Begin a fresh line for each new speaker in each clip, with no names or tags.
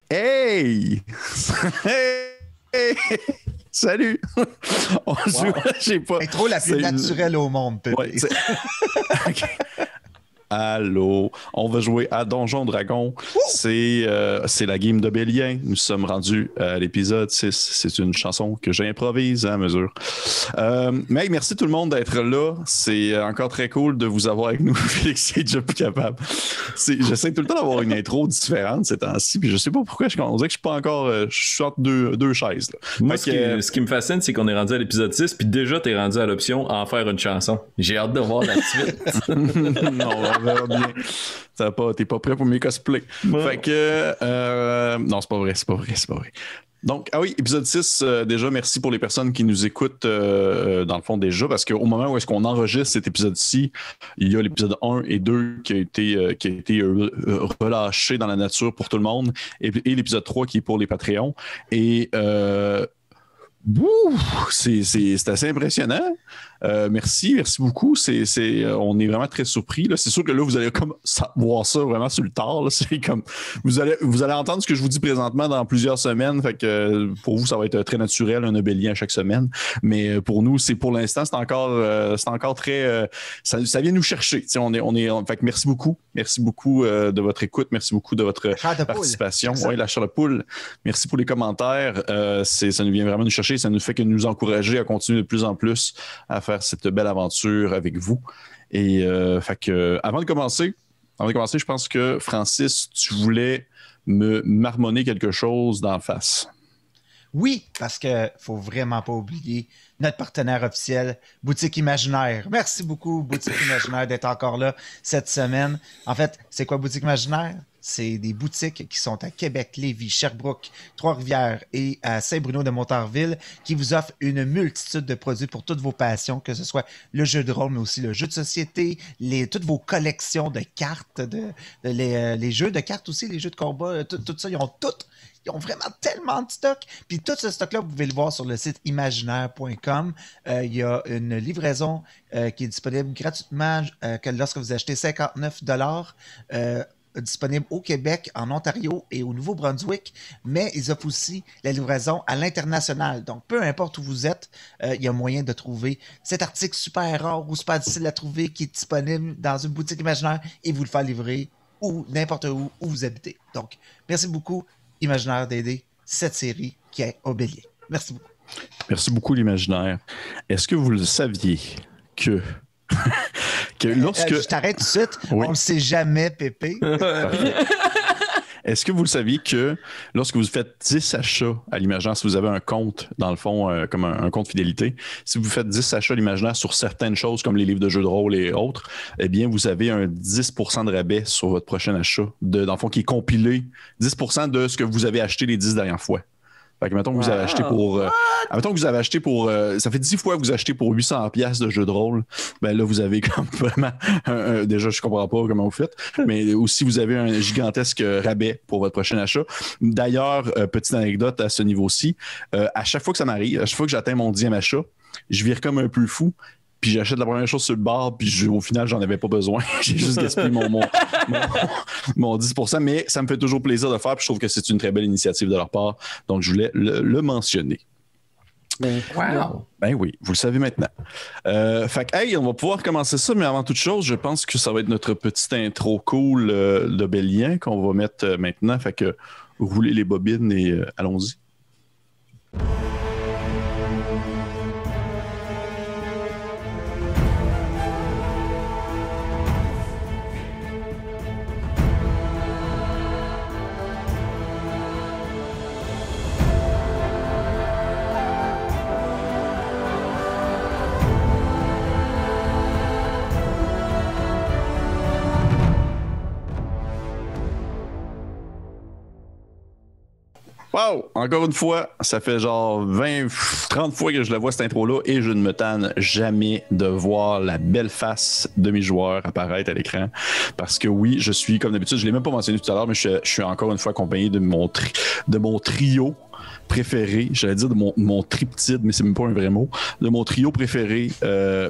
Hey! Hey! Salut! On joue, je sais pas.
C'est trop la plus naturelle au monde, Pépé.
Ouais, OK. Allô, on va jouer à Donjon Dragon. C'est la game de Bélien. Nous sommes rendus à l'épisode 6. C'est une chanson que j'improvise à mesure. Mais merci tout le monde d'être là. C'est encore très cool de vous avoir avec nous. Félix est déjà plus capable. J'essaie tout le temps d'avoir une intro différente ces temps-ci. Puis je sais pas pourquoi. On dirait que je suis pas encore. Je suis entre deux chaises. Là.
Moi, ce qui me fascine, c'est qu'on est rendu à l'épisode 6. Puis déjà, t'es rendu à l'option en faire une chanson. J'ai hâte de voir la suite.
Non, on verra bien. T'es pas prêt pour mes cosplays. Ouais. Fait que. Non, c'est pas vrai. Donc, ah oui, épisode 6, déjà, merci pour les personnes qui nous écoutent dans le fond déjà, parce qu'au moment où est-ce qu'on enregistre cet épisode-ci, il y a l'épisode 1 et 2 qui a été relâché dans la nature pour tout le monde, et l'épisode 3 qui est pour les Patreons. Et c'est assez impressionnant. Merci beaucoup. On est vraiment très surpris. Là. C'est sûr que là, vous allez comme voir ça vraiment sur le tard. Là. C'est comme vous allez entendre ce que je vous dis présentement dans plusieurs semaines. Fait que pour vous, ça va être très naturel, un obélien à chaque semaine. Mais pour nous, pour l'instant, c'est encore très. Ça vient nous chercher. Fait que merci beaucoup. Merci beaucoup de votre écoute. Merci beaucoup de votre participation. Oui, la chair de poule. Merci pour les commentaires. Ça nous vient vraiment nous chercher. Ça nous fait que nous encourager à continuer de plus en plus à faire cette belle aventure avec vous. Et fait que, avant de commencer, je pense que Francis, tu voulais me marmonner quelque chose d'en face.
Oui, parce qu'il faut vraiment pas oublier notre partenaire officiel, Boutique Imaginaire. Merci beaucoup, Boutique Imaginaire, d'être encore là cette semaine. En fait, c'est quoi Boutique Imaginaire? C'est des boutiques qui sont à Québec, Lévis, Sherbrooke, Trois-Rivières et à Saint-Bruno-de-Montarville qui vous offrent une multitude de produits pour toutes vos passions, que ce soit le jeu de rôle, mais aussi le jeu de société, toutes vos collections de cartes, les jeux de cartes aussi, les jeux de combat, tout ça, ils ont vraiment tellement de stock. Puis tout ce stock-là, vous pouvez le voir sur le site imaginaire.com. Il y a une livraison qui est disponible gratuitement lorsque vous achetez 59 $. Disponible au Québec, en Ontario et au Nouveau-Brunswick, mais ils offrent aussi la livraison à l'international. Donc, peu importe où vous êtes, il y a moyen de trouver cet article super rare ou super difficile à trouver qui est disponible dans une boutique imaginaire et vous le faire livrer ou n'importe où vous habitez. Donc, merci beaucoup, Imaginaire, d'aider cette série qui est Obélien. Merci beaucoup.
Merci beaucoup, l'Imaginaire. Est-ce que vous le saviez que...
Je t'arrête tout de suite. Oui. On ne sait jamais, Pépé.
Est-ce que vous le saviez que lorsque vous faites 10 achats à l'Imaginaire, si vous avez un compte, dans le fond, comme un compte fidélité, si vous faites 10 achats à l'Imaginaire sur certaines choses comme les livres de jeux de rôle et autres, eh bien, vous avez un 10% de rabais sur votre prochain achat, dans le fond, qui est compilé 10% de ce que vous avez acheté les 10 dernières fois. Fait que mettons que vous avez acheté pour... ça fait 10 fois que vous achetez pour 800$ de jeux de rôle. Ben là, vous avez comme vraiment... déjà, je comprends pas comment vous faites. Mais aussi, vous avez un gigantesque rabais pour votre prochain achat. D'ailleurs, petite anecdote à ce niveau-ci. À chaque fois que ça m'arrive, à chaque fois que j'atteins mon 10e achat, je vire comme un peu fou. Puis j'achète la première chose sur le bar, puis au final, j'en avais pas besoin. J'ai juste gaspillé mon 10%, mais ça me fait toujours plaisir de le faire, puis je trouve que c'est une très belle initiative de leur part. Donc, je voulais le mentionner.
Wow!
Ben oui, vous le savez maintenant. Fait que, hey, on va pouvoir commencer ça, mais avant toute chose, je pense que ça va être notre petite intro cool de Bélien qu'on va mettre maintenant. Fait que, roulez les bobines et allons-y. Wow! Encore une fois, ça fait genre 20-30 fois que je la vois cette intro-là et je ne me tanne jamais de voir la belle face de mes joueurs apparaître à l'écran. Parce que oui, je suis, comme d'habitude, je ne l'ai même pas mentionné tout à l'heure, mais je suis encore une fois accompagné de mon trio préféré, j'allais dire de mon triptyde, mais c'est même pas un vrai mot, de mon trio préféré,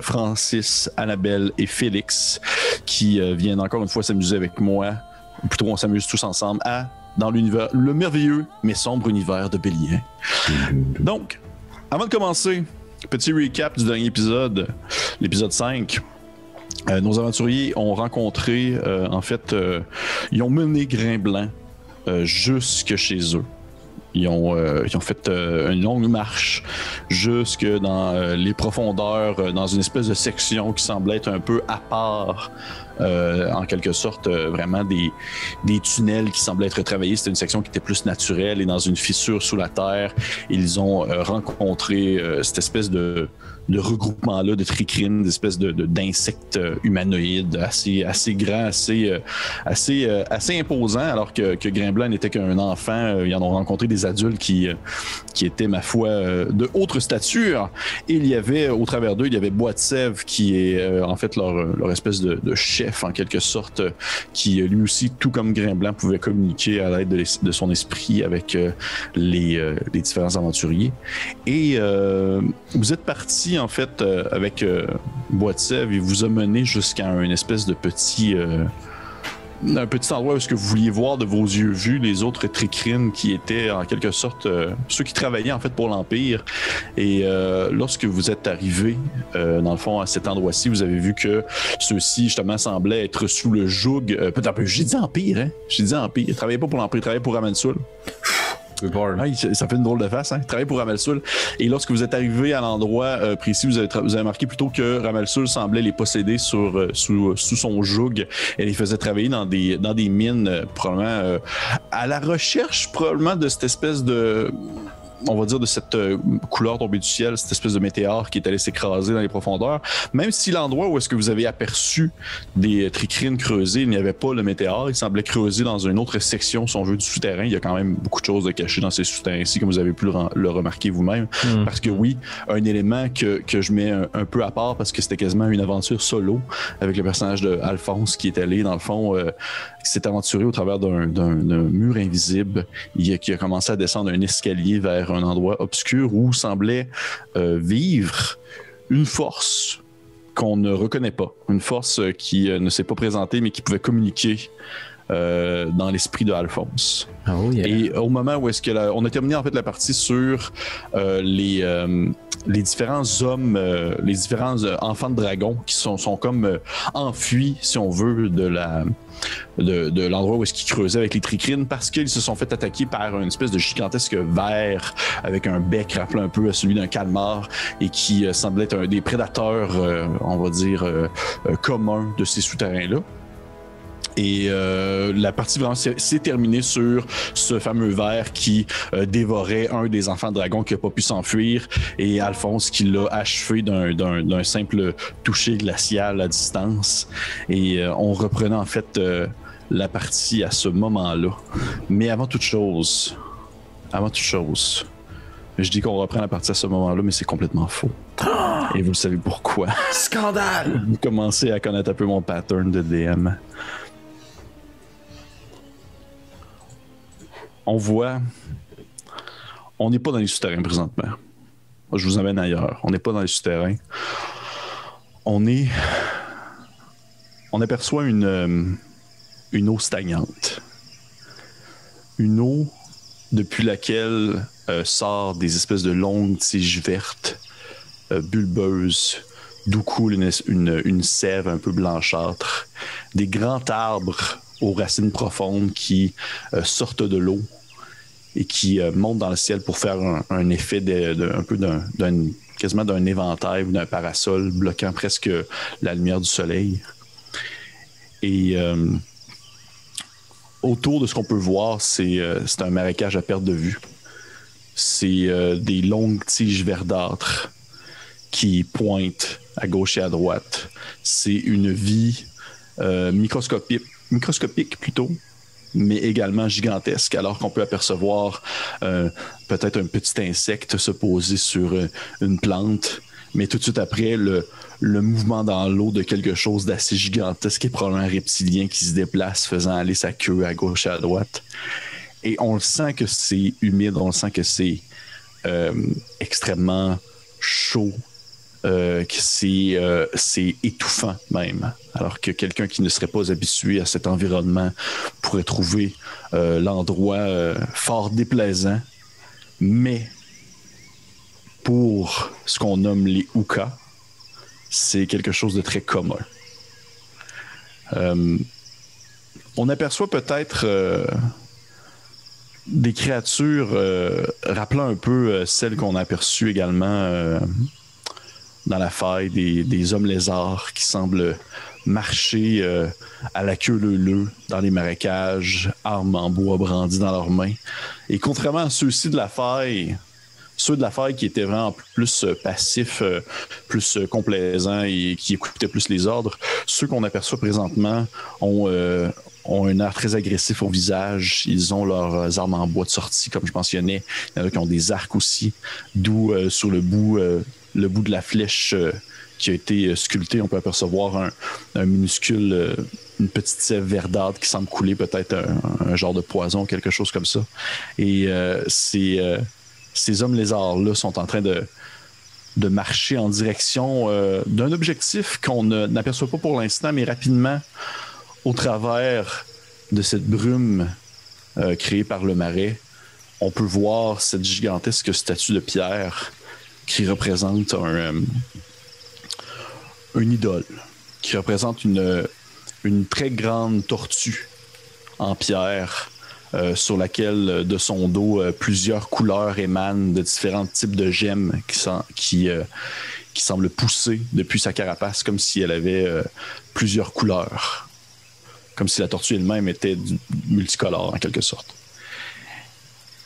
Francis, Annabelle et Félix, qui viennent encore une fois s'amuser avec moi. Plutôt, on s'amuse tous ensemble à dans l'univers, le merveilleux mais sombre univers de Bélien. Donc, avant de commencer, petit recap du dernier épisode, l'épisode 5. Nos aventuriers ont rencontré, ils ont mené Grain-Blanc jusque chez eux. Ils ont fait une longue marche jusque dans les profondeurs, dans une espèce de section qui semblait être un peu à part, en quelque sorte, vraiment des tunnels qui semblaient être travaillés. C'était une section qui était plus naturelle et dans une fissure sous la terre, ils ont rencontré cette espèce de regroupement-là de tricrines, d'espèces d'insectes humanoïdes assez grands, assez imposants, alors que Grain-Blanc n'était qu'un enfant. Ils en ont rencontré des adultes qui étaient, ma foi, de haute stature. Et il y avait, au travers d'eux, il y avait Bois de Sèvres, qui est en fait leur espèce de chef, en quelque sorte, qui lui aussi, tout comme Grain-Blanc, pouvait communiquer à l'aide de son esprit avec les différents aventuriers. Et vous êtes partis en fait, avec Bois de Sèvres, il vous a mené jusqu'à une espèce de petit endroit où est-ce que vous vouliez voir de vos yeux vus les autres tricrines qui étaient en quelque sorte ceux qui travaillaient en fait pour l'Empire. Et lorsque vous êtes arrivé dans le fond à cet endroit-ci, vous avez vu que ceux-ci justement semblaient être sous le joug. J'ai dit Empire, hein? J'ai dit Empire. Ils travaillaient pas pour l'Empire, ils travaillaient pour Ramansul. Ah, ça fait une drôle de face, hein? Il travaille pour Ramalsul. Et lorsque vous êtes arrivé à l'endroit précis, vous avez remarqué plutôt que Ramalsul semblait les posséder sous son joug. Et les faisait travailler dans des mines, probablement à la recherche, probablement de cette espèce de... on va dire de cette couleur tombée du ciel, cette espèce de météore qui est allé s'écraser dans les profondeurs. Même si l'endroit où est-ce que vous avez aperçu des tricrines creusées, il n'y avait pas le météore, il semblait creuser dans une autre section, si on veut, du souterrain. Il y a quand même beaucoup de choses de cachées dans ces souterrains-ci, comme vous avez pu le remarquer vous-même. Parce que oui, un élément que je mets un peu à part, parce que c'était quasiment une aventure solo avec le personnage de Alphonse qui est allé, dans le fond, qui s'est aventuré au travers d'un mur invisible, qui a commencé à descendre un escalier vers un endroit obscur où semblait vivre une force qu'on ne reconnaît pas, une force qui ne s'est pas présentée mais qui pouvait communiquer dans l'esprit de Alphonse.
Oh, yeah.
Et au moment où est-ce que on a terminé en fait la partie sur les différents hommes, les différents enfants de dragon qui sont comme enfuis, si on veut, de l'endroit où est-ce qu'ils creusaient avec les tricrines, parce qu'ils se sont fait attaquer par une espèce de gigantesque ver avec un bec rappelant un peu à celui d'un calmar et qui semblait être un des prédateurs, on va dire, communs de ces souterrains-là. Et la partie vraiment s'est terminée sur ce fameux ver qui dévorait un des enfants de dragon qui n'a pas pu s'enfuir, et Alphonse qui l'a achevé d'un simple toucher glacial à distance. Et on reprenait en fait la partie à ce moment-là. Mais avant toute chose, je dis qu'on reprend la partie à ce moment-là, mais c'est complètement faux. Et vous le savez pourquoi.
Scandale!
Vous commencez à connaître un peu mon pattern de DM. On voit... On n'est pas dans les souterrains présentement. Je vous emmène ailleurs. On n'est pas dans les souterrains. On aperçoit une eau stagnante. Une eau depuis laquelle sort des espèces de longues tiges vertes, bulbeuses, d'où coule une sève un peu blanchâtre. Des grands arbres aux racines profondes qui sortent de l'eau et qui montent dans le ciel pour faire un effet quasiment d'un éventail ou d'un parasol, bloquant presque la lumière du soleil. Et autour de ce qu'on peut voir, c'est un marécage à perte de vue. C'est des longues tiges verdâtres qui pointent à gauche et à droite. C'est une vie microscopique plutôt, mais également gigantesque, alors qu'on peut apercevoir peut-être un petit insecte se poser sur une plante, mais tout de suite après, le mouvement dans l'eau de quelque chose d'assez gigantesque et probablement un reptilien qui se déplace, faisant aller sa queue à gauche et à droite. Et on le sent que c'est humide, on le sent que c'est extrêmement chaud, que c'est étouffant même. Alors que quelqu'un qui ne serait pas habitué à cet environnement pourrait trouver l'endroit fort déplaisant. Mais pour ce qu'on nomme les Uka, c'est quelque chose de très commun. On aperçoit peut-être des créatures rappelant un peu celles qu'on a aperçues également dans la faille, des hommes lézards qui semblent marcher à la queue leu-leu dans les marécages, armes en bois brandies dans leurs mains. Et contrairement à ceux de la faille qui étaient vraiment plus passifs, plus complaisants et qui écoutaient plus les ordres, ceux qu'on aperçoit présentement ont un air très agressif au visage. Ils ont leurs armes en bois de sortie, comme je mentionnais. Il y en a qui ont des arcs aussi, d'où sur le bout de la flèche qui a été sculptée, on peut apercevoir un minuscule, une petite sève verdâtre qui semble couler peut-être un genre de poison, quelque chose comme ça. Et ces hommes lézards-là sont en train de marcher en direction d'un objectif qu'on n'aperçoit pas pour l'instant, mais rapidement, au travers de cette brume créée par le marais, on peut voir cette gigantesque statue de pierre qui représente une idole, qui représente une très grande tortue en pierre sur laquelle, de son dos, plusieurs couleurs émanent de différents types de gemmes qui semblent pousser depuis sa carapace, comme si elle avait plusieurs couleurs. Comme si la tortue elle-même était multicolore, en quelque sorte.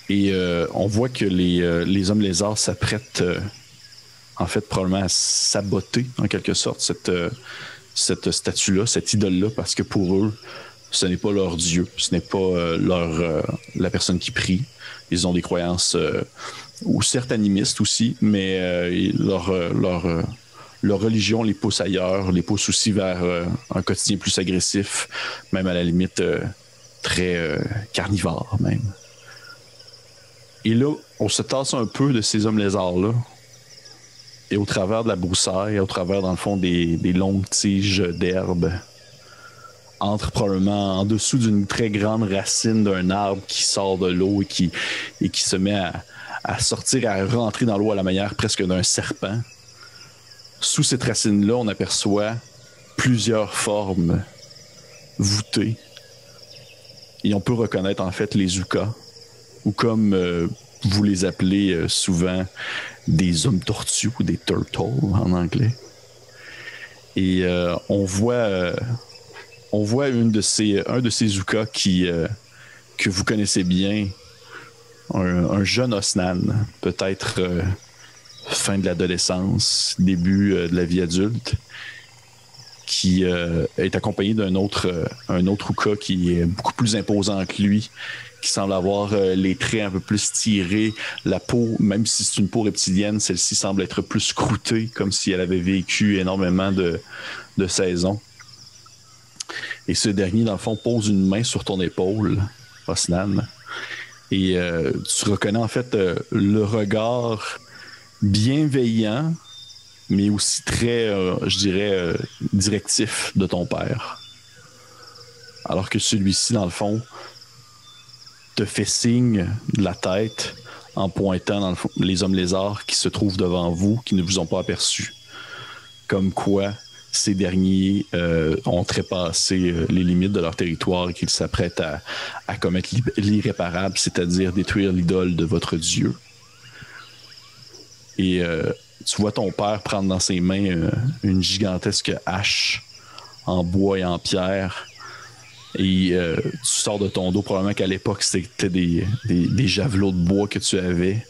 Et on voit que les hommes lézards s'apprêtent, en fait, probablement à saboter, en quelque sorte, cette statue-là, cette idole-là, parce que pour eux, ce n'est pas leur dieu, ce n'est pas la personne qui prie. Ils ont des croyances, ou certes animistes aussi, mais leur religion les pousse ailleurs, les pousse aussi vers un quotidien plus agressif, même à la limite très carnivore même. Et là, on se tasse un peu de ces hommes lézards-là, et au travers de la broussaille, au travers, dans le fond, des longues tiges d'herbe, entre probablement en dessous d'une très grande racine d'un arbre qui sort de l'eau et qui se met à sortir, à rentrer dans l'eau à la manière presque d'un serpent. Sous cette racine-là, on aperçoit plusieurs formes voûtées. Et on peut reconnaître en fait les Uka, ou comme vous les appelez souvent, des hommes tortues ou des turtles en anglais. Et on voit un de ces Uka que vous connaissez bien, un jeune Osnan, peut-être fin de l'adolescence, début de la vie adulte, qui est accompagné d'un autre Uka qui est beaucoup plus imposant que lui, qui semble avoir les traits un peu plus tirés, la peau, même si c'est une peau reptilienne, celle-ci semble être plus croûtée, comme si elle avait vécu énormément de saisons. Et ce dernier, dans le fond, pose une main sur ton épaule, Osnan, et tu reconnais en fait le regard bienveillant, mais aussi très, je dirais, directif de ton père. Alors que celui-ci, dans le fond, te fait signe de la tête en pointant dans le fond, les hommes lézards qui se trouvent devant vous, qui ne vous ont pas aperçus. Comme quoi, ces derniers ont trépassé les limites de leur territoire et qu'ils s'apprêtent à commettre l'irréparable, c'est-à-dire détruire l'idole de votre Dieu. Et tu vois ton père prendre dans ses mains une gigantesque hache en bois et en pierre. Et tu sors de ton dos, probablement qu'à l'époque, c'était des javelots de bois que tu avais,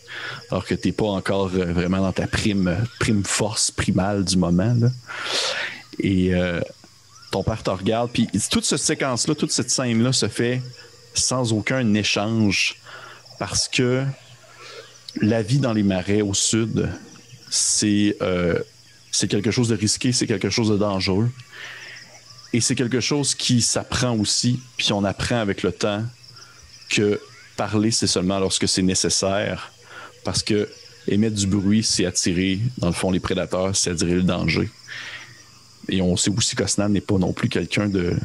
alors que tu n'es pas encore vraiment dans ta prime force primale du moment, là. Et ton père te regarde, puis toute cette séquence-là, toute cette scène-là se fait sans aucun échange, parce que la vie dans les marais au sud, c'est quelque chose de risqué, c'est quelque chose de dangereux. Et c'est quelque chose qui s'apprend aussi, puis on apprend avec le temps que parler, c'est seulement lorsque c'est nécessaire. Parce que, émettre du bruit, c'est attirer, dans le fond, les prédateurs, c'est attirer le danger. Et on sait aussi qu'Osnan n'est pas non plus quelqu'un de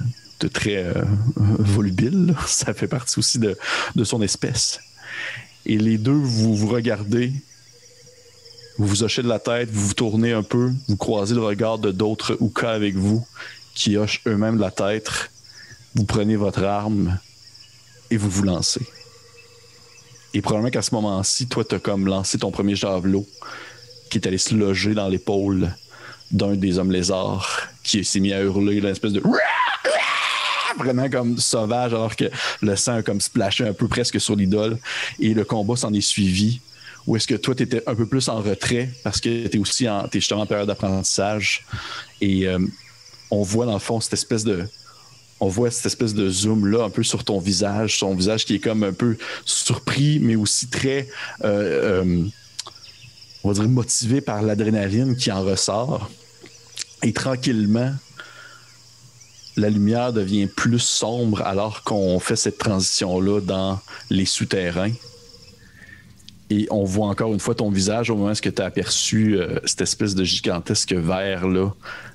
très volubile. Là. Ça fait partie aussi de son espèce. Et les deux, vous vous regardez, vous vous hochez de la tête, vous vous tournez un peu, vous croisez le regard de d'autres Uka avec vous, qui hochent eux-mêmes de la tête. Vous prenez votre arme et vous vous lancez. Et probablement qu'à ce moment-ci, toi, t'as comme lancé ton premier javelot qui est allé se loger dans l'épaule d'un des hommes lézards qui s'est mis à hurler, là, une espèce de... vraiment comme sauvage, alors que le sang a comme splashé un peu presque sur l'idole. Et le combat s'en est suivi. Ou est-ce que toi, t'étais un peu plus en retrait parce que t'es aussi t'es justement en période d'apprentissage. Et on voit dans le fond cette espèce de zoom-là un peu sur ton visage, qui est comme un peu surpris, mais aussi très, on va dire, motivé par l'adrénaline qui en ressort. Et tranquillement, la lumière devient plus sombre alors qu'on fait cette transition-là dans les souterrains. Et on voit encore une fois ton visage au moment où tu as aperçu cette espèce de gigantesque ver-là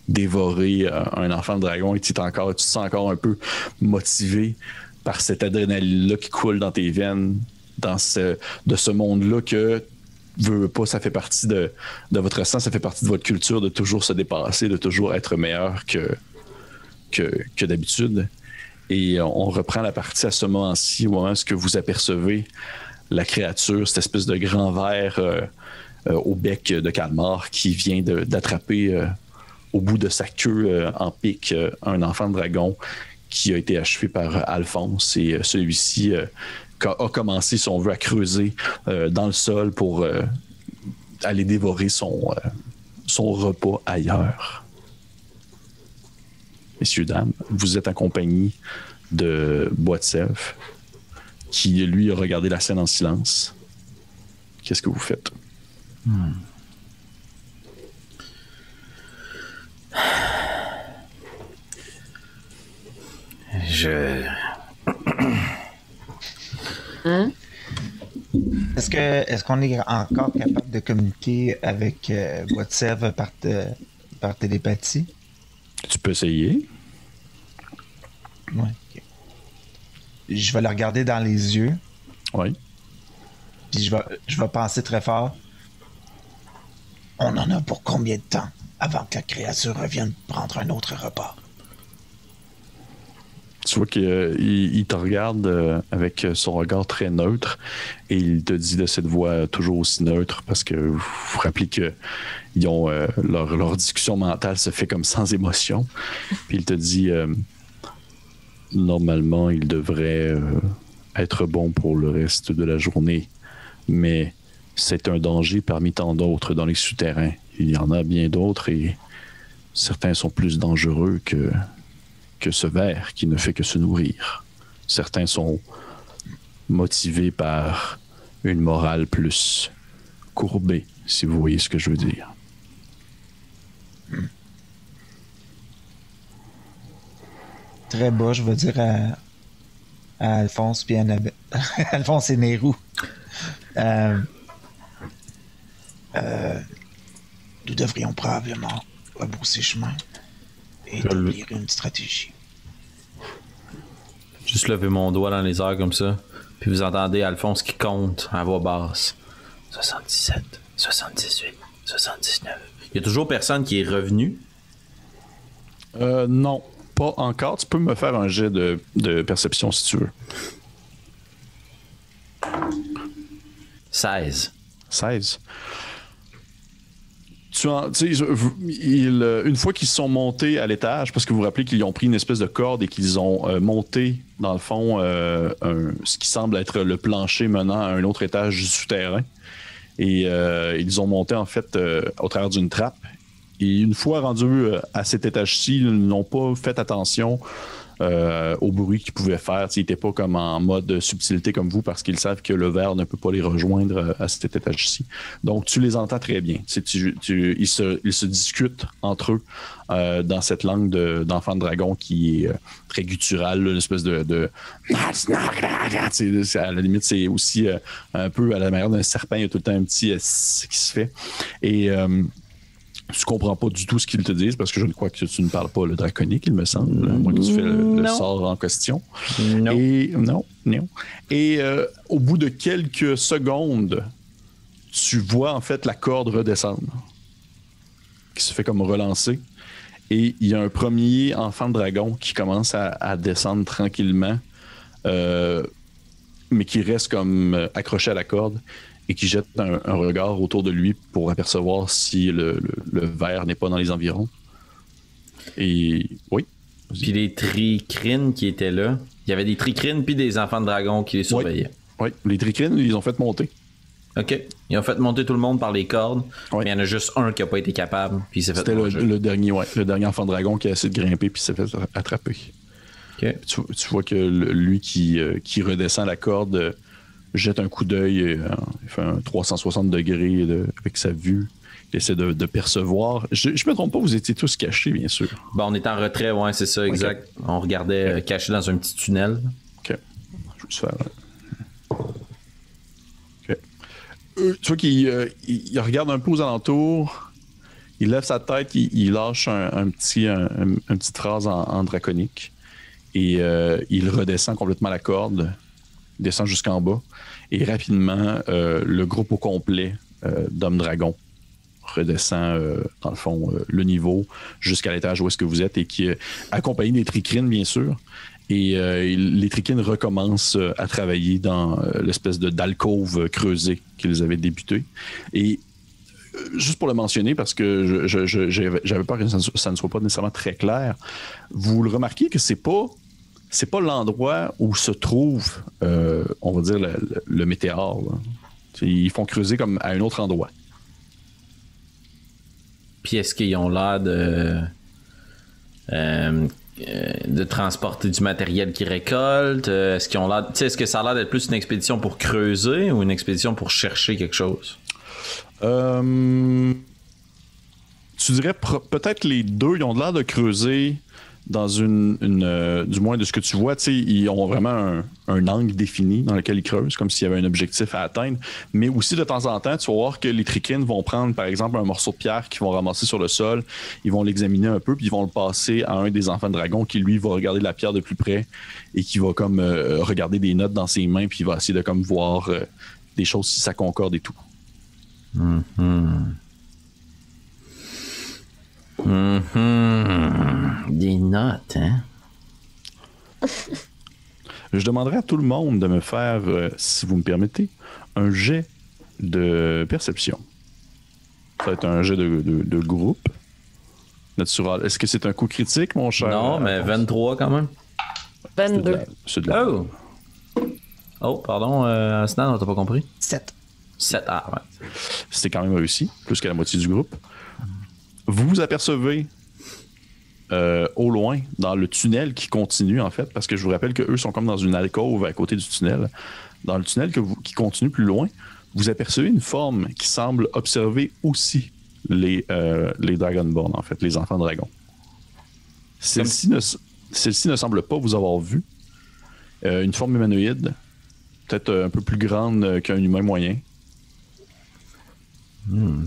dévorer un enfant de dragon, et tu te sens encore un peu motivé par cette adrénaline-là qui coule dans tes veines, de ce monde-là que veut pas, ça fait partie de votre sang, ça fait partie de votre culture de toujours se dépasser, de toujours être meilleur que d'habitude. Et on reprend la partie à ce moment-ci, au moment où vous apercevez la créature, cette espèce de grand ver au bec de calmar qui vient d'attraper au bout de sa queue en pique un enfant de dragon qui a été achevé par Alphonse. Et celui-ci a commencé, si on veut, à creuser dans le sol pour aller dévorer son repas ailleurs. Messieurs, dames, vous êtes en compagnie de Boitsev, qui, lui, a regardé la scène en silence. Qu'est-ce que vous faites?
Est-ce qu'on est encore capable de communiquer avec Boitsev par télépathie?
Tu peux essayer.
Oui. Okay. Je vais le regarder dans les yeux.
Oui.
Puis je vais penser très fort. On en a pour combien de temps avant que la créature revienne prendre un autre repas?
Tu vois qu'il te regarde avec son regard très neutre et il te dit de cette voix toujours aussi neutre parce que vous vous rappelez que leur discussion mentale se fait comme sans émotion. Puis il te dit normalement il devrait être bon pour le reste de la journée, mais c'est un danger parmi tant d'autres dans les souterrains. Il y en a bien d'autres et certains sont plus dangereux que ce ver qui ne fait que se nourrir. Certains sont motivés par une morale plus courbée, si vous voyez ce que je veux dire.
Très bas, je veux dire à Alphonse puis Annabelle. Alphonse et Nérou. Nous devrions probablement rebrousser chemin et établir une stratégie.
Juste lever mon doigt dans les airs comme ça, puis vous entendez Alphonse qui compte à voix basse. 77, 78, 79. Il y a toujours personne qui est revenu?
Non, pas encore. Tu peux me faire un jet de perception si tu veux.
16.
16. Une fois qu'ils sont montés à l'étage, parce que vous vous rappelez qu'ils ont pris une espèce de corde et qu'ils ont monté, dans le fond, ce qui semble être le plancher menant à un autre étage du souterrain. Et ils ont monté, en fait, au travers d'une trappe. Et une fois rendus à cet étage-ci, ils n'ont pas fait attention au bruit qu'ils pouvaient faire. Ils n'étaient pas comme en mode subtilité comme vous parce qu'ils savent que le verre ne peut pas les rejoindre à cet étage-ci. Donc, tu les entends très bien. Ils se discutent entre eux dans cette langue d'enfant de dragon qui est très gutturale, une espèce de... À la limite, c'est aussi un peu à la manière d'un serpent. Il y a tout le temps un petit qui se fait. Et... tu comprends pas du tout ce qu'ils te disent parce que je ne crois que tu ne parles pas le draconique, il me semble, à moins que tu fais le sort en question.
Non.
Et non. Et au bout de quelques secondes, tu vois en fait la corde redescendre, qui se fait comme relancer. Et il y a un premier enfant de dragon qui commence à descendre tranquillement, mais qui reste comme accroché à la corde. Et qui jette un regard autour de lui pour apercevoir si le verre n'est pas dans les environs. Et oui.
Puis les tricrines qui étaient là, il y avait des tricrines puis des enfants de dragon qui les surveillaient.
Oui, les tricrines, ils ont fait monter.
OK. Ils ont fait monter tout le monde par les cordes, mais il y en a juste un qui n'a pas été capable, puis il s'est fait manger.
Le dernier enfant de dragon qui a essayé de grimper puis s'est fait attraper.
OK.
Tu vois que lui qui redescend la corde... jette un coup d'œil, il fait un 360 degrés avec sa vue. Il essaie de percevoir. Je me trompe pas, vous étiez tous cachés, bien sûr.
Bon, on est en retrait, ouais, c'est ça, exact. Okay. On regardait caché dans un petit tunnel.
OK. Je vais juste faire... OK. Tu vois qu'il regarde un peu aux alentours. Il lève sa tête, il lâche une petite phrase en draconique. Et il redescend complètement la corde. Il descend jusqu'en bas. Et rapidement, le groupe au complet d'hommes-dragons redescend, dans le fond, le niveau jusqu'à l'étage où est-ce que vous êtes et qui est accompagné des tricrines, bien sûr. Et les tricrines recommencent à travailler dans l'espèce d'alcôve creusée qu'ils avaient débuté. Et juste pour le mentionner, parce que j'avais peur que ça ne soit pas nécessairement très clair, vous le remarquez que c'est pas l'endroit où se trouve, on va dire, le météore. Là. Ils font creuser comme à un autre endroit.
Puis est-ce qu'ils ont l'air de transporter du matériel qu'ils récoltent? Est-ce qu'ils ont l'air, est-ce que ça a l'air d'être plus une expédition pour creuser ou une expédition pour chercher quelque chose?
Tu dirais peut-être les deux. Ils ont l'air de creuser dans du moins de ce que tu vois, ils ont vraiment un angle défini dans lequel ils creusent, comme s'il y avait un objectif à atteindre. Mais aussi, de temps en temps, tu vas voir que les tricrines vont prendre, par exemple, un morceau de pierre qu'ils vont ramasser sur le sol, ils vont l'examiner un peu, puis ils vont le passer à un des enfants de dragon qui, lui, va regarder la pierre de plus près et qui va comme regarder des notes dans ses mains, puis il va essayer de comme voir des choses si ça concorde et tout.
Des notes, hein?
Je demanderai à tout le monde de me faire, si vous me permettez, un jet de perception. Ça va être un jet de groupe. Natural. Est-ce que c'est un coup critique, mon cher?
Non, mais 23 quand même.
22.
Oh, pardon, Asnan, on t'a pas compris?
7.
7, ah ouais.
C'était quand même réussi, plus qu'à la moitié du groupe. Vous vous apercevez au loin, dans le tunnel qui continue, en fait, parce que je vous rappelle qu'eux sont comme dans une alcôve à côté du tunnel. Dans le tunnel qui continue plus loin, vous apercevez une forme qui semble observer aussi les Dragonborn, en fait, les enfants dragons. Celle-ci ne semble pas vous avoir vu. Une forme humanoïde, peut-être un peu plus grande qu'un humain moyen.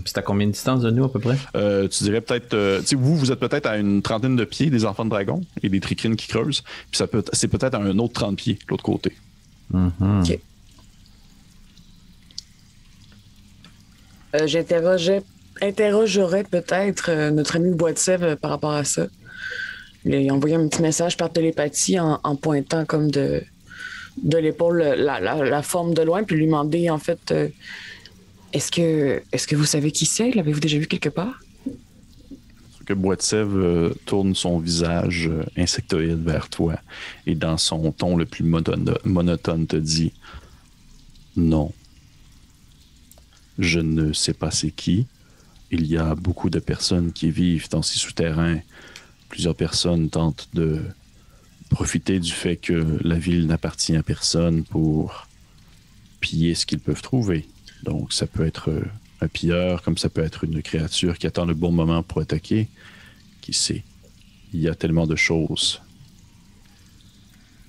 C'est à combien de distance de nous à peu près?
Tu dirais peut-être... vous êtes peut-être à une trentaine de pieds des enfants de dragon et des tricrines qui creusent. Puis c'est peut-être à un autre 30 pieds, de l'autre côté.
OK. J'interrogerais peut-être notre ami Boitsev par rapport à ça. Il a envoyé un petit message par télépathie en pointant comme de l'épaule la forme de loin, puis lui demander en fait... Est-ce que vous savez qui c'est? L'avez-vous déjà vu quelque part?
Que Boitsev tourne son visage insectoïde vers toi et dans son ton le plus monotone te dit « Non. Je ne sais pas c'est qui. Il y a beaucoup de personnes qui vivent dans ces souterrains. Plusieurs personnes tentent de profiter du fait que la ville n'appartient à personne pour piller ce qu'ils peuvent trouver. Donc, ça peut être un pilleur, comme ça peut être une créature qui attend le bon moment pour attaquer. Qui sait? Il y a tellement de choses.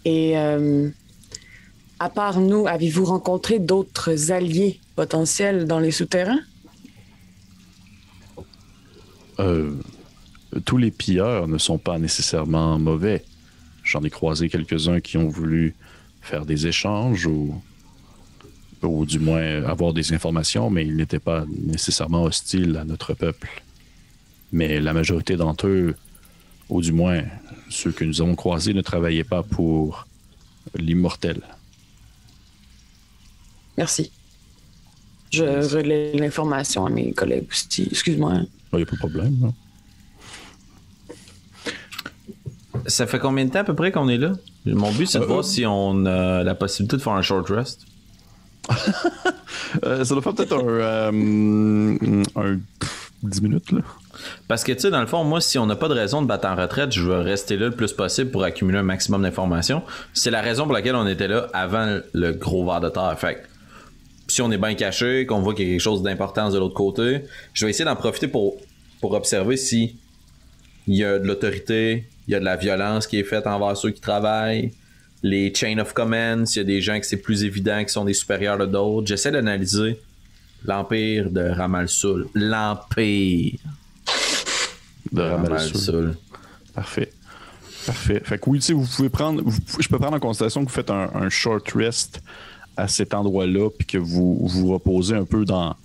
Et à part nous, avez-vous rencontré d'autres alliés potentiels dans les souterrains?
Tous les pilleurs ne sont pas nécessairement mauvais. J'en ai croisé quelques-uns qui ont voulu faire des échanges ou du moins avoir des informations, mais ils n'étaient pas nécessairement hostiles à notre peuple. Mais la majorité d'entre eux, ou du moins ceux que nous avons croisés, ne travaillaient pas pour l'immortel.
Merci. Je relais l'information à mes collègues aussi. Excuse-moi.
Il n'y a pas de problème. Hein?
Ça fait combien de temps à peu près qu'on est là? Mon but, c'est de voir si on a la possibilité de faire un short rest.
Ça doit faire peut-être un 10 minutes, là.
Parce que, tu sais, dans le fond, moi, si on n'a pas de raison de battre en retraite, je veux rester là le plus possible pour accumuler un maximum d'informations. C'est la raison pour laquelle on était là avant le gros ver de terre. Fait que, si on est bien caché, qu'on voit qu'il y a quelque chose d'important de l'autre côté, je vais essayer d'en profiter pour observer si il y a de l'autorité, il y a de la violence qui est faite envers ceux qui travaillent, les chain of command, s'il y a des gens que c'est plus évident qui sont des supérieurs de d'autres. J'essaie d'analyser l'empire de Ramal Sul. L'empire
de Ramal Sul. Parfait. Fait que oui, tu sais, vous pouvez je peux prendre en considération que vous faites un short rest à cet endroit-là, puis que vous vous reposez un peu dans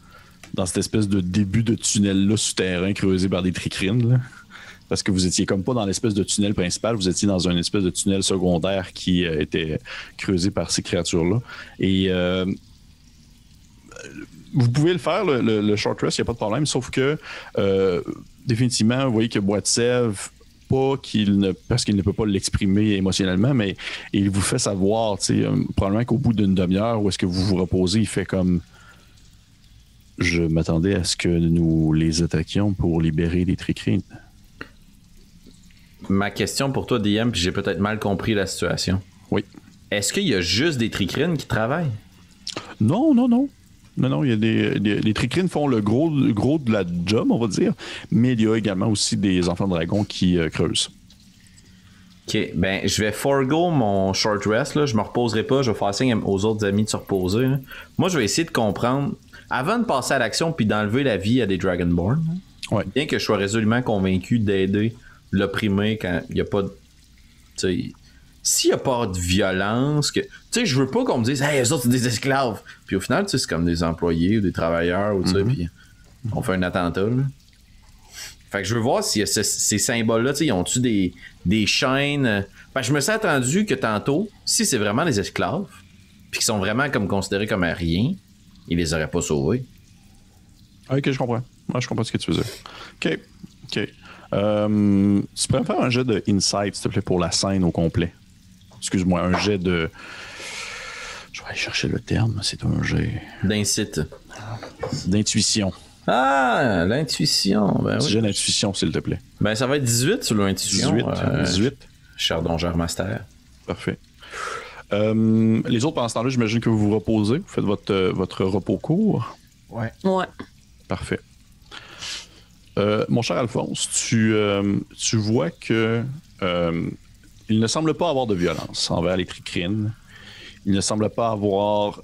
cette espèce de début de tunnel-là souterrain creusé par des tricrines, là. Parce que vous étiez comme pas dans l'espèce de tunnel principal, vous étiez dans une espèce de tunnel secondaire qui était creusé par ces créatures-là. Et vous pouvez le faire, le short rest, il n'y a pas de problème, sauf que définitivement, vous voyez que Boitsev, parce qu'il ne peut pas l'exprimer émotionnellement, mais il vous fait savoir, probablement qu'au bout d'une demi-heure, où est-ce que vous vous reposez, il fait comme... Je m'attendais à ce que nous les attaquions pour libérer les tricrines. Ma
question pour toi, DM, puis j'ai peut-être mal compris la situation.
Oui.
Est-ce qu'il y a juste des tricrines qui travaillent?
Non, il y a les tricrines font le gros de la job, on va dire, mais il y a également aussi des enfants de dragon qui creusent.
OK, ben je vais forgo mon short rest, là. Je me reposerai pas, je vais faire signe aux autres amis de se reposer, là. Moi, je vais essayer de comprendre, avant de passer à l'action puis d'enlever la vie à des Dragonborn,
ouais.
Bien que je sois résolument convaincu d'aider l'opprimé quand il n'y a pas de... S'il n'y a pas de violence, que, tu sais, je veux pas qu'on me dise « Hey, eux autres, c'est des esclaves! » Puis au final, tu sais, c'est comme des employés ou des travailleurs, ou puis on fait un attentat, là. Fait que je veux voir si ces symboles-là, tu sais, ils ont-tu des chaînes... Fait que je me suis attendu que tantôt, si c'est vraiment des esclaves, puis qu'ils sont vraiment comme considérés comme rien, ils les auraient pas sauvés.
Ok, je comprends. Moi, je comprends ce que tu veux dire. Ok. Tu pourrais me faire un jet de insight, s'il te plaît, pour la scène au complet. Excuse-moi, un jet de... Je vais aller chercher le terme. C'est un jet...
D'insight.
D'intuition.
Ah, l'intuition. Ben oui.
Jet d'intuition, s'il te plaît.
Ben, ça va être 18 sur l'intuition.
18.
Chardon-Gère Master.
Parfait. Les autres, pendant ce temps-là, j'imagine que vous vous reposez. Vous faites votre repos court.
Ouais.
Parfait. Mon cher Alphonse, tu vois que il ne semble pas avoir de violence envers les tricrines. Il ne semble pas avoir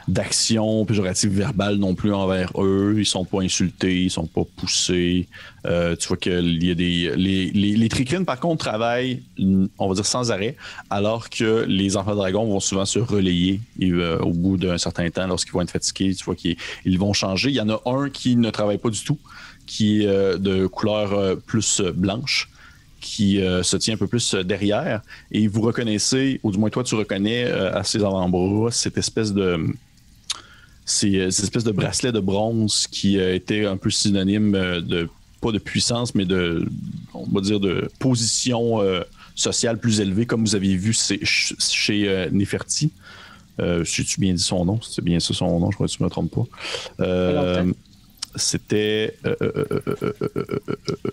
d'action péjorative verbale non plus envers eux. Ils sont pas insultés, ils sont pas poussés. Tu vois que les tricrines, par contre, travaillent, on va dire, sans arrêt, alors que les enfants dragons vont souvent se relayer au bout d'un certain temps lorsqu'ils vont être fatigués. Tu vois qu'ils vont changer. Il y en a un qui ne travaille pas du tout, qui est de couleur plus blanche, qui se tient un peu plus derrière. Et vous reconnaissez, ou du moins toi, tu reconnais à ses avant-bras cette espèce de... ces espèces de bracelets de bronze qui étaient un peu synonymes pas de puissance, mais on va dire, de position sociale plus élevée, comme vous avez vu chez Neferti. Si tu bien dit son nom, c'est bien ça son nom, je crois que tu ne me trompes pas. C'était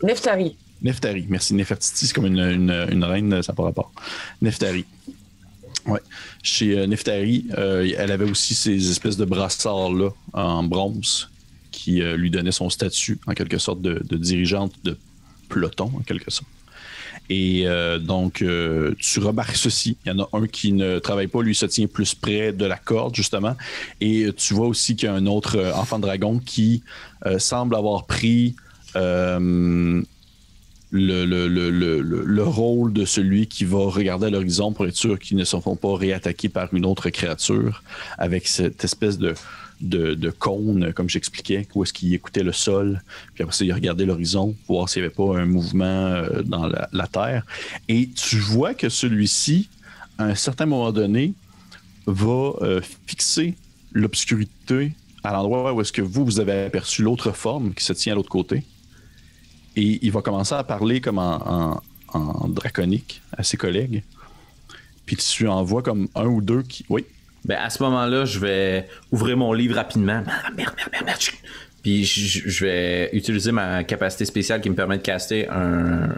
Neftari.
Neftari. Merci. Nefertiti, c'est comme une reine, ça n'a pas rapport. Neftari. Ouais. Chez Neftari, elle avait aussi ces espèces de brassards-là en bronze qui lui donnaient son statut, en quelque sorte, de dirigeante de peloton, en quelque sorte. Et donc, tu remarques ceci. Il y en a un qui ne travaille pas, lui se tient plus près de la corde, justement. Et tu vois aussi qu'il y a un autre enfant dragon qui semble avoir pris le rôle de celui qui va regarder à l'horizon pour être sûr qu'ils ne se font pas réattaquer par une autre créature avec cette espèce de cône, comme j'expliquais, où est-ce qu'il écoutait le sol, puis après ça, il regardait l'horizon pour voir s'il n'y avait pas un mouvement dans la terre. Et tu vois que celui-ci, à un certain moment donné, va fixer l'obscurité à l'endroit où est-ce que vous avez aperçu l'autre forme qui se tient à l'autre côté. Et il va commencer à parler comme en draconique à ses collègues. Puis tu en vois comme un ou deux qui... Oui?
Ben, à ce moment-là, je vais ouvrir mon livre rapidement. Merde. Puis je vais utiliser ma capacité spéciale qui me permet de caster un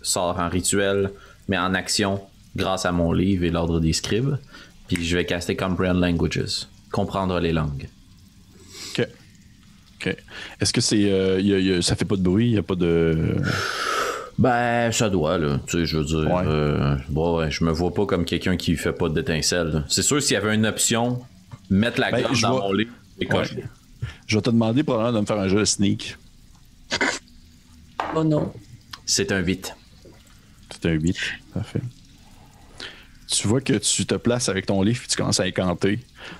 sort en rituel, mais en action, grâce à mon livre et l'ordre des scribes. Puis je vais caster Comprehend Languages. Comprendre les langues.
OK. Est-ce que c'est... ça fait pas de bruit? Il n'y a pas de...
Ben, ça doit, là. Tu sais, je veux dire... Ouais. Je me vois pas comme quelqu'un qui fait pas d'étincelles. C'est sûr, s'il y avait une option, mettre la gorge dans mon lit et cocher.
Je vais te demander probablement de me faire un jeu de sneak.
Oh non.
C'est un 8.
C'est un 8, parfait. Tu vois que tu te places avec ton livre et tu commences à incanter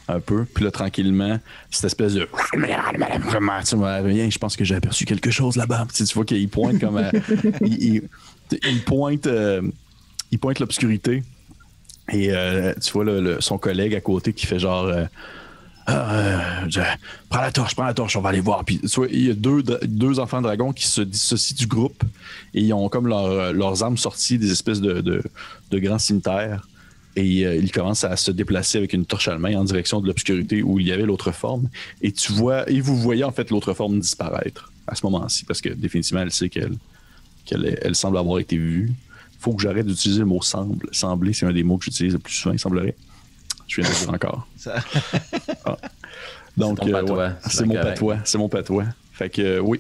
un peu. Puis là, tranquillement, cette espèce de... Je pense que j'ai aperçu quelque chose là-bas. Tu vois qu'il pointe comme... il pointe l'obscurité. Et tu vois son collègue à côté qui fait genre... prends la torche, on va aller voir. Puis tu vois, il y a deux enfants dragons qui se dissocient du groupe et ils ont comme leurs armes sorties des espèces de grands cimetières. Et ils commencent à se déplacer avec une torche à la main en direction de l'obscurité où il y avait l'autre forme. Et vous voyez en fait l'autre forme disparaître à ce moment-ci, parce que définitivement, elle sait qu'elle semble avoir été vue. Il faut que j'arrête d'utiliser le mot semble. Sembler, c'est un des mots que j'utilise le plus souvent, il semblerait. Je viens de le dire encore. Ah. Donc, c'est mon patois. Fait que oui,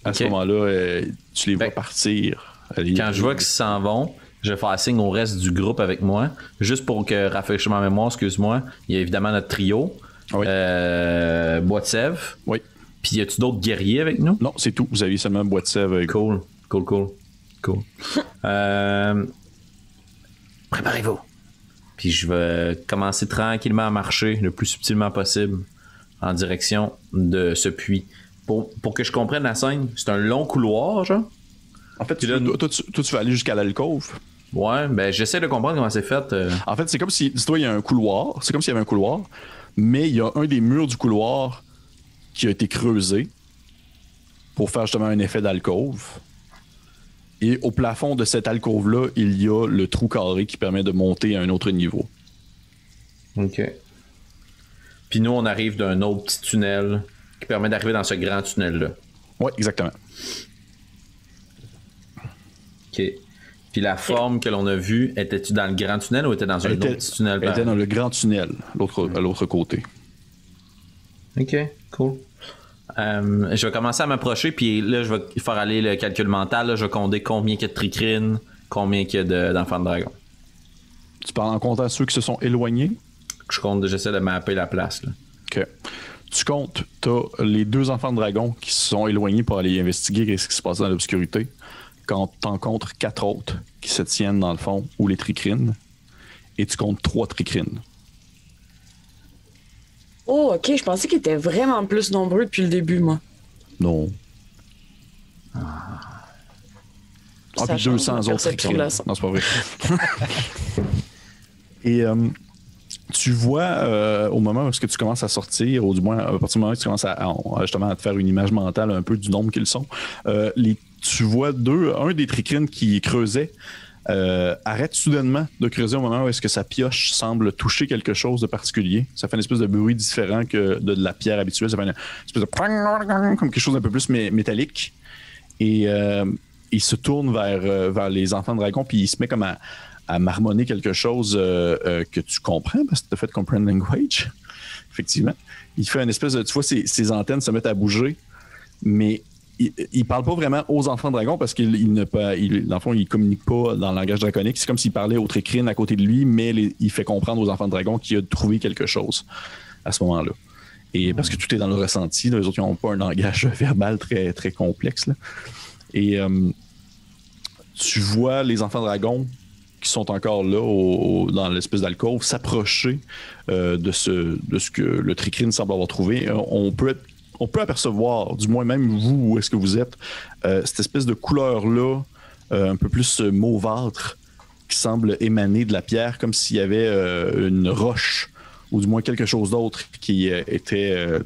à ce moment-là, tu les vois partir.
Quand je vois qu'ils s'en vont, je vais faire signe au reste du groupe avec moi. Juste pour que rafraîchir ma mémoire, excuse-moi. Il y a évidemment notre trio. Oui. Bois de Sèvres.
Oui.
Puis y a-tu d'autres guerriers avec nous?
Non, c'est tout. Vous aviez seulement Bois de Sèvres avec
Cool. Préparez-vous. Puis je vais commencer tranquillement à marcher le plus subtilement possible en direction de ce puits. Pour que je comprenne la scène, c'est un long couloir, genre?
En fait, toi, tu vas aller jusqu'à l'alcôve.
Ouais, ben j'essaie de comprendre comment c'est fait.
En fait, c'est comme si, dis-toi, il y a un couloir. C'est comme s'il y avait un couloir, mais il y a un des murs du couloir qui a été creusé pour faire justement un effet d'alcôve. Et au plafond de cette alcôve-là, il y a le trou carré qui permet de monter à un autre niveau.
OK. Puis nous, on arrive d'un autre petit tunnel qui permet d'arriver dans ce grand tunnel-là.
Oui, exactement.
OK. Puis la forme que l'on a vue, était-tu dans le grand tunnel ou était dans un autre petit tunnel?
Elle était dans le grand tunnel, à l'autre côté.
OK, cool. Je vais commencer à m'approcher, puis là, je vais faire aller le calcul mental. Là, je vais compter combien il y a de tricrines, combien il y a d'enfants de dragon.
Tu parles en comptant ceux qui se sont éloignés?
J'essaie de mapper la place. Là.
OK. Tu comptes, t'as les 2 enfants de dragon qui se sont éloignés pour aller investiguer ce qui se passe dans l'obscurité. Quand t'en comptes 4 autres qui se tiennent dans le fond, ou les tricrines, et tu comptes 3 tricrines.
Oh, ok, je pensais qu'ils étaient vraiment plus nombreux depuis le début, moi.
Non. Puis 200 autres tricrines. Non, c'est pas vrai. Et tu vois, au moment où tu commences à sortir, ou du moins à partir du moment où tu commences justement à te faire une image mentale un peu du nombre qu'ils sont, tu vois un des tricrines qui creusait arrête soudainement de creuser au moment où est-ce que sa pioche semble toucher quelque chose de particulier. Ça fait une espèce de bruit différent que de la pierre habituelle. Ça fait une espèce de comme quelque chose d'un peu plus métallique. Et il se tourne vers les enfants de dragon, puis il se met comme à marmonner quelque chose que tu comprends, parce que tu as fait comprendre language. Effectivement. Il fait une espèce de... Tu vois, ses antennes se mettent à bouger, mais il parle pas vraiment aux enfants de dragon parce qu'il ne peut, dans le fond, il communique pas dans le langage draconique. C'est comme s'il parlait au Tricrine à côté de lui, mais il fait comprendre aux enfants de dragon qu'il a trouvé quelque chose à ce moment-là. Et parce que tout est dans le ressenti, là, les autres n'ont pas un langage verbal très, très complexe. Là. Et tu vois les enfants de dragon qui sont encore là dans l'espèce d'alcôve s'approcher de ce que le Tricrine semble avoir trouvé. On peut apercevoir, du moins même vous, où est-ce que vous êtes, cette espèce de couleur-là, un peu plus mauvâtre, qui semble émaner de la pierre, comme s'il y avait une roche, ou du moins quelque chose d'autre qui était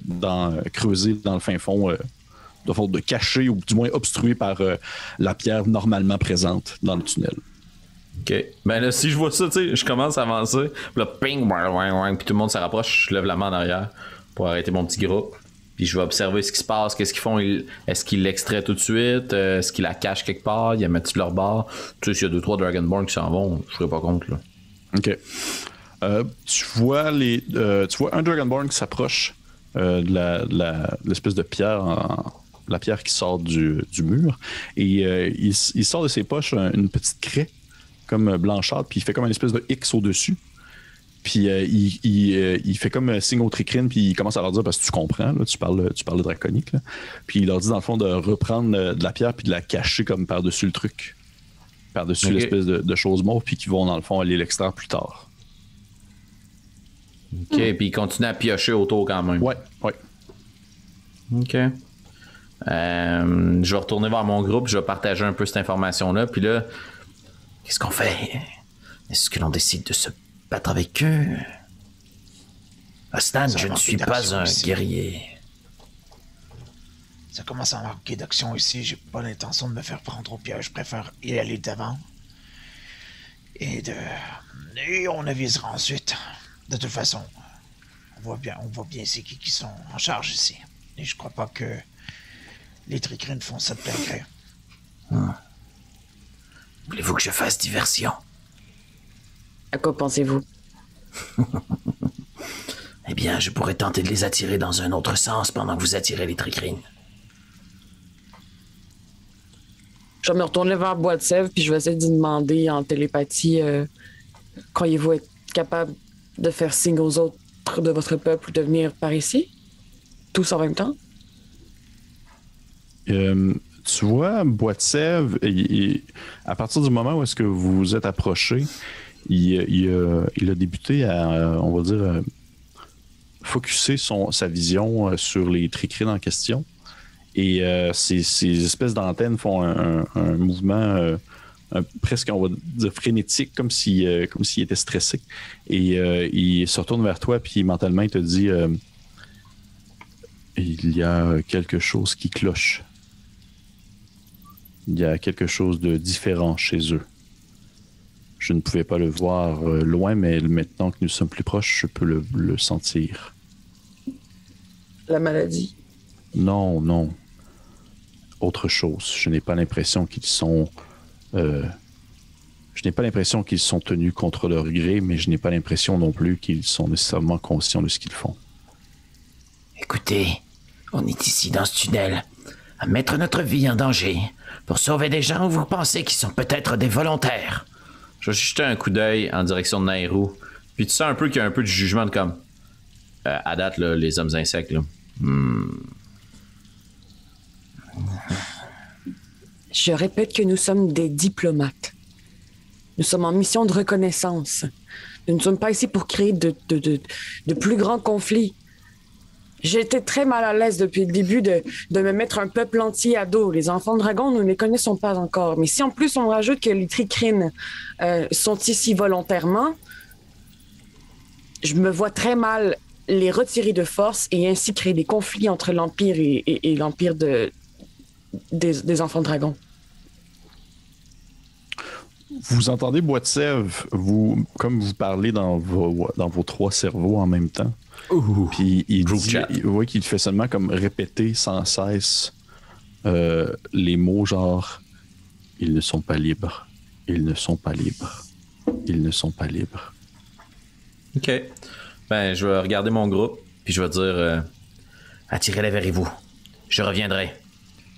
creusé dans le fin fond, de caché, ou du moins obstrué par la pierre normalement présente dans le tunnel.
OK. Ben là, si je vois ça, tu sais, je commence à avancer, puis là, ping, puis tout le monde se rapproche, je lève la main en arrière pour arrêter mon petit groupe. Puis je vais observer ce qui se passe, qu'est-ce qu'ils font. Est-ce qu'ils l'extraient tout de suite? Est-ce qu'ils la cachent quelque part? Ils la mettent sur leur barre? Tu sais, s'il y a 2-3 Dragonborn qui s'en vont, je ne serais pas contre, là.
OK. Tu vois un Dragonborn qui s'approche de l'espèce de pierre, la pierre qui sort du mur. Et il sort de ses poches une petite craie, comme blanchâtre, puis il fait comme une espèce de X au-dessus. Puis il fait comme signe au Tricrine, puis il commence à leur dire, parce que tu comprends, là, tu parles draconique, là. Puis il leur dit dans le fond de reprendre de la pierre puis de la cacher comme par-dessus le truc. Par-dessus l'espèce de chose mauve, puis qu'ils vont dans le fond aller l'extraire plus tard.
OK, puis il continue à piocher autour quand même.
Ouais.
OK. Je vais retourner vers mon groupe, je vais partager un peu cette information-là, puis là, qu'est-ce qu'on fait? Est-ce que l'on décide de se battre avec eux? Stan, je ne suis pas un guerrier.
Ça commence à manquer d'action ici. J'ai pas l'intention de me faire prendre au piège. Je préfère y aller d'avant. Et on avisera ensuite. De toute façon, on voit bien c'est qui sont en charge ici. Et je crois pas que les Tricrines font ça de plein gré.
Voulez-vous que je fasse diversion?
À quoi pensez-vous?
Eh bien, je pourrais tenter de les attirer dans un autre sens pendant que vous attirez les Tricrines.
Je vais me retourner vers Bois de Sèvres, puis je vais essayer d'y demander en télépathie croyez-vous être capable de faire signe aux autres de votre peuple de venir par ici? Tous en même temps?
Tu vois, Bois de Sèvres, à partir du moment où est-ce que vous vous êtes approché, il a débuté à, on va dire, focusser sa vision sur les Tricrines en question. Et ces espèces d'antennes font un mouvement presque, on va dire, frénétique, comme s'il était stressé. Et il se retourne vers toi, puis mentalement, il te dit il y a quelque chose qui cloche. Il y a quelque chose de différent chez eux. Je ne pouvais pas le voir loin, mais maintenant que nous sommes plus proches, je peux le sentir.
La maladie?
Non. Autre chose. Je n'ai pas l'impression qu'ils sont... je n'ai pas l'impression qu'ils sont tenus contre leur gré, mais je n'ai pas l'impression non plus qu'ils sont nécessairement conscients de ce qu'ils font.
Écoutez, on est ici dans ce tunnel à mettre notre vie en danger pour sauver des gens où vous pensez qu'ils sont peut-être des volontaires.
Je vais jeter un coup d'œil en direction de Nairou. Puis tu sens un peu qu'il y a un peu de jugement de comme... à date, là, les hommes insectes, là.
Je répète que nous sommes des diplomates. Nous sommes en mission de reconnaissance. Nous ne sommes pas ici pour créer de plus grands conflits. J'ai été très mal à l'aise depuis le début de me mettre un peuple entier à dos. Les enfants de dragon, nous ne les connaissons pas encore. Mais si en plus on rajoute que les Tricrines sont ici volontairement, je me vois très mal les retirer de force et ainsi créer des conflits entre l'Empire et l'Empire des enfants de dragon.
vous entendez Bois de Sèvres, comme vous parlez dans vos 3 cerveaux en même temps. Puis il dit, qu'il fait seulement comme répéter sans cesse les mots genre « Ils ne sont pas libres, ils ne sont pas libres, ils ne sont pas libres ».
OK. Ben, je vais regarder mon groupe, puis je vais dire
Attirez-les vers vous. Je reviendrai.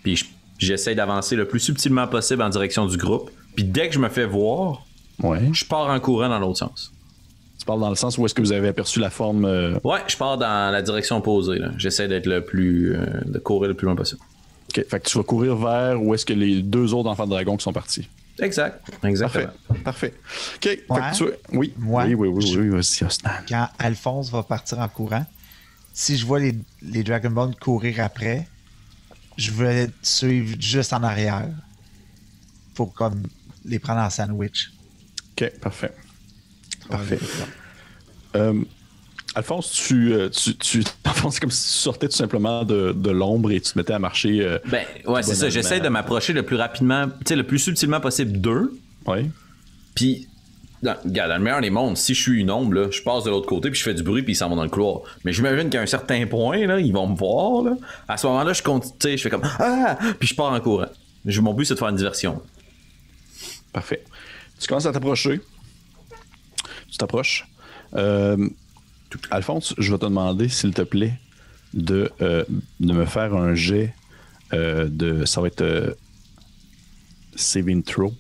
puis j'essaie d'avancer le plus subtilement possible en direction du groupe. Puis dès que je me fais voir,
Ouais.
je pars en courant dans l'autre sens.
Tu parles dans le sens où est-ce que vous avez aperçu la forme...
Ouais, je pars dans la direction opposée. Là. J'essaie d'être de courir le plus loin possible.
OK. Fait que tu vas courir vers où est-ce que les 2 autres enfants de dragon qui sont partis.
Exact. Exactement.
Parfait. OK. Fait
Ouais.
que oui.
Ouais.
Oui, vas-y, Osnan.
Quand Alphonse va partir en courant, si je vois les Dragonborn courir après, je vais suivre juste en arrière. Pour comme les prendre en sandwich.
OK, parfait. Parfait.
Ouais.
Alphonse, Alphonse, c'est comme si tu sortais tout simplement de l'ombre et tu te mettais à marcher.
Ben, ouais, c'est ça. J'essaie de m'approcher le plus rapidement, tu sais, le plus subtilement possible d'eux.
Oui.
Puis, regarde, dans le meilleur des mondes, si je suis une ombre, là, je passe de l'autre côté, puis je fais du bruit, puis ils s'en vont dans le couloir. Mais j'imagine qu'à un certain point, là, ils vont me voir. Là. À ce moment-là, je continue, tu sais, je fais comme ah, puis je pars en courant. Mon but, c'est de faire une diversion.
Parfait. Tu commences à t'approcher. Tu t'approches. Alphonse, je vais te demander, s'il te plaît, de me faire un jet ça va être saving throw.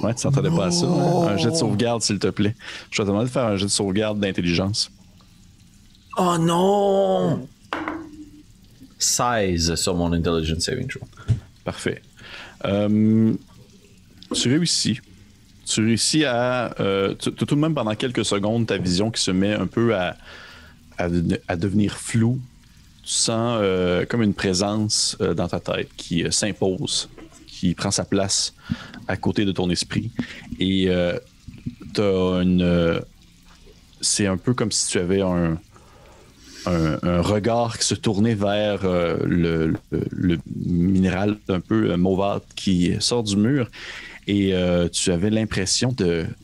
Ouais, tu t'entendais pas à ça. Hein? Un jet de sauvegarde, s'il te plaît. Je vais te demander de faire un jet de sauvegarde d'intelligence.
Oh non! 16 sur mon intelligence saving throw.
Parfait. Tu réussis. Tu réussis à... tout de même, pendant quelques secondes, ta vision qui se met un peu à devenir floue. Tu sens comme une présence dans ta tête qui s'impose, qui prend sa place à côté de ton esprit. Et t'as c'est un peu comme si tu avais un regard qui se tournait vers le minéral un peu mauvâtre qui sort du mur. Et tu avais l'impression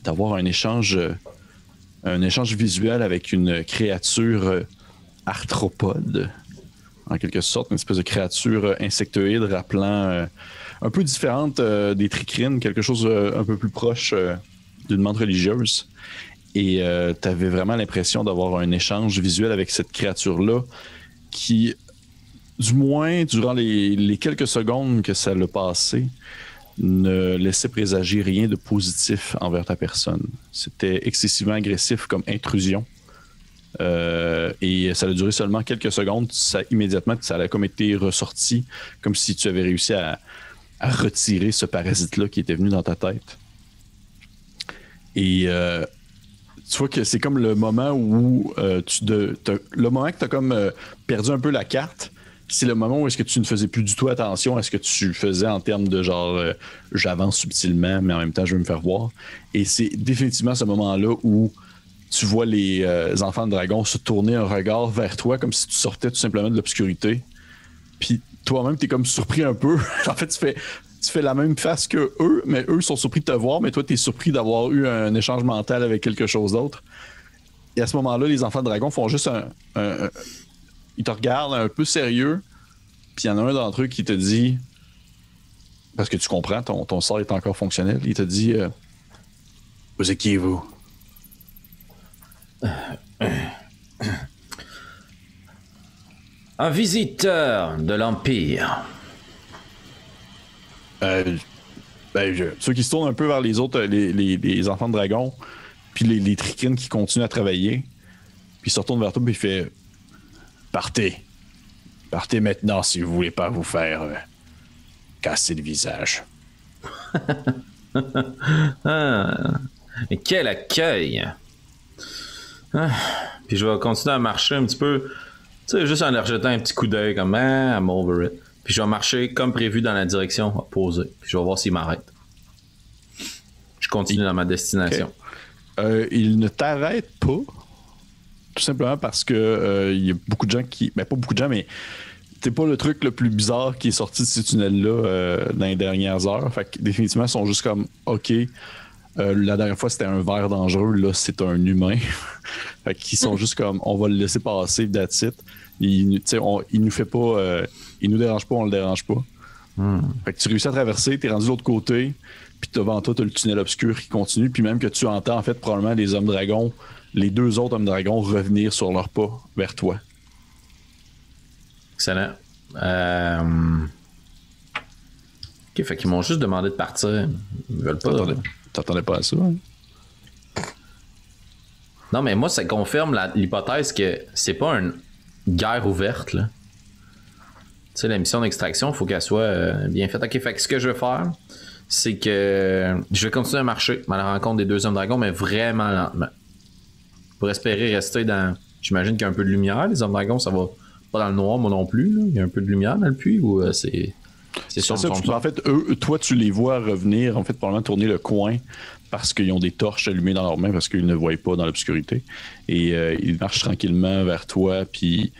d'avoir un échange visuel avec une créature arthropode, en quelque sorte, une espèce de créature insectoïde rappelant un peu différente des tricrines, quelque chose un peu plus proche d'une menthe religieuse. Et tu avais vraiment l'impression d'avoir un échange visuel avec cette créature-là qui, du moins, durant les quelques secondes que ça l'a passé, ne laissait présager rien de positif envers ta personne. C'était excessivement agressif comme intrusion. Et ça a duré seulement quelques secondes. Immédiatement, ça a comme été ressorti, comme si tu avais réussi à retirer ce parasite-là qui était venu dans ta tête. Et tu vois que c'est comme le moment où le moment que tu as comme perdu un peu la carte. C'est le moment où est-ce que tu ne faisais plus du tout attention à ce que tu faisais en termes de genre j'avance subtilement, mais en même temps je veux me faire voir. Et c'est définitivement ce moment-là où tu vois les enfants de dragon se tourner un regard vers toi comme si tu sortais tout simplement de l'obscurité. Puis toi-même, t'es comme surpris un peu. En fait, tu fais la même face que eux, mais eux sont surpris de te voir, mais toi, t'es surpris d'avoir eu un échange mental avec quelque chose d'autre. Et à ce moment-là, les enfants de dragon font juste ils te regardent un peu sérieux, puis il y en a un d'entre eux qui te dit, parce que tu comprends, ton sort est encore fonctionnel, il te dit vous êtes qui, vous?
Un visiteur de l'Empire.
Ceux qui se tournent un peu vers les autres, les enfants de dragon, puis les tricrines qui continuent à travailler, puis ils se retournent vers toi, puis il fait partez. Partez maintenant si vous voulez pas vous faire casser le visage.
Et quel accueil! Puis je vais continuer à marcher un petit peu, tu sais, juste en leur jetant un petit coup d'œil comme I'm over it. Puis je vais marcher comme prévu dans la direction opposée. Puis je vais voir s'il m'arrête. Je continue dans ma destination.
Okay. Il ne t'arrête pas. Tout simplement parce que il y a beaucoup de gens qui... Ben, pas beaucoup de gens, mais t'es pas le truc le plus bizarre qui est sorti de ces tunnels-là dans les dernières heures. Fait que définitivement, ils sont juste comme OK. La dernière fois, c'était un ver dangereux. Là, c'est un humain. Fait qu'ils sont juste comme on va le laisser passer, that's it. Il nous fait pas. Il nous dérange pas, on le dérange pas. Fait que tu réussis à traverser, t'es rendu de l'autre côté, puis devant toi, t'as le tunnel obscur qui continue, puis même que tu entends en fait probablement les hommes dragons, les deux autres hommes dragons revenir sur leurs pas vers toi.
Excellent. Ok, fait qu'ils m'ont juste demandé de partir. Ils veulent pas.
T'attendais pas à ça, hein?
Non, mais moi, ça confirme l'hypothèse que c'est pas une guerre ouverte, là. Tu sais, la mission d'extraction, il faut qu'elle soit bien faite. Ok, fait que ce que je vais faire, c'est que je vais continuer à marcher à la rencontre des deux hommes dragons, mais vraiment lentement. Pour espérer rester dans. J'imagine qu'il y a un peu de lumière. Les hommes dragons, ça va pas dans le noir, moi non plus. Là. Il y a un peu de lumière dans le puits ou c'est
ça. En fait, toi, tu les vois revenir, en fait, probablement tourner le coin parce qu'ils ont des torches allumées dans leurs mains parce qu'ils ne voient pas dans l'obscurité. Et ils marchent tranquillement vers toi, puis.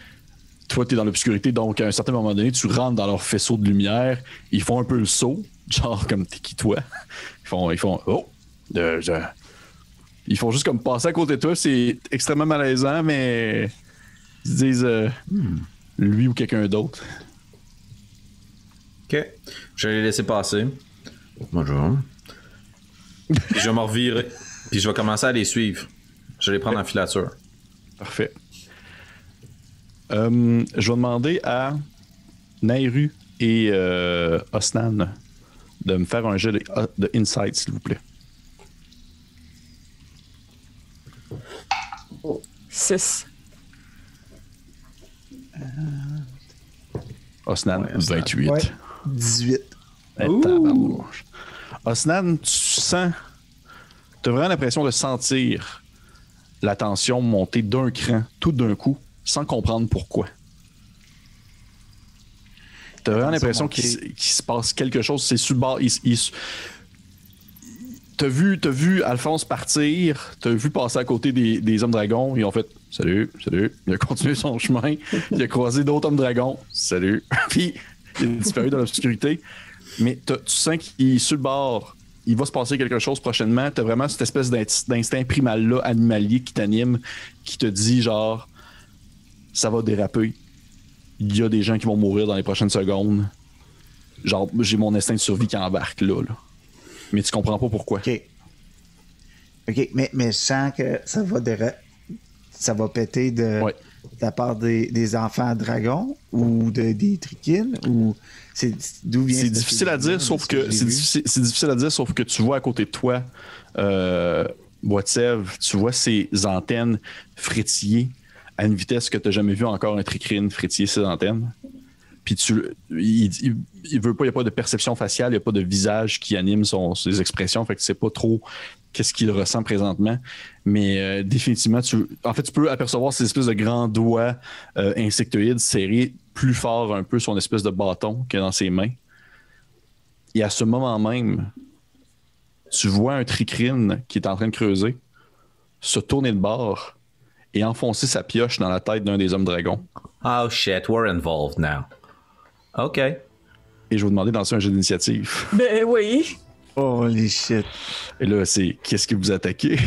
Toi, t'es dans l'obscurité, donc à un certain moment donné, tu rentres dans leur faisceau de lumière. Ils font un peu le saut, genre comme t'es qui toi. Ils font oh, ils font juste comme passer à côté de toi. C'est extrêmement malaisant, mais ils se disent lui ou quelqu'un d'autre.
Ok, je vais les laisser passer. Bonjour. Puis je vais me revirer. Puis je vais commencer à les suivre. Je vais les prendre en filature.
Parfait. Je vais demander à Nairu et Osnan de me faire un jeu de insight, s'il vous plaît.
6.
Osnan,
Ouais, Osnan.
28.
Ouais, 18.
Osnan, tu sens... Tu as vraiment l'impression de sentir la tension monter d'un cran, tout d'un coup, sans comprendre pourquoi. T'as vraiment l'impression qu'il se passe quelque chose. C'est sur le bord. T'as vu Alphonse partir, t'as vu passer à côté des hommes dragons. Ils ont fait salut. Il a continué son chemin. Il a croisé d'autres hommes dragons. Salut. Puis il a disparu dans l'obscurité. Mais tu sens qu'il est sur le bord. Il va se passer quelque chose prochainement. T'as vraiment cette espèce d'instinct primal-là, animalier, qui t'anime, qui te dit genre ça va déraper. Il y a des gens qui vont mourir dans les prochaines secondes. Genre, j'ai mon instinct de survie qui embarque là. Mais tu comprends pas pourquoi.
OK, mais je sens que ça va péter de la part des enfants dragons ou des trichines ou d'où vient
c'est difficile à dire, sauf que c'est difficile à dire, sauf que tu vois à côté de toi, Boitsev, tu vois ces antennes frétiller à une vitesse que tu n'as jamais vu encore un tricrine frétiller ses antennes. Puis il veut pas, il n'y a pas de perception faciale, il n'y a pas de visage qui anime ses expressions, fait que tu sais pas trop qu'est-ce qu'il ressent présentement. Mais définitivement, tu peux apercevoir ces espèces de grands doigts insectoïdes serrés plus fort un peu sur une espèce de bâton qu'il y a dans ses mains. Et à ce moment même, tu vois un tricrine qui est en train de creuser se tourner de bord et enfoncer sa pioche dans la tête d'un des hommes dragons.
Oh shit, we're involved now. OK.
Et je vais vous demander de lancer un jeu d'initiative.
Ben oui.
Holy shit.
Et là, c'est qu'est-ce que vous attaquez?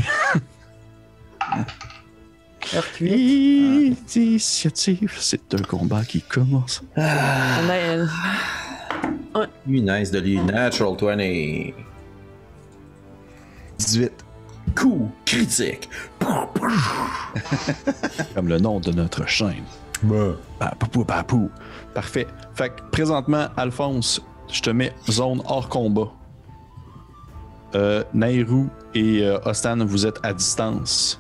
Initiative, c'est un combat qui commence.
On a
Nice de lui. Natural 20.
18.
Coup critique.
Comme le nom de notre chaîne. Papou, papou. Parfait. Fait que présentement, Alphonse, je te mets zone hors combat. Nairu et Ostan, vous êtes à distance.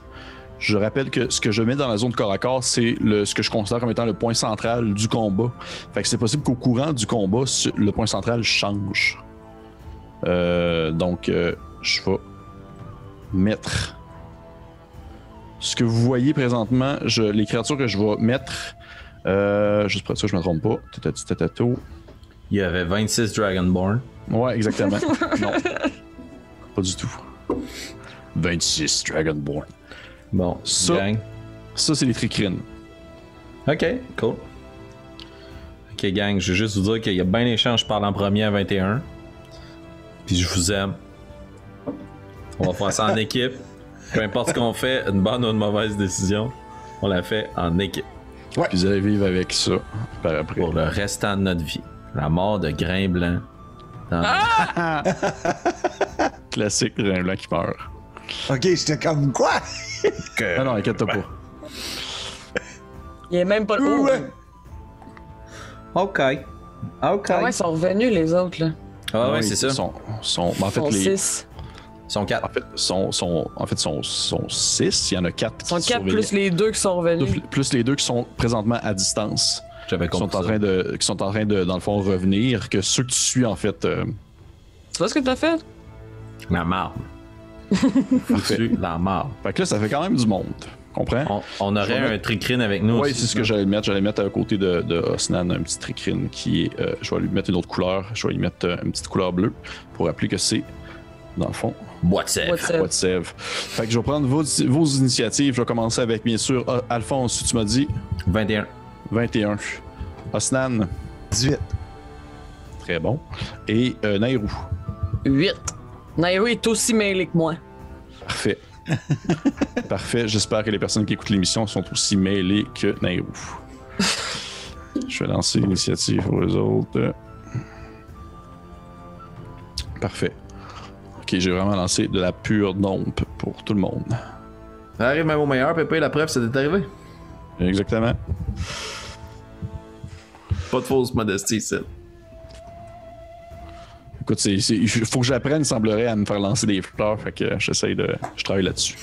Je rappelle que ce que je mets dans la zone corps à corps, c'est ce que je considère comme étant le point central du combat. Fait que c'est possible qu'au courant du combat, le point central change. Donc, je vais mettre ce que vous voyez présentement, les créatures que je vais mettre, juste pour ça je me trompe pas. Tatato.
Il y avait 26 Dragonborn.
Ouais, exactement. Non, pas du tout. 26 Dragonborn.
Bon,
Ça,
gang.
ça c'est les tricrines.
OK, cool. Ok, gang, je vais juste vous dire qu'il y a bien des chances que je parle en premier à 21. Puis je vous aime. On va faire ça en équipe. Peu importe ce qu'on fait, une bonne ou une mauvaise décision, on la fait en équipe.
Ouais. Puis vous allez vivre avec ça par après.
Pour le restant de notre vie. La mort de Grain Blanc.
Classique, Grain Blanc qui meurt.
Ok, j'étais comme quoi?
Ah non, inquiète-toi pas.
Il est même pas le haut.
Ok. Ok.
Ah ouais, ils sont revenus, les autres, là.
Ah ouais, c'est ça.
En fait,
Ils sont
les.
6.
Ils sont 4.
En fait, sont 6. Il y en a 4
Ils sont 4 plus les 2 qui sont revenus.
Plus les 2 qui sont présentement à distance.
J'avais
Qui
compris.
sont en train de, dans le fond, revenir. Que ceux que tu suis, en fait.
Tu vois ce que t'as fait?
La marde. La marde.
Fait que là, ça fait quand même du monde. Comprends?
On aurait un tricrine avec nous.
Oui,
aussi,
c'est ce que j'allais mettre. J'allais mettre à côté de Osnan un petit tricrine qui est. Je vais lui mettre une autre couleur. Je vais lui mettre une petite couleur bleue pour rappeler que c'est, dans le fond,
Boîte sève.
bois de sève. Fait que je vais prendre vos initiatives. Je vais commencer avec, bien sûr, Alphonse, tu m'as dit
21.
21. Osnan,
18.
très bon. Et Nairou,
8. Nairo est aussi mêlé que moi.
parfait. Parfait. J'espère que les personnes qui écoutent l'émission sont aussi mêlées que Nairou. Je vais lancer l'initiative pour les autres. Parfait. Ok, j'ai vraiment lancé de la pure dompe pour tout le monde.
Ça arrive même au meilleur, Pépé, la preuve, c'est arrivé.
Exactement.
Pas de fausse modestie, ici.
Écoute, il faut que j'apprenne, il semblerait, à me faire lancer des fleurs, fait que je travaille là-dessus.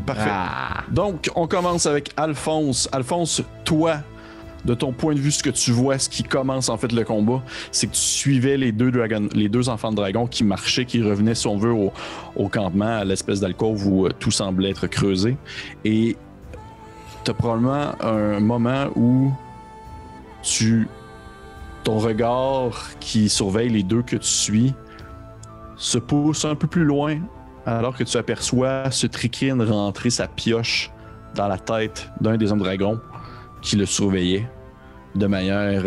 Parfait. Donc, on commence avec Alphonse. Alphonse, toi, de ton point de vue, ce que tu vois, ce qui commence en fait le combat, c'est que tu suivais les deux enfants de dragon qui marchaient, qui revenaient, si on veut, au campement, à l'espèce d'alcôve où tout semblait être creusé. Et t'as probablement un moment où ton regard qui surveille les deux que tu suis se pousse un peu plus loin alors que tu aperçois ce tricrine rentrer sa pioche dans la tête d'un des hommes dragons qui le surveillait de manière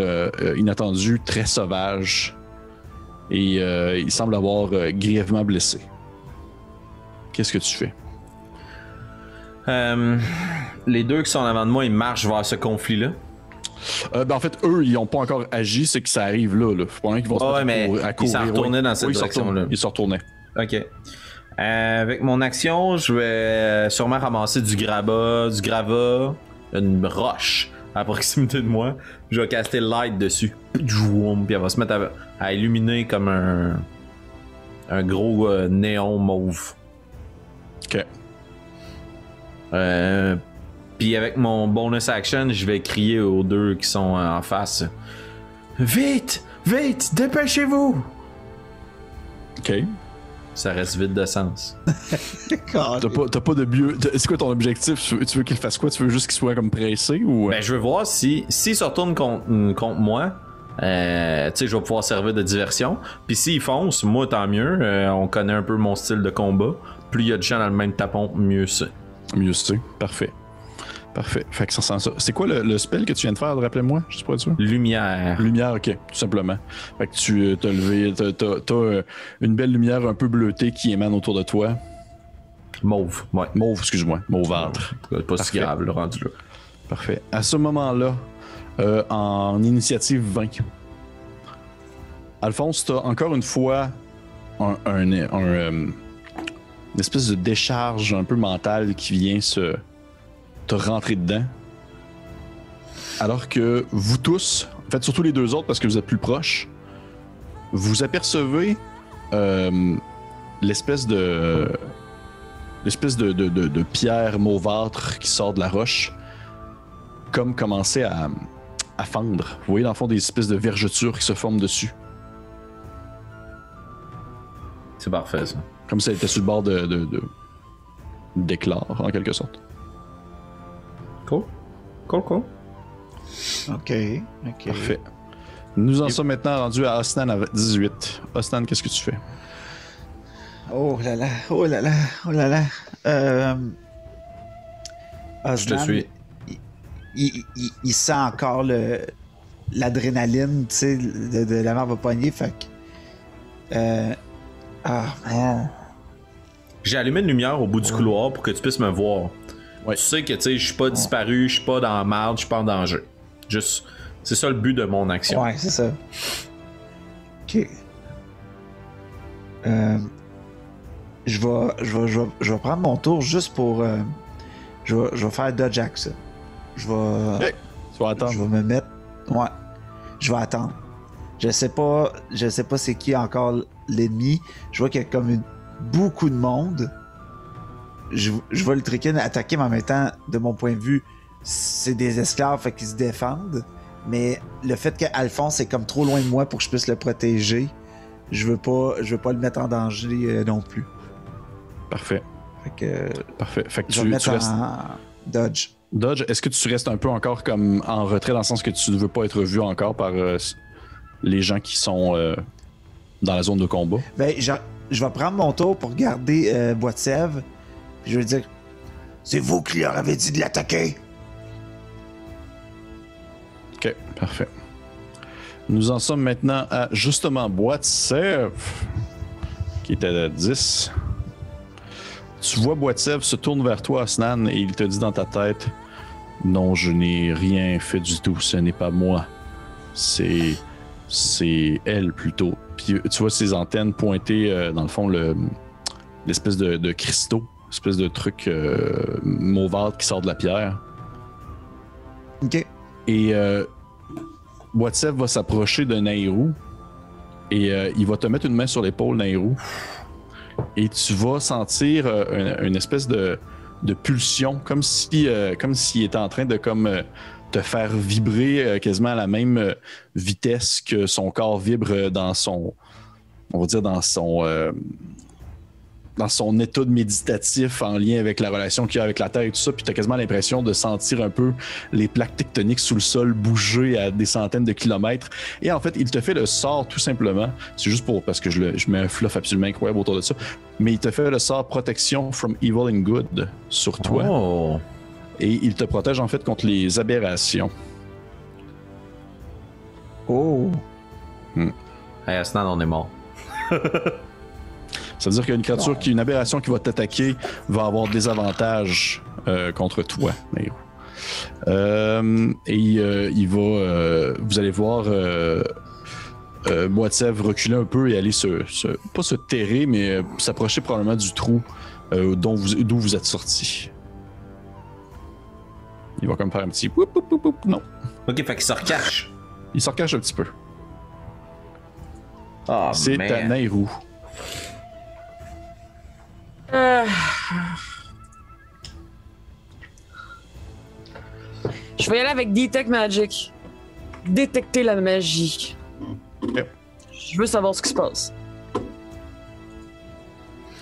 inattendue, très sauvage. Et il semble avoir grièvement blessé. Qu'est-ce que tu fais?
Les deux qui sont en avant de moi, ils marchent vers ce conflit-là.
En fait, eux, ils n'ont pas encore agi, c'est que ça arrive là. Faut pas qu'ils vont se mettre à courir.
Ils s'en retournaient dans cette direction-là.
Ils se retournaient.
Ok. Avec mon action, je vais sûrement ramasser du gravat, une roche à proximité de moi. Je vais caster light dessus. Puis elle va se mettre à illuminer comme un gros néon mauve.
Ok.
Puis avec mon bonus action, je vais crier aux deux qui sont en face. Vite! Vite! Dépêchez-vous! Ok. Ça reste vide de sens.
T'as pas de mieux. C'est quoi ton objectif? Tu veux qu'il fasse quoi? Tu veux juste qu'il soit comme pressé ou.
Ben, je veux voir s'il se retourne contre moi. Tu sais, je vais pouvoir servir de diversion. Puis s'il fonce, moi tant mieux. On connaît un peu mon style de combat. Plus il y a de gens dans le même tapon, mieux c'est.
Mieux c'est. Parfait. Parfait. Fait que ça sent ça. C'est quoi le spell que tu viens de faire? Rappelez-moi. Je sais pas sûr.
Lumière.
Lumière, ok. Tout simplement. Fait que tu t'as levé. T'as une belle lumière un peu bleutée qui émane autour de toi.
Mauve, ouais.
Mauve, excuse-moi. Mauvâtre.
Pas si grave, le rendu là.
Parfait. À ce moment-là, en initiative 20, Alphonse, t'as encore une fois une espèce de décharge un peu mentale qui vient te rentrer dedans. Alors que vous tous, en fait surtout les deux autres parce que vous êtes plus proches, vous apercevez l'espèce de pierre mauvâtre qui sort de la roche comme commencer à fendre. Vous voyez dans le fond des espèces de vergetures qui se forment dessus.
C'est parfait ça.
Comme si elle était sur le bord d'éclore en quelque sorte.
Cool.
Ok.
Parfait. Nous en sommes maintenant rendus à Osnan à 18. Osnan, qu'est-ce que tu fais?
Oh là là.
Je te suis.
il sent encore l'adrénaline, tu sais, de la mort va pogner, fait que... man.
J'ai allumé une lumière au bout du couloir pour que tu puisses me voir.
Ouais.
Tu sais que je suis pas disparu, je suis pas dans la merde, je suis pas en danger. Juste, c'est ça le but de mon action.
Ouais, c'est ça. Ok. Je vais prendre mon tour juste pour... je vais faire dodge action. Je vais...
Okay. Tu vas attendre.
Je vais me mettre... Ouais. Je vais attendre. Je sais pas c'est qui encore l'ennemi. Je vois qu'il y a comme beaucoup de monde. Je vois le Trikin attaquer, mais en même temps, de mon point de vue, c'est des esclaves, fait qu'ils se défendent. Mais le fait qu'Alphonse est comme trop loin de moi pour que je puisse le protéger, je veux pas le mettre en danger non plus.
Parfait.
Fait que...
Parfait. Fait que
je vais mettre
tu restes...
en dodge.
Dodge, est-ce que tu restes un peu encore comme en retrait dans le sens que tu ne veux pas être vu encore par les gens qui sont dans la zone de combat?
Ben, je vais prendre mon tour pour garder Bois de Sèvres. Puis je vais dire, c'est vous qui leur avez dit de l'attaquer.
Ok, parfait. Nous en sommes maintenant à justement Bois de Sèvres, qui est à 10. Tu vois Bois de Sèvres se tourne vers toi, Asnan, et il te dit dans ta tête: non, je n'ai rien fait du tout, ce n'est pas moi. C'est elle plutôt. Puis tu vois ses antennes pointées dans le fond, l'espèce de cristaux, espèce de truc mauvâtre qui sort de la pierre.
Ok.
Et Bois de Sèvres va s'approcher de Nairou et il va te mettre une main sur l'épaule, Nairou. Et tu vas sentir une espèce de pulsion, comme s'il était en train de te faire vibrer quasiment à la même vitesse que son corps vibre dans son, on va dire dans son état de méditatif en lien avec la relation qu'il a avec la Terre et tout ça, puis tu as quasiment l'impression de sentir un peu les plaques tectoniques sous le sol bouger à des centaines de kilomètres. Et en fait, il te fait le sort tout simplement, c'est juste parce que je mets un fluff absolument incroyable autour de ça, mais il te fait le sort protection from evil and good sur toi.
Oh.
Et il te protège en fait contre les aberrations.
Oh.
Hey, Asnan, on est mort.
Ça veut dire qu'une créature une aberration qui va t'attaquer va avoir des avantages contre toi. Il va, vous allez voir Bois de Sèvres reculer un peu et aller pas se terrer, mais s'approcher probablement du trou d'où vous êtes sorti. Il va comme faire un petit whoop, whoop, whoop, whoop. Non.
Ok, fait qu'il se recache.
Il se recache un petit peu.
Oh,
c'est à Nairou.
Je vais y aller avec Detect Magic. Détecter la magie.
Okay.
Je veux savoir ce qui se passe.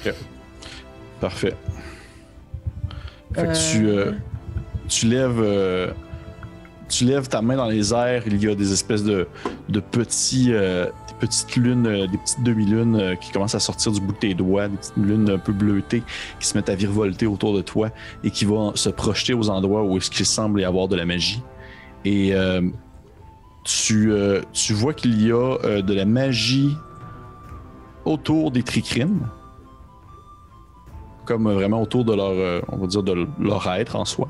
Ok. Parfait. Fait que tu lèves ta main dans les airs, il y a des espèces de petits, des petites lunes, des petites demi-lunes qui commencent à sortir du bout de tes doigts, des petites lunes un peu bleutées qui se mettent à virevolter autour de toi et qui vont se projeter aux endroits où est-ce qu'il semble y avoir de la magie. Et tu vois qu'il y a de la magie autour des tricrines, comme vraiment autour de leur, on va dire, de leur être en soi.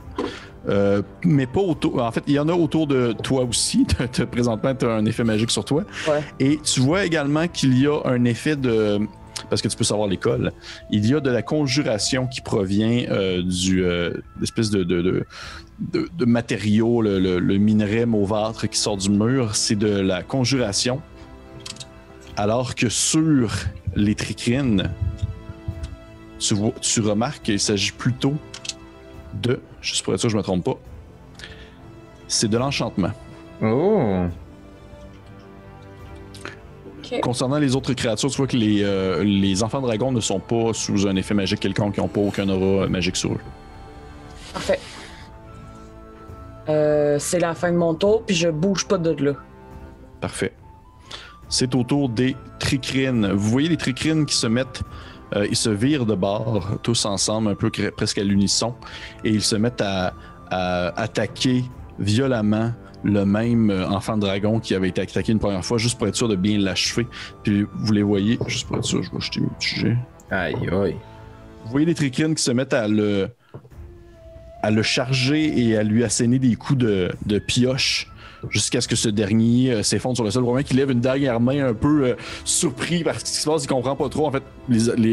Mais pas autour. En fait, il y en a autour de toi aussi. Présentement, tu as un effet magique sur toi.
Ouais.
Et tu vois également qu'il y a un effet de. Parce que tu peux savoir l'école. Il y a de la conjuration qui provient du espèce de matériau, le minerai mauvâtre qui sort du mur. C'est de la conjuration. Alors que sur les tricrines, tu remarques qu'il s'agit plutôt de, juste pour être sûr que je me trompe pas, c'est de l'enchantement.
Oh!
Okay.
Concernant les autres créatures, tu vois que les enfants dragons ne sont pas sous un effet magique quelconque, ils n'ont pas aucun aura magique sur eux.
Parfait. C'est la fin de mon tour, puis je bouge pas de là.
Parfait. C'est au tour des tricrines. Vous voyez les tricrines qui se mettent, ils se virent de bord, tous ensemble, un peu presque à l'unisson, et ils se mettent à attaquer violemment le même enfant de dragon qui avait été attaqué une première fois, juste pour être sûr de bien l'achever. Puis vous les voyez, juste pour être sûr, je vais jeter mes petits jets.
Aïe, aïe.
Vous voyez les tricrines qui se mettent à le charger et à lui asséner des coups de pioche jusqu'à ce que ce dernier s'effondre sur le sol. Vraiment qu'il lève une dernière main un peu surpris par ce qui se passe, il comprend pas trop. En fait,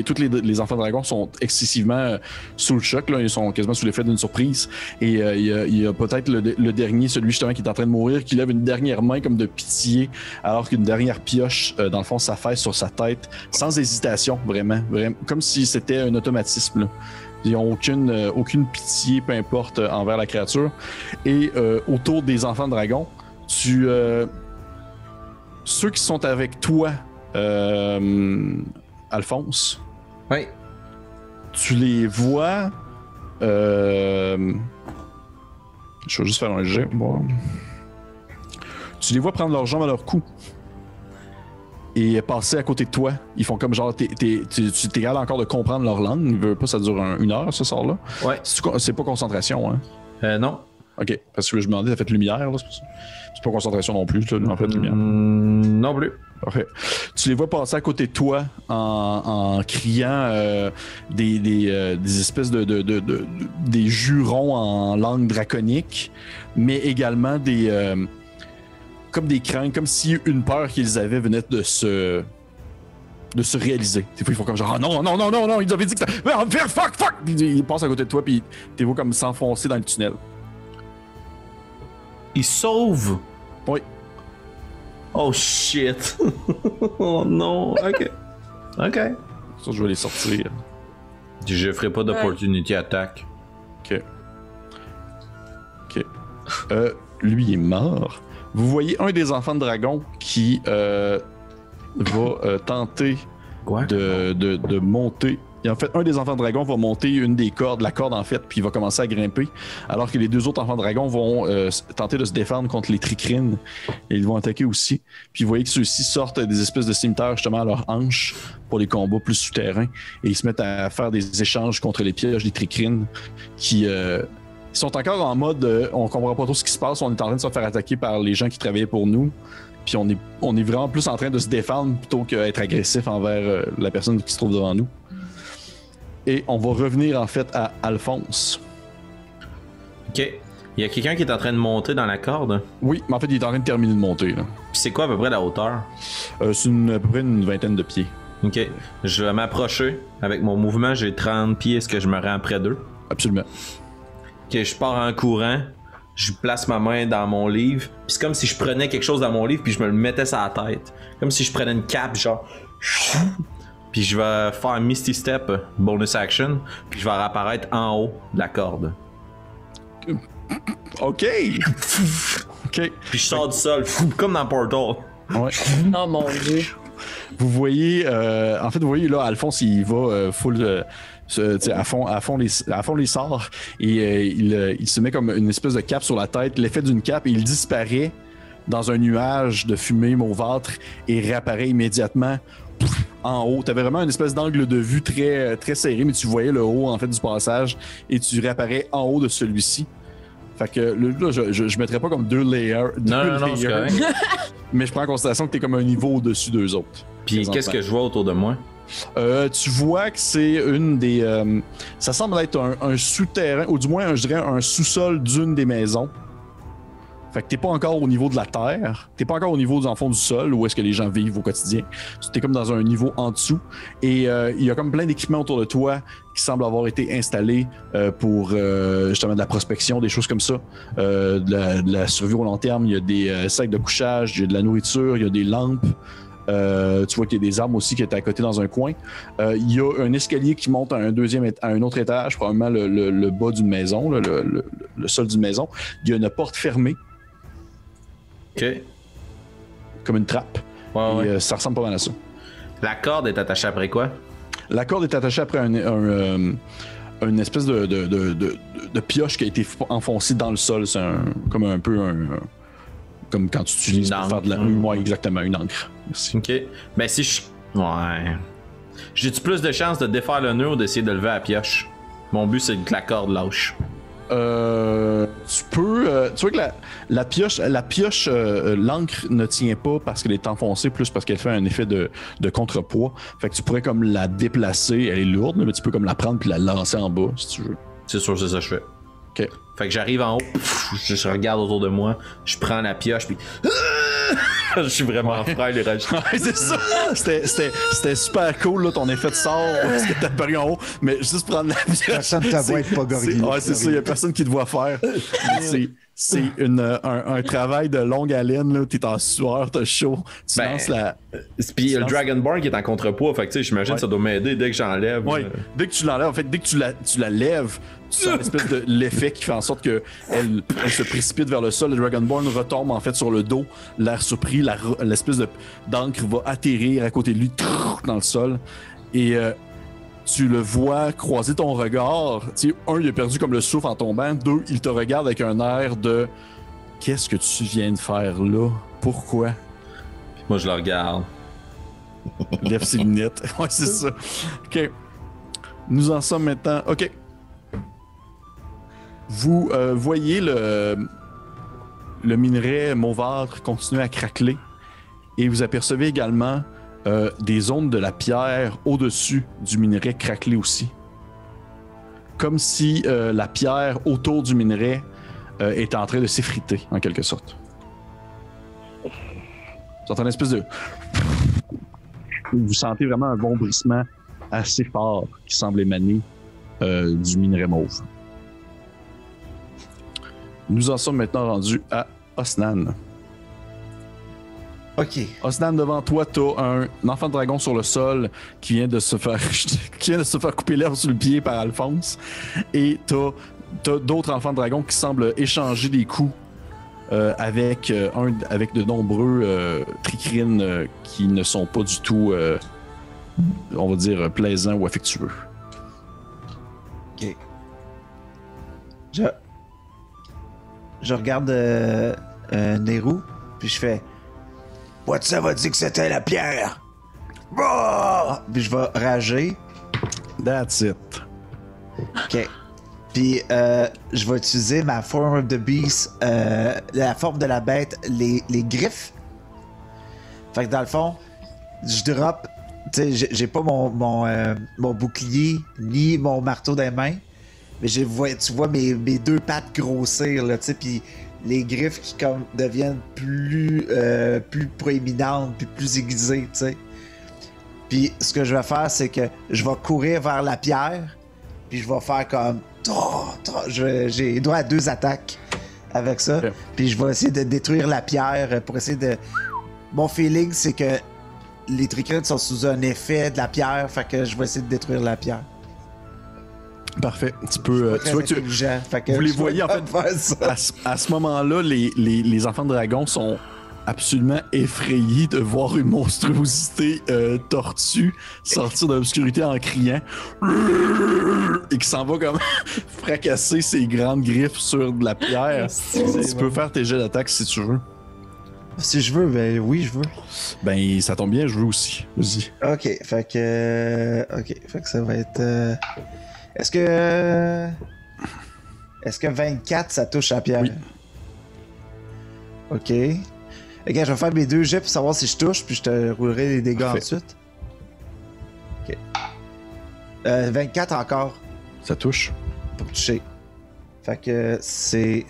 tous les enfants dragons sont excessivement sous le choc, là. Ils sont quasiment sous l'effet d'une surprise. Et il y a peut-être le dernier, celui justement qui est en train de mourir, qui lève une dernière main comme de pitié, alors qu'une dernière pioche, dans le fond, s'affaisse sur sa tête, sans hésitation, vraiment comme si c'était un automatisme, là. Ils n'ont aucune pitié, peu importe, envers la créature. Et autour des enfants de dragon, ceux qui sont avec toi, Alphonse,
Oui.
tu les vois. Je vais juste faire un jet. Bon. Tu les vois prendre leurs jambes à leur cou et passer à côté de toi. Ils font comme genre, tu t'es capable encore de comprendre leur langue. Ils veulent pas, ça dure une heure ce soir-là.
Ouais.
C'est pas concentration, hein?
Non.
Ok, parce que je me demandais, t'as fait lumière, là, c'est pour ça. C'est pas concentration non plus, là, en fait, lumière.
Non plus.
Parfait. Tu les vois passer à côté de toi en criant des espèces des jurons en langue draconique, mais également comme des craintes, comme si une peur qu'ils avaient venait de se réaliser. Des fois, ils font comme genre, ah non, ils avaient dit que fuck! Ils passent à côté de toi, puis tu les vois comme s'enfoncer dans le tunnel.
Ils sauvent.
Oui.
Oh shit. Oh non. Ok.
Ça, je vais les sortir.
Je ferai pas d'opportunity attack.
Ok. Lui est mort. Vous voyez un des enfants de dragon qui va tenter de monter. Et en fait, un des enfants de dragon va monter une des cordes, la corde en fait, puis il va commencer à grimper. Alors que les deux autres enfants de dragon vont tenter de se défendre contre les tricrines. Et ils vont attaquer aussi. Puis vous voyez que ceux-ci sortent des espèces de cimetères justement à leurs hanches pour les combats plus souterrains. Et ils se mettent à faire des échanges contre les pièges des tricrines qui sont encore en mode on comprend pas trop ce qui se passe, on est en train de se faire attaquer par les gens qui travaillaient pour nous. Puis on est vraiment plus en train de se défendre plutôt qu'être agressif envers la personne qui se trouve devant nous. Et on va revenir en fait à Alphonse.
Ok. Il y a quelqu'un qui est en train de monter dans la corde.
Oui, mais en fait, il est en train de terminer de monter. Là.
Puis c'est quoi à peu près la hauteur?
C'est à peu près une vingtaine de pieds.
Ok. Je vais m'approcher. Avec mon mouvement, j'ai 30 pieds. Est-ce que je me rends près d'eux?
Absolument.
Ok, je pars en courant. Je place ma main dans mon livre. Puis c'est comme si je prenais quelque chose dans mon livre puis je me le mettais sur la tête. Comme si je prenais une cape, genre... Puis je vais faire un Misty Step, bonus action, puis je vais réapparaître en haut de la corde.
OK! OK.
Puis je sors du sol, comme dans Portal.
Ouais.
Oh mon dieu.
Vous voyez, en fait, vous voyez là, Alphonse, il va full... à fond les sorts et il se met comme une espèce de cape sur la tête, l'effet d'une cape, et il disparaît dans un nuage de fumée mauvâtre et réapparaît immédiatement en haut. Tu avais vraiment une espèce d'angle de vue très, très serré, mais tu voyais le haut en fait du passage et tu réapparais en haut de celui-ci. Fait que là, je mettrais pas comme deux layers.
Non, c'est correct.
Mais je prends en considération que t'es comme un niveau au-dessus d'eux autres.
Puis qu'est-ce que je vois autour de moi?
Tu vois que c'est une des... ça semble être un souterrain, ou du moins, je dirais, un sous-sol d'une des maisons. Fait que t'es pas encore au niveau de la terre, t'es pas encore au niveau en fond du sol, où est-ce que les gens vivent au quotidien. T'es comme dans un niveau en dessous. Et il y a comme plein d'équipements autour de toi qui semblent avoir été installés pour justement de la prospection, des choses comme ça. De la survie au long terme. Il y a des sacs de couchage, il y a de la nourriture, il y a des lampes. Tu vois qu'il y a des armes aussi qui étaient à côté dans un coin. Il y a un escalier qui monte à un autre étage, probablement le bas d'une maison, là, le sol d'une maison. Il y a une porte fermée.
Ok.
Comme une trappe.
Ouais.
Et ça ressemble pas mal à ça.
La corde est attachée après quoi?
La corde est attachée après une espèce de pioche qui a été enfoncée dans le sol. C'est comme un peu comme quand tu utilises pour faire de la... Ouais, exactement, une encre. Merci.
Ok. Ben si je... Ouais. J'ai-tu plus de chances de défaire le nœud ou d'essayer de lever la pioche? Mon but, c'est que la corde lâche.
Tu peux. Tu vois que la pioche, l'encre ne tient pas parce qu'elle est enfoncée, plus parce qu'elle fait un effet de contrepoids. Fait que tu pourrais comme la déplacer, elle est lourde, mais tu peux comme la prendre puis la lancer en bas si tu veux.
C'est sûr, c'est ça que je fais.
Ok.
Fait que j'arrive en haut, je regarde autour de moi, je prends la pioche, puis je suis vraiment frêle et rage.
Ouais, c'est ça. C'était super cool, là, ton effet de sort, parce que t'as apparu en haut, mais juste prendre la pioche.
Personne ne te voit être pas gorillé.
Ouais, c'est ça, il n'y a personne qui te voit faire. C'est un travail de longue haleine, là, t'es en sueur, t'as chaud. Tu lances la.
Puis le Dragonborn qui est en contrepoids, fait que tu sais, j'imagine que ça doit m'aider dès que j'enlève.
Ouais, dès que tu l'enlèves, en fait, dès que tu la lèves, tu sens l'espèce de l'effet qui fait en sorte que elle se précipite vers le sol. Le Dragonborn retombe en fait sur le dos, l'air surpris, l'espèce d'encre va atterrir à côté de lui dans le sol. Et tu le vois croiser ton regard. Tu sais, un, il a perdu comme le souffle en tombant. Deux, il te regarde avec un air de « Qu'est-ce que tu viens de faire là? Pourquoi? »
Moi, je le regarde.
Lève ses lunettes. Ouais, c'est ça. OK. Nous en sommes maintenant... OK. Vous voyez le minerai mauvâtre continuer à craqueler et vous apercevez également des zones de la pierre au-dessus du minerai craqueler aussi. Comme si la pierre autour du minerai était en train de s'effriter, en quelque sorte. Vous entendez une espèce de... Vous sentez vraiment un vombrissement assez fort qui semble émaner du minerai mauve. Nous en sommes maintenant rendus à Osnan.
Ok.
Osnan, devant toi, t'as un enfant de dragon sur le sol qui vient de se faire couper l'herbe sur le pied par Alphonse. Et t'as d'autres enfants de dragon qui semblent échanger des coups avec de nombreux tricrines qui ne sont pas du tout, on va dire, plaisants ou affectueux.
Ok. Je regarde Nehru, puis je fais « ça va dire que c'était la pierre! Oh! » Puis je vais rager.
That's it.
Ok. Puis je vais utiliser ma Form of the Beast, la forme de la bête, les griffes. Fait que dans le fond, je drop. Tu sais, j'ai pas mon bouclier ni mon marteau dans les mains. Mais tu vois mes deux pattes grossir, là, tu sais, puis les griffes qui comme deviennent plus proéminentes, puis plus aiguisées, tu sais. Puis ce que je vais faire, c'est que je vais courir vers la pierre, puis je vais faire comme... J'ai droit à 2 attaques avec ça, okay. Puis je vais essayer de détruire la pierre pour essayer de... Mon feeling, c'est que les tricrines sont sous un effet de la pierre, fait que je vais essayer de détruire la pierre.
Parfait. Tu peux. Tu vois que vous les voyez en fait. À ce moment-là, les enfants de dragon sont absolument effrayés de voir une monstruosité tortue sortir de l'obscurité en criant et qui s'en va comme fracasser ses grandes griffes sur de la pierre. Tu peux faire tes jets d'attaque si tu veux.
Si je veux, ben oui, je veux.
Ben ça tombe bien, je veux aussi. Vas-y.
Ok, fait que ça va être. Est-ce que 24 ça touche à pierre?
Oui.
Ok. Ok, je vais faire mes 2 jets pour savoir si je touche, puis je te roulerai les dégâts ensuite. Ok. 24 encore.
Ça touche.
Pour toucher. Fait que c'est.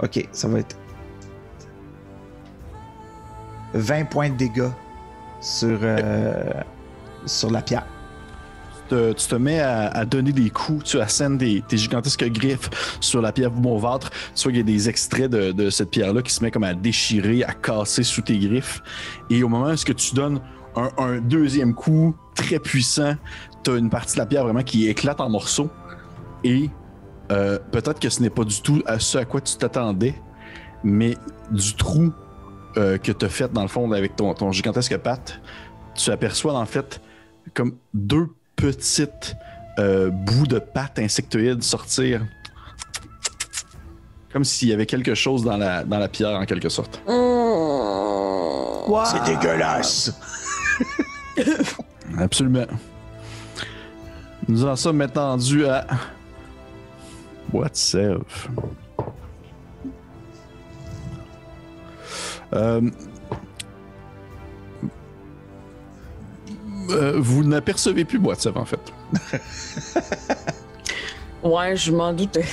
Ok, ça va être 20 points de dégâts sur la pierre.
Tu te mets à donner des coups, tu assènes tes gigantesques griffes sur la pierre mauvâtre. Tu vois qu'il y a des extraits de cette pierre-là qui se met comme à déchirer, à casser sous tes griffes. Et au moment où tu donnes un deuxième coup très puissant, tu as une partie de la pierre vraiment qui éclate en morceaux. Et peut-être que ce n'est pas du tout ce à quoi tu t'attendais, mais du trou que tu as fait dans le fond avec ton gigantesque patte, tu aperçois en fait comme 2 petites bouts de pattes insectoïdes sortir. Comme s'il y avait quelque chose dans la pierre en quelque sorte.
Wow. C'est dégueulasse!
Absolument. Nous en sommes maintenant rendus à Boitsev. Vous n'apercevez plus Boitsev en fait.
Ouais, je m'en doutais.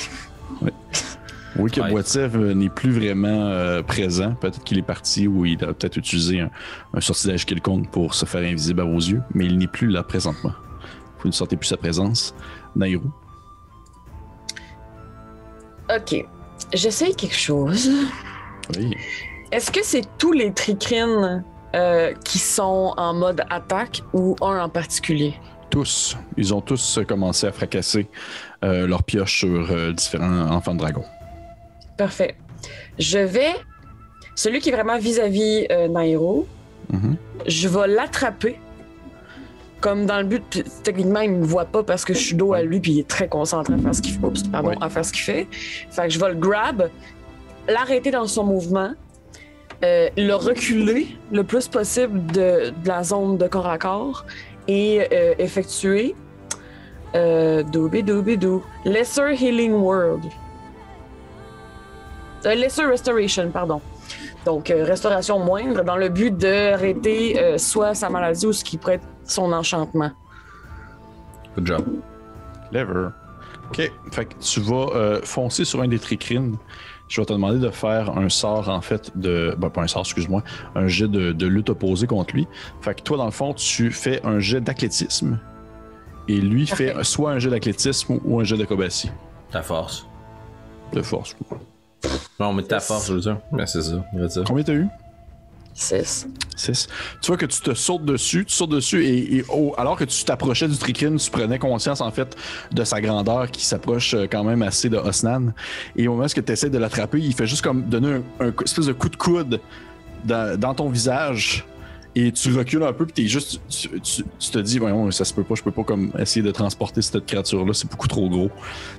Oui, que
Ouais.
Boitsev n'est plus vraiment présent. Peut-être qu'il est parti ou il a peut-être utilisé un sortilège quelconque pour se faire invisible à vos yeux, mais il n'est plus là présentement. Vous ne sentez plus sa présence. Nairou.
Ok. J'essaye quelque chose.
Oui.
Est-ce que c'est tous les tricrines qui sont en mode attaque ou un en particulier?
Tous. Ils ont tous commencé à fracasser leurs pioches sur différents enfants de dragon.
Parfait. Je vais. Celui qui est vraiment vis-à-vis Nairo,
Mhm.
je vais l'attraper. Comme dans le but, puis techniquement, il me voit pas parce que je suis dos à lui, puis il est très concentré à faire ce qu'il fait. Oups, pardon,
Ouais.
à faire ce qu'il fait. Fait que je vais le grab, l'arrêter dans son mouvement, le reculer le plus possible de la zone de corps à corps et effectuer Doobie-doobie-doo. Lesser Healing World. Lesser Restoration, pardon. Donc, restauration moindre dans le but d'arrêter soit sa maladie ou ce qui pourrait être son enchantement.
Good job.
Clever. Ok. Fait que tu vas foncer sur un des tricrines. Je vais te demander de faire un sort, en fait, de. Ben, pas un sort, excuse-moi. Un jet de lutte opposée contre lui. Fait que toi, dans le fond, tu fais un jet d'athlétisme. Et lui fait soit un jet d'athlétisme ou un jet d'acrobatie.
Ta force.
De force.
Non, mais ta force, je veux dire. Mais c'est ça, on va dire.
Combien t'as eu?
6.
6. Tu vois que tu te sautes dessus, et alors que tu t'approchais du tricrine, tu prenais conscience en fait de sa grandeur qui s'approche quand même assez de Osnan. Et au moment où tu essaies de l'attraper, il fait juste comme donner un espèce de coup de coude dans ton visage. Et tu recules un peu, puis tu te dis, voyons, ça se peut pas, je peux pas comme essayer de transporter cette créature-là, c'est beaucoup trop gros.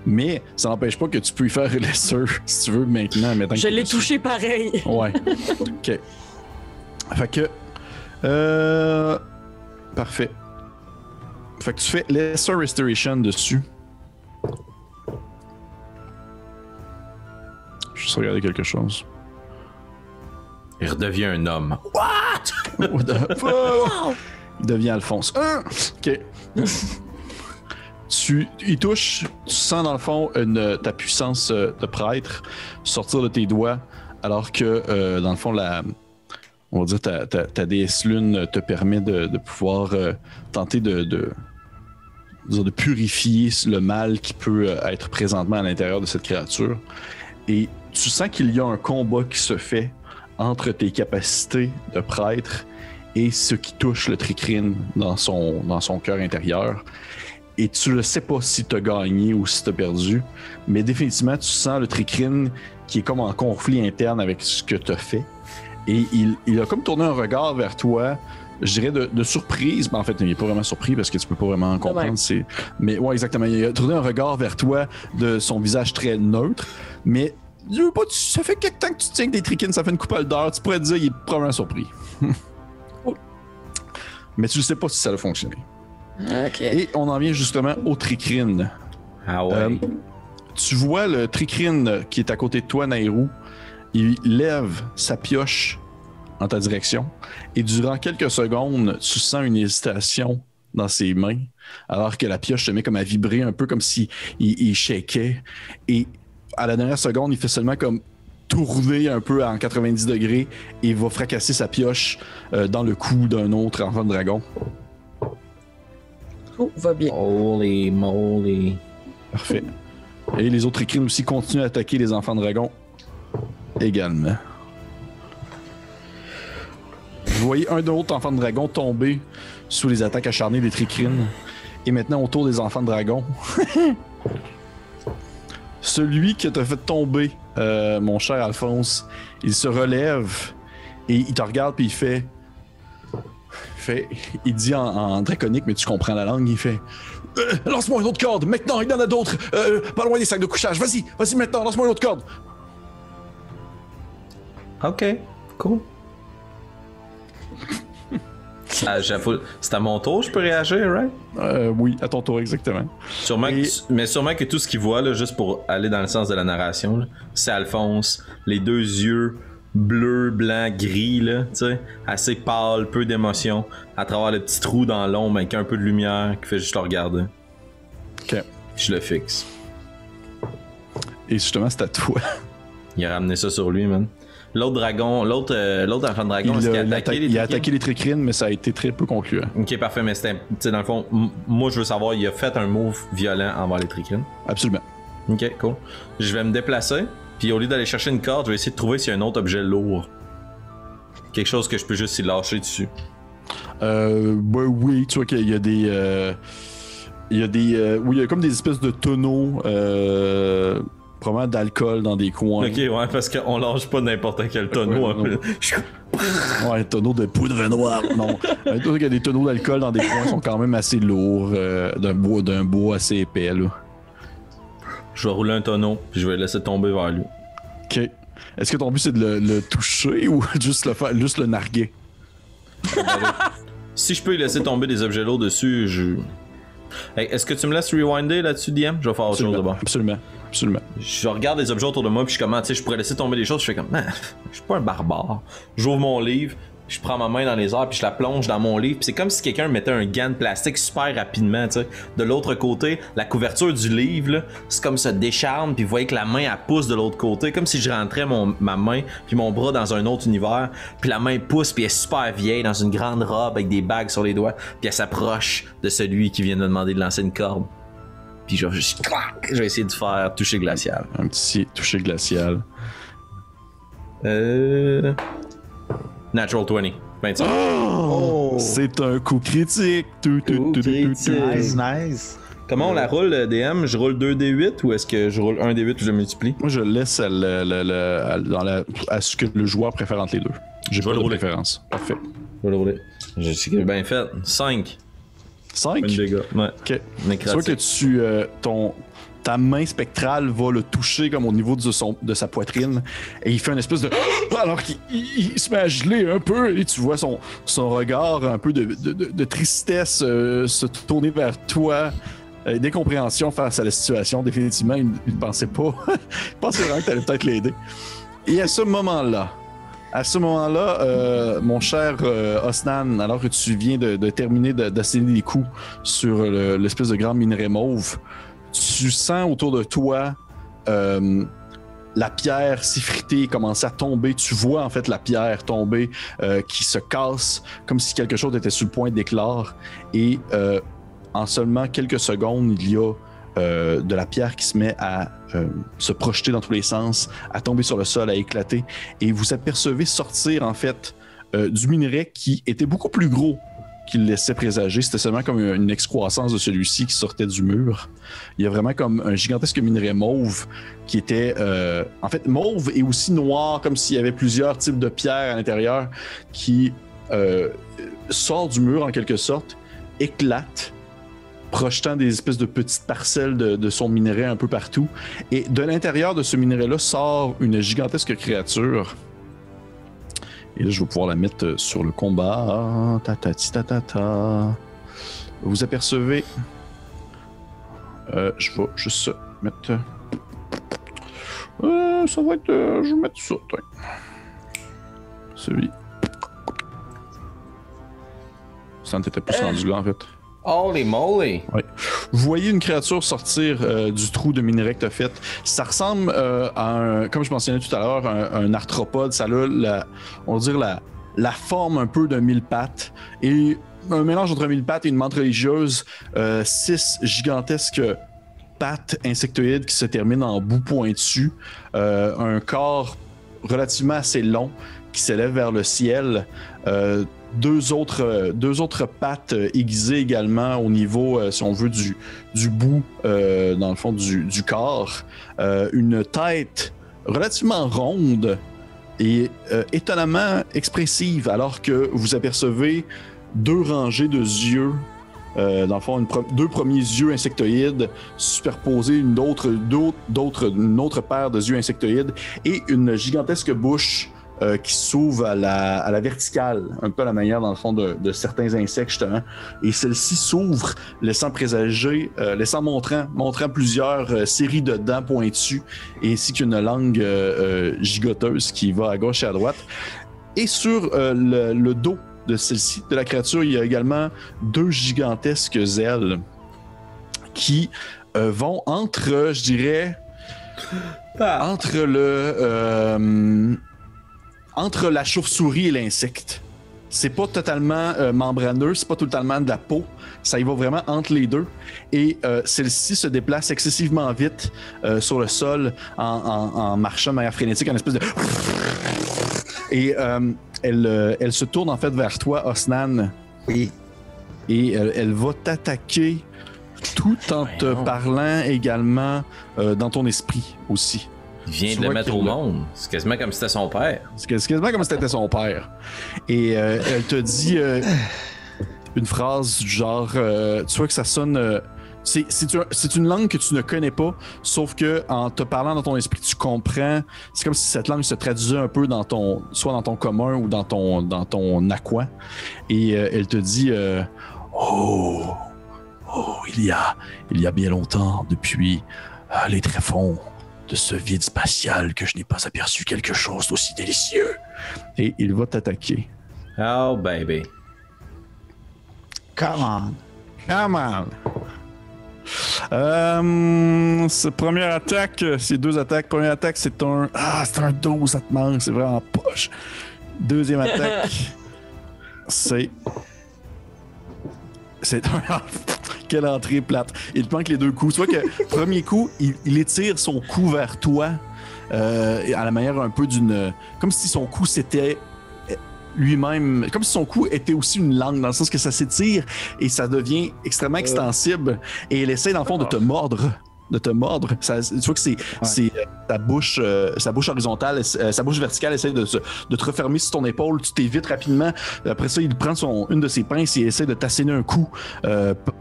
Mais ça n'empêche pas que tu peux y faire lesser si tu veux maintenant.
Je l'ai touché pareil.
Ouais. Ok. Fait que. Parfait. Fait que tu fais Lesser Restoration dessus. Je vais juste regarder quelque chose.
Il redevient un homme.
What the fuck? Il devient Alphonse. Ok. Il touche, tu sens dans le fond ta puissance de prêtre sortir de tes doigts, alors que dans le fond, on va dire ta déesse lune te permet de pouvoir tenter de purifier le mal qui peut être présentement à l'intérieur de cette créature. Et tu sens qu'il y a un combat qui se fait entre tes capacités de prêtre et ce qui touche le tricrine dans son cœur intérieur. Et tu ne sais pas si tu as gagné ou si tu as perdu, mais définitivement, tu sens le tricrine qui est comme en conflit interne avec ce que tu as fait. Et il a comme tourné un regard vers toi, je dirais de surprise, mais en fait, il n'est pas vraiment surpris parce que tu peux pas vraiment comprendre. Mais ouais, exactement. Il a tourné un regard vers toi de son visage très neutre, mais ça fait quelque temps que tu tiens que des tricrines, ça fait une couple d'heures, tu pourrais te dire qu'il est probablement surpris. Mais tu ne sais pas si ça a fonctionné.
Ok.
Et on en vient justement au tricrine.
Ah ouais.
Tu vois le tricrine qui est à côté de toi, Nairou. Il lève sa pioche en ta direction et durant quelques secondes, tu sens une hésitation dans ses mains alors que la pioche se met comme à vibrer un peu comme si il shakeait. Et à la dernière seconde, il fait seulement comme tourner un peu en 90 degrés et va fracasser sa pioche dans le cou d'un autre enfant de dragon.
Tout va bien.
Holy moly.
Parfait. Et les autres tricrines aussi continuent à attaquer les enfants de dragon également. Vous voyez un autre enfant de dragon tomber sous les attaques acharnées des tricrines. Et maintenant, autour des enfants de dragon, celui qui t'a fait tomber, mon cher Alphonse, il se relève et il te regarde puis il dit en draconique, mais tu comprends la langue, il fait lance-moi une autre corde, maintenant, il y en a d'autres, pas loin des sacs de couchage, vas-y maintenant, lance-moi une autre corde.
Ok, cool. C'est à mon tour, je peux réagir, right?
Oui, à ton tour, exactement.
Mais sûrement que tout ce qu'il voit, là, juste pour aller dans le sens de la narration, là, c'est Alphonse, les deux yeux bleu, blanc, gris, là, tu sais, assez pâle, peu d'émotion, à travers le petit trou dans l'ombre avec un peu de lumière qui fait juste le regarder.
Ok.
Je le fixe.
Et justement, c'est à toi.
Il a ramené ça sur lui, man. L'autre dragon, l'autre enfant de dragon, est-ce qu'il a attaqué les
Il a attaqué les tricrines, mais ça a été très peu concluant.
Ok, parfait, mais c'était, tu sais, dans le fond, moi je veux savoir, il a fait un move violent envers les tricrines.
Absolument.
Ok, cool. Je vais me déplacer, puis au lieu d'aller chercher une corde, je vais essayer de trouver s'il y a un autre objet lourd. Quelque chose que je peux juste y lâcher dessus.
Oui, tu vois qu'il y a des... il y a comme des espèces de tonneaux... probablement d'alcool dans des coins.
Ok, ouais, parce qu'on lâche pas n'importe quel tonneau.
Ouais, ouais, un tonneau de poudre noire. Non. Il y a des tonneaux d'alcool dans des coins qui sont quand même assez lourds, d'un bois assez épais, là.
Je vais rouler un tonneau, puis je vais le laisser tomber vers lui.
Ok. Est-ce que ton but c'est de le toucher ou juste le narguer?
Si je peux y laisser tomber des objets lourds dessus, Hey, est-ce que tu me laisses rewinder là-dessus, DM? Je vais faire autre chose d'abord.
Absolument.
Je regarde les objets autour de moi, puis je suis comme, tu sais, je pourrais laisser tomber des choses. Je fais comme, je suis pas un barbare. J'ouvre mon livre, je prends ma main dans les airs, puis je la plonge dans mon livre. Puis c'est comme si quelqu'un mettait un gant de plastique super rapidement, tu sais. De l'autre côté, la couverture du livre, là, c'est comme ça décharne, puis vous voyez que la main, elle pousse de l'autre côté. Comme si je rentrais ma main, puis mon bras dans un autre univers. Puis la main pousse, puis elle est super vieille, dans une grande robe avec des bagues sur les doigts. Puis elle s'approche de celui qui vient de demander de lancer une corde. Puis je vais essayer de faire toucher glacial.
Un petit toucher glacial.
Natural 20. 25.
Oh! C'est un coup critique.
Nice.
Comment on la roule, DM? Je roule 2d8 ou est-ce que je roule 1d8 ou je le multiplie?
Moi, je laisse à ce que le joueur préfère entre les deux. J'ai pas de préférence. Parfait.
Je vais le rouler. Je sais que j'ai bien fait. 5.
5?
Un dégât. Ouais.
Ok. C'est sûr que ta main spectrale va le toucher comme au niveau de sa poitrine et il fait une espèce de... Alors qu'il se met à geler un peu et tu vois son regard un peu de tristesse se tourner vers toi. D'incompréhension face à la situation. Définitivement, il ne pensait pas. Il pensait vraiment que tu allais peut-être l'aider. Et à ce moment-là, mon cher Osnan, alors que tu viens de terminer d'asséner les coups sur l'espèce de grand minerai mauve, tu sens autour de toi la pierre s'effriter et commencer à tomber. Tu vois en fait la pierre tomber qui se casse comme si quelque chose était sur le point d'éclore. Et en seulement quelques secondes, il y a de la pierre qui se met à se projeter dans tous les sens, à tomber sur le sol, à éclater. Et vous apercevez sortir en fait du minerai qui était beaucoup plus gros qu'il laissait présager. C'était seulement comme une excroissance de celui-ci qui sortait du mur. Il y a vraiment comme un gigantesque minerai mauve qui était en fait mauve et aussi noir, comme s'il y avait plusieurs types de pierres à l'intérieur qui sort du mur en quelque sorte, éclate, projetant des espèces de petites parcelles de son minerai un peu partout. Et de l'intérieur de ce minerai-là sort une gigantesque créature. Et là, je vais pouvoir la mettre sur le combat. Vous apercevez... je vais juste mettre... ça va être... je vais mettre ça, tiens. Celui... Ça n'était plus rendu là, en fait.
Holy moly!
Ouais. Vous voyez une créature sortir du trou de minerai que tu as fait. Ça ressemble à comme je mentionnais tout à l'heure, un arthropode. Ça a on va dire la forme un peu d'un mille-pattes. Et un mélange entre un mille-pattes et une menthe religieuse. 6 gigantesques pattes insectoïdes qui se terminent en bout pointu. Un corps relativement assez long qui s'élève vers le ciel. Deux autres pattes aiguisées également au niveau, si on veut, du bout, dans le fond, du corps. Une tête relativement ronde et étonnamment expressive, alors que vous apercevez 2 rangées de yeux, dans le fond, 2 premiers yeux insectoïdes superposés, une autre paire de yeux insectoïdes et une gigantesque bouche qui s'ouvre à la verticale, un peu à la manière, dans le fond, de certains insectes, justement. Et celle-ci s'ouvre, laissant présager, montrant plusieurs séries de dents pointues, ainsi qu'une langue gigoteuse qui va à gauche et à droite. Et sur le dos de celle-ci, de la créature, il y a également 2 gigantesques ailes qui vont entre, je dirais, entre la chauve-souris et l'insecte. C'est pas totalement membraneux, c'est pas totalement de la peau, ça y va vraiment entre les deux. Et celle-ci se déplace excessivement vite sur le sol en marchant de manière frénétique, en espèce de... Et elle se tourne en fait vers toi, Osnan.
Oui.
Et elle va t'attaquer tout en te parlant également dans ton esprit aussi.
Il vient de le mettre au monde. C'est quasiment comme si c'était son père.
C'est quasiment comme si c'était son père. Et elle te dit une phrase du genre... tu vois que ça sonne... c'est une langue que tu ne connais pas, sauf que en te parlant dans ton esprit, tu comprends. C'est comme si cette langue se traduisait un peu soit dans ton commun ou dans ton aqua. Et elle te dit il y a bien longtemps, depuis les tréfonds de ce vide spatial, que je n'ai pas aperçu quelque chose d'aussi délicieux. Et il va t'attaquer.
Oh, baby.
Come on.
Première attaque, c'est 2 attaques. Première attaque, c'est un 12, ça te manque, c'est vraiment poche. Deuxième attaque, c'est un... Quelle entrée plate. Il te manque les 2 coups. Tu vois que premier coup, il étire son cou vers toi à la manière un peu d'une... Comme si son cou c'était lui-même... Comme si son cou était aussi une langue, dans le sens que ça s'étire et ça devient extrêmement extensible. Et il essaie, dans le fond, de te mordre. Tu vois que c'est ta bouche horizontale, sa bouche verticale essaie de te refermer sur ton épaule. Tu t'évites rapidement. Après ça, il prend une de ses pinces et essaie de t'asséner un coup,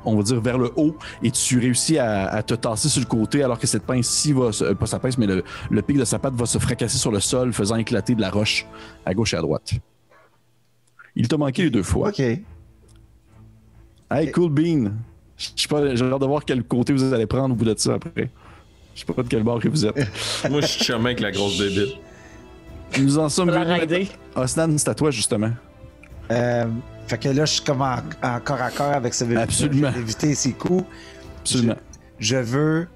on va dire vers le haut, et tu réussis à te tasser sur le côté, alors que cette pince-ci pas sa pince, mais le pic de sa patte va se fracasser sur le sol, faisant éclater de la roche à gauche et à droite. Il t'a manqué les 2 fois.
OK.
Hey, Cool Bean. J'ai hâte de voir quel côté vous allez prendre au bout de ça après. Je sais pas de quel bord que vous êtes.
Moi, je suis chemin avec la grosse bébite.
Nous en sommes
venus.
Osnan, c'est à toi, justement.
Fait que là, je suis comme en corps à corps avec ce bébé.
Absolument.
Je vais éviter ses coups.
Absolument.
Je veux...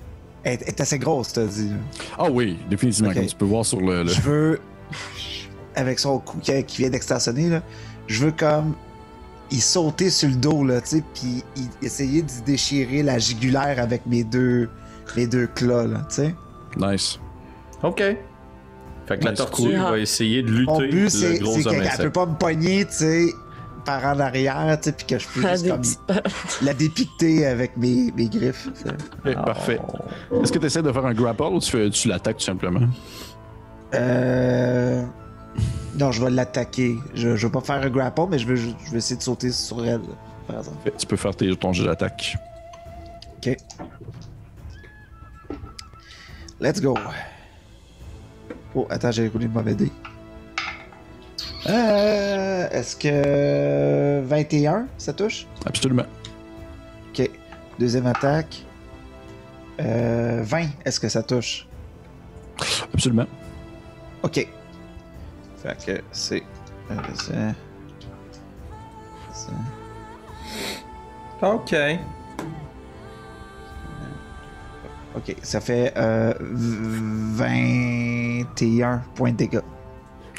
Elle est assez grosse, t'as dit.
Ah oui, définitivement,
Okay.
comme tu peux voir sur le...
Je veux... Avec son cou qui vient d'extensionner, là, je veux comme... Il sauter sur le dos, là, tu sais, puis essayer d'y déchirer la jugulaire avec mes deux claws, là, tu sais.
Nice. OK. Fait que la tortue
cool.
va essayer de lutter
Mon but,
le
c'est
gros homme
qu'elle peut
insecte.
pas me pogner, tu sais, par en arrière, tu sais, puis que je peux juste comme la dépiqueter avec mes griffes. Tu sais.
Okay, parfait. Est-ce que tu essaies de faire un grapple ou tu l'attaques tout simplement?
Non, je vais l'attaquer. Je vais pas faire un grapple, mais je vais essayer de sauter sur elle, par exemple.
Tu peux faire ton jeu d'attaque.
Ok. Let's go. Oh, attends, j'ai roulé le mauvais dé. Est-ce que 21, ça touche?
Absolument.
Ok. Deuxième attaque. 20, est-ce que ça touche?
Absolument.
Ok. Fait que c'est...
OK.
Ok, ça fait 21 points de dégâts.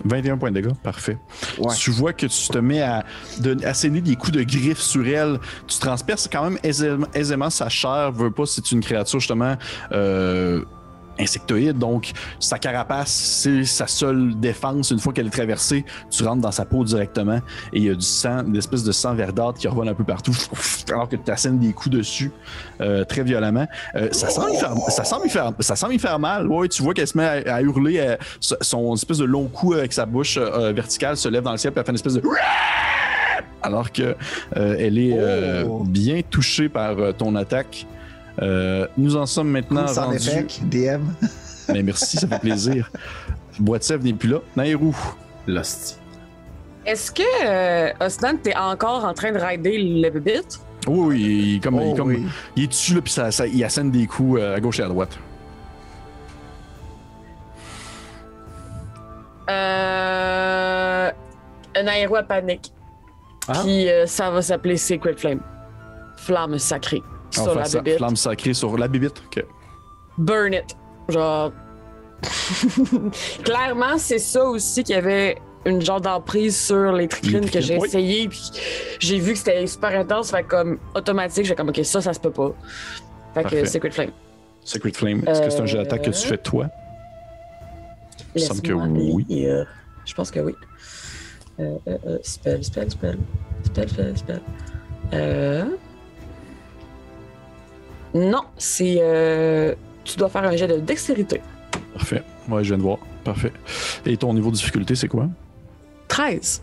21 points de dégâts, parfait.
Ouais.
Tu vois que tu te mets à asséner des coups de griffes sur elle. Tu transperces quand même aisément sa chair. Veux pas, c'est une créature justement insectoïde, donc sa carapace, c'est sa seule défense. Une fois qu'elle est traversée, tu rentres dans sa peau directement et il y a du sang, une espèce de sang verdâtre qui revole un peu partout, alors que tu assènes des coups dessus très violemment. Ça semble y faire mal. Ouais, tu vois qu'elle se met à hurler, son espèce de long cou avec sa bouche verticale se lève dans le ciel, puis elle fait une espèce de... alors que elle est bien touchée par ton attaque. Nous en sommes maintenant
sans
rendus...
effet, DM.
Mais merci, ça fait plaisir. Boitsev n'est plus là. Nairou,
L'hostie.
Est-ce que, Osnan, t'es encore en train de rider le bébite?
Oui, il est comme,
oui.
il est dessus, là, puis il assène des coups à gauche et à droite.
Un aéro à panique.
Ah.
Puis ça va s'appeler Sacred Flame. Flamme sacrée.
On
Sur
va
la
faire ça.
bébite.
Flamme sacrée sur la bébite. OK.
Burn it. Genre. Clairement, c'est ça aussi qu'il y avait une genre d'emprise sur les tricrines
Les
que j'ai
tricrines, oui.
essayé. Puis j'ai vu que c'était super intense. Fait comme automatique, j'ai comme, OK, ça se peut pas. Fait
Parfait.
que Sacred Flame.
Sacred Flame, est-ce que c'est un jeu d'attaque que tu fais toi? Il me semble que
Laisse-moi
oui.
lire. Je pense que oui. Spell. Non, c'est. Tu dois faire un jet de dextérité.
Parfait. Ouais, je viens de voir. Parfait. Et ton niveau de difficulté, c'est quoi?
13.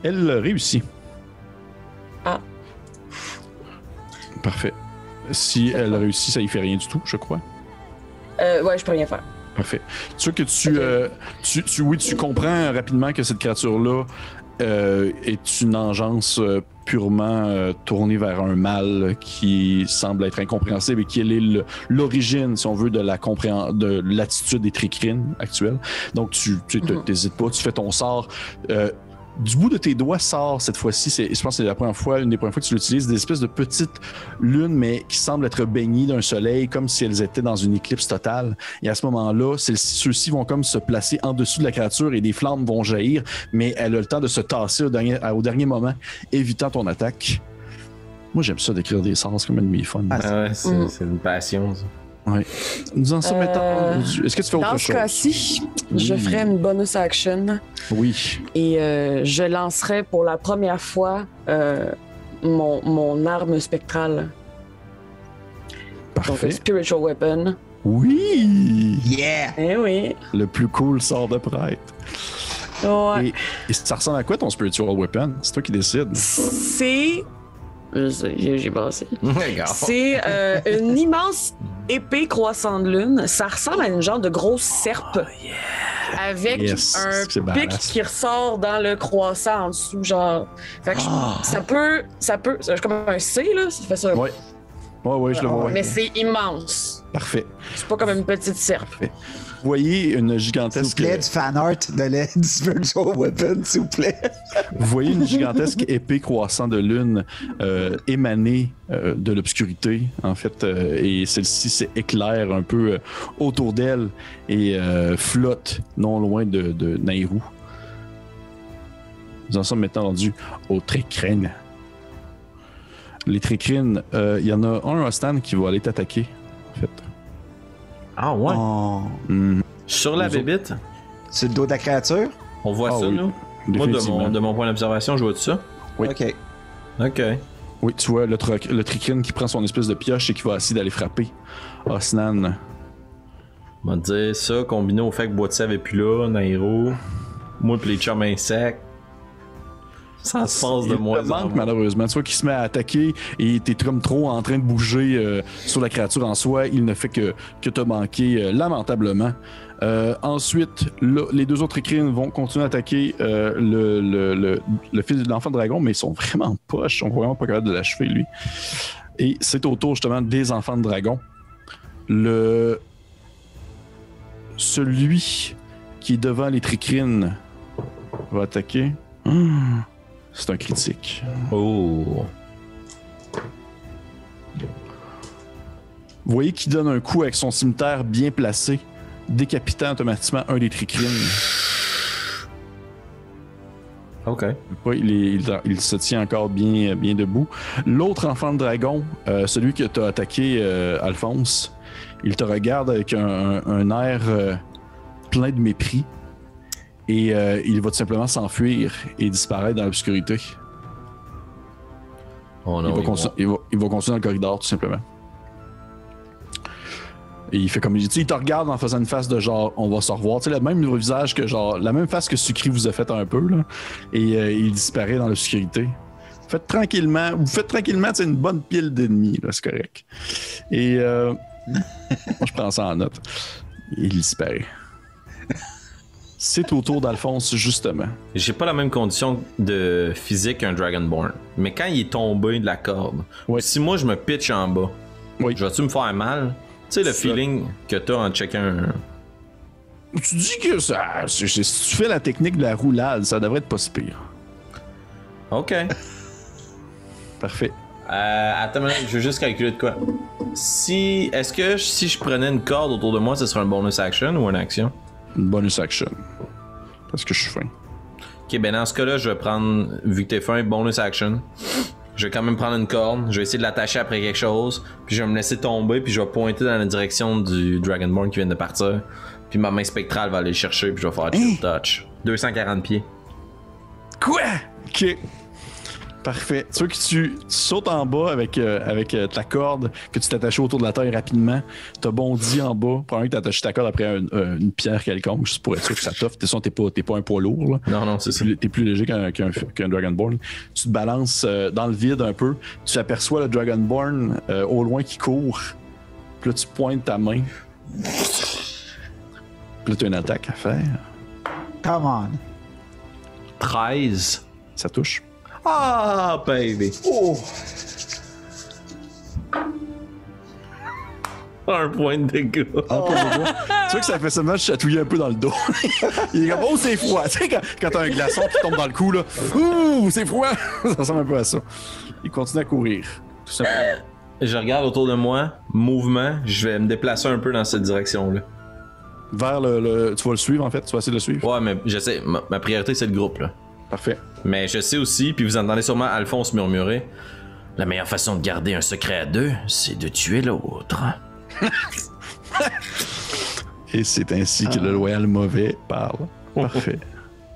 Elle réussit.
Ah.
Parfait. Si elle réussit, ça y fait rien du tout, je crois.
Ouais, je peux rien faire.
Parfait. C'est sûr que tu comprends rapidement que cette créature-là est une engeance purement tournée vers un mal qui semble être incompréhensible et qui est l'origine, si on veut, de l'attitude des tricrines actuelles. Donc, tu t'hésites pas, tu fais ton sort. Du bout de tes doigts sort cette fois-ci, je pense que c'est une des premières fois que tu l'utilises, des espèces de petites lunes, mais qui semblent être baignées d'un soleil, comme si elles étaient dans une éclipse totale. Et à ce moment-là, ceux-ci vont comme se placer en dessous de la créature et des flammes vont jaillir, mais elle a le temps de se tasser au dernier moment, évitant ton attaque. Moi, j'aime ça d'écrire des sorts, c'est comme ennemi fun.
Ah ouais, c'est une passion, ça.
Ouais. Nous en sommes maintenant. Est-ce que tu fais autre
Dans
chose?
ce cas-ci, je
Oui.
ferai une bonus action
Oui.
et je lancerai pour la première fois mon arme spectrale. Donc,
Parfait.
un spiritual weapon.
Oui!
Yeah!
Eh oui.
Le plus cool sort de prêtre.
Ouais.
Et ça ressemble à quoi ton spiritual weapon? C'est toi qui décides.
C'est. J'ai passé.
Regarde.
C'est une immense épée croissant de lune. Ça ressemble à une genre de grosse serpe. Avec
Yes,
un
c'est
pic
badass.
qui ressort dans le croissant en dessous, genre. Fait que ça peut. C'est comme un C, là. Ça fait ça.
Ouais. Ouais, je le vois.
Mais c'est immense.
Parfait.
C'est pas comme une petite serpe.
Vous voyez une
S'il vous
gigantesque.
plaît, du fan art du Spiritual Weapon, s'il vous plaît.
Vous voyez une gigantesque épée croissant de lune émaner de l'obscurité, en fait, et celle-ci s'éclaire un peu autour d'elle et flotte non loin de Nairou. Nous en sommes maintenant rendus aux tricrines. Les tricrines, il y en a un Ostan qui va aller t'attaquer, en fait.
Ah ouais?
Oh.
Sur la
Nous autres.
bébite,
Sur le dos de la créature?
on voit
Ah
ça,
oui,
nous? Moi,
définitivement.
de mon point d'observation, je vois tout ça.
Oui.
OK.
OK.
Oui, tu vois le tricrine qui prend son espèce de pioche et qui va essayer d'aller frapper Osnan.
On va te dire ça, combiné au fait que Boitier est plus là, Nairo, moi pis les chums insectes. Ça se passe de
Il
moins
te
en
manque
moins.
malheureusement. Tu vois qu'il se met à attaquer et t'es comme trop en train de bouger sur la créature en soi. Il ne fait que te manquer lamentablement. Ensuite, là, les deux autres écrins vont continuer à attaquer le fils de l'enfant dragon, mais ils sont vraiment poches. On est vraiment pas capable de l'achever, lui. Et c'est au tour justement des enfants de dragon. Celui qui est devant les tricrines va attaquer. C'est un critique.
Oh.
Vous voyez qu'il donne un coup avec son cimetière bien placé, décapitant automatiquement un des tricrines.
OK.
Il se tient encore bien debout. L'autre enfant de dragon, celui que tu as attaqué, Alphonse, il te regarde avec un air plein de mépris. Et il va tout simplement s'enfuir et disparaître dans l'obscurité.
Oh non,
Il va continuer dans le corridor, tout simplement. Et il fait comme il te regarde en faisant une face de genre on va se revoir. Tu sais, le même visage que genre, la même face que Sucri vous a fait un peu, là. Et il disparaît dans l'obscurité. Vous faites tranquillement, c'est une bonne pile d'ennemis, là, c'est correct. Et moi, je prends ça en note. Il disparaît. C'est au tour d'Alphonse, justement.
J'ai pas la même condition de physique qu'un Dragonborn. Mais quand il est tombé de la corde,
Oui.
si moi je me pitch en bas,
Oui.
je vais-tu me faire mal? Tu sais, le
Ça.
feeling que t'as en checkant un.
Tu dis que ça. Si tu fais la technique de la roulade, ça devrait être pas si pire.
Ok.
Parfait.
Attends, je veux juste calculer de quoi. Est-ce que si je prenais une corde autour de moi, ce serait un bonus action ou une action?
Une bonus action. Parce que je suis fin.
Ok, ben dans ce cas-là, je vais prendre, vu que t'es fin, bonus action. Je vais quand même prendre une corde, je vais essayer de l'attacher après quelque chose, puis je vais me laisser tomber, puis je vais pointer dans la direction du Dragonborn qui vient de partir. Puis ma main spectrale va aller le chercher, puis je vais faire chill touch. 240 pieds.
Quoi? Ok. Parfait. Tu vois que tu sautes en bas avec ta corde, que tu t'attaches autour de la taille rapidement. T'as bondi en bas. Probablement que t'as attaché ta corde après une pierre quelconque, juste pour être sûr que ça t'offre. T'es pas un poids lourd. Là.
Non, c'est ça.
T'es plus léger qu'un Dragonborn. Tu te balances dans le vide un peu. Tu aperçois le Dragonborn au loin qui court. Puis là, tu pointes ta main. Puis là, tu as une attaque à faire.
Come on.
13.
Ça touche.
Ah, baby.
Oh!
Un point de dégâts.
Tu vois que ça fait seulement chatouiller un peu dans le dos. Il est comme, oh, c'est froid. Tu sais, quand t'as un glaçon qui tombe dans le cou, là, ouh, c'est froid. Ça ressemble un peu à ça. Il continue à courir. Tout simplement.
Je regarde autour de moi, mouvement, je vais me déplacer un peu dans cette direction-là.
Vers tu vas le suivre, en fait. Tu vas essayer de le suivre.
Ouais, mais je sais, ma priorité, c'est le groupe, là.
Parfait.
Mais je sais aussi, puis vous entendez sûrement Alphonse murmurer, la meilleure façon de garder un secret à deux, c'est de tuer l'autre.
Et c'est ainsi que le loyal mauvais parle. Parfait.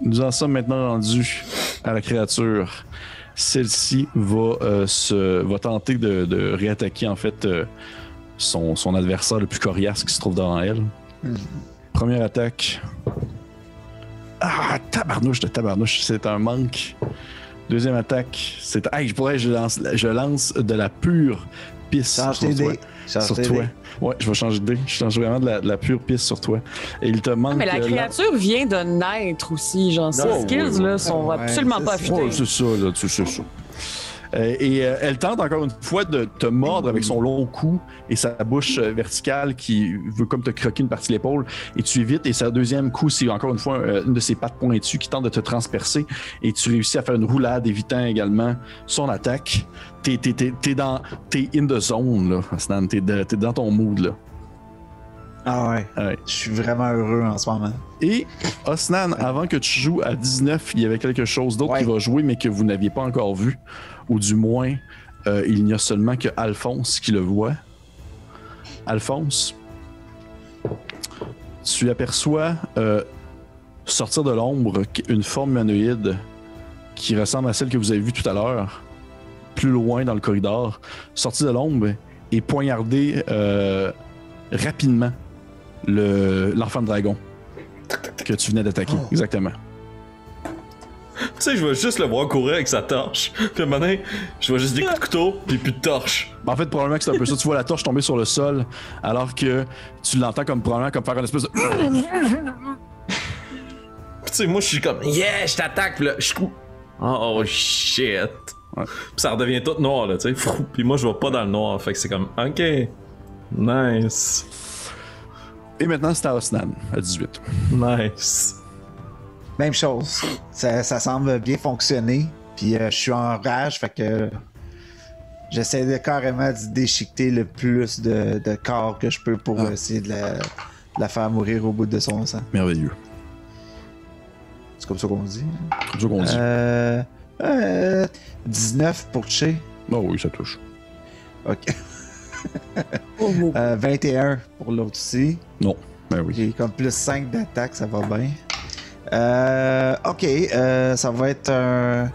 Nous en sommes maintenant rendus à la créature. Celle-ci va tenter de réattaquer en fait son adversaire le plus coriace qui se trouve devant elle. Première attaque. Ah, tabarnouche de tabarnouche, c'est un manque. Deuxième attaque, c'est... Hey, je lance de la pure pisse
Change
sur
tes
toi.
dés. Change
Sur
tes
toi.
dés.
Ouais, je vais changer de dé. Je change vraiment de la pure pisse sur toi. Et il te manque...
Mais la créature vient de naître aussi. Genre, ses
Oh,
skills
oui,
là, sont
Ouais,
absolument
c'est
pas
ça.
affûtés.
Oh, c'est ça, là, c'est ça. Elle tente encore une fois de te mordre avec son long cou et sa bouche verticale qui veut comme te croquer une partie de l'épaule et tu évites et sa deuxième coup c'est encore une fois une de ses pattes pointues qui tente de te transpercer et tu réussis à faire une roulade évitant également son attaque. T'es in the zone là, Asnan, t'es dans ton mood là.
Ah ouais.
Ouais.
Je suis vraiment heureux en ce moment.
Et Osnan, avant que tu joues à 19, il y avait quelque chose d'autre
Ouais.
qui va jouer, mais que vous n'aviez pas encore vu. Ou du moins, il n'y a seulement que Alphonse qui le voit. Alphonse, tu aperçois sortir de l'ombre une forme humanoïde qui ressemble à celle que vous avez vue tout à l'heure, plus loin dans le corridor, sortir de l'ombre et poignarder rapidement l'enfant de dragon que tu venais d'attaquer.
Oh.
Exactement.
Tu sais, je vais juste le voir courir avec sa torche. Puis à un moment donné, je vais juste des coups de couteau, puis plus de torche.
En fait, probablement que c'est un peu ça. Tu vois la torche tomber sur le sol, alors que tu l'entends probablement comme faire une espèce de...
Puis tu sais, moi, je suis comme, yeah, je t'attaque, puis là, je coupe. Oh shit.
Ouais.
Puis ça redevient tout noir, là, tu sais. Frou. Puis moi, je vais pas dans le noir. Fait que c'est comme, ok. Nice.
Et maintenant, c'est à Osnan, à 18.
Nice.
Même chose. Ça semble bien fonctionner. Puis je suis en rage, fait que j'essaie carrément de déchiqueter le plus de corps que je peux pour essayer de la faire mourir au bout de son sang.
Merveilleux.
C'est comme ça qu'on dit.
Comme ça qu'on dit.
19 pour toucher.
Oh oui, ça touche.
Ok.
Oh, oh.
21 pour l'autre aussi.
Non. Ben oui.
J'ai comme plus 5 d'attaque, ça va bien. Ok, ça va être un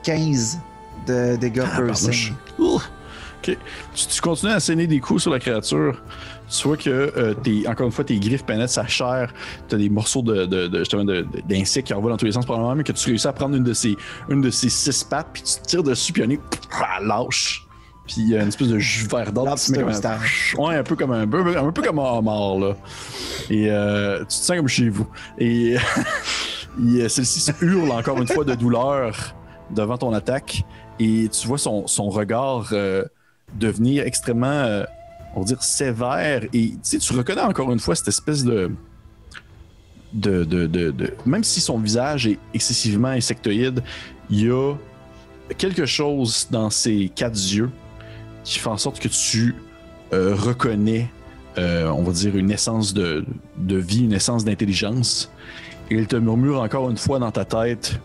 15 de dégâts
Tabarnouche.
piercing.
Ok. Tu continues à asséner des coups sur la créature. Tu vois que, encore une fois, tes griffes pénètrent sa chair. Tu as des morceaux d'insectes qui envolent dans tous les sens, probablement, mais que tu réussis à prendre une de ses 6 pattes, puis tu tires dessus, puis elle lâche. Puis il y a une espèce de jus verdâtre qui se met comme un peu comme un peu comme un homard, là. Et tu te sens comme chez vous. Et celle-ci hurle encore une fois de douleur devant ton attaque. Et tu vois son regard devenir extrêmement, on va dire, sévère. Et tu reconnais encore une fois cette espèce de même si son visage est excessivement insectoïde, il y a quelque chose dans ses 4 yeux qui fait en sorte que tu reconnais, on va dire, une essence de vie, une essence d'intelligence. Et il te murmure encore une fois dans ta tête.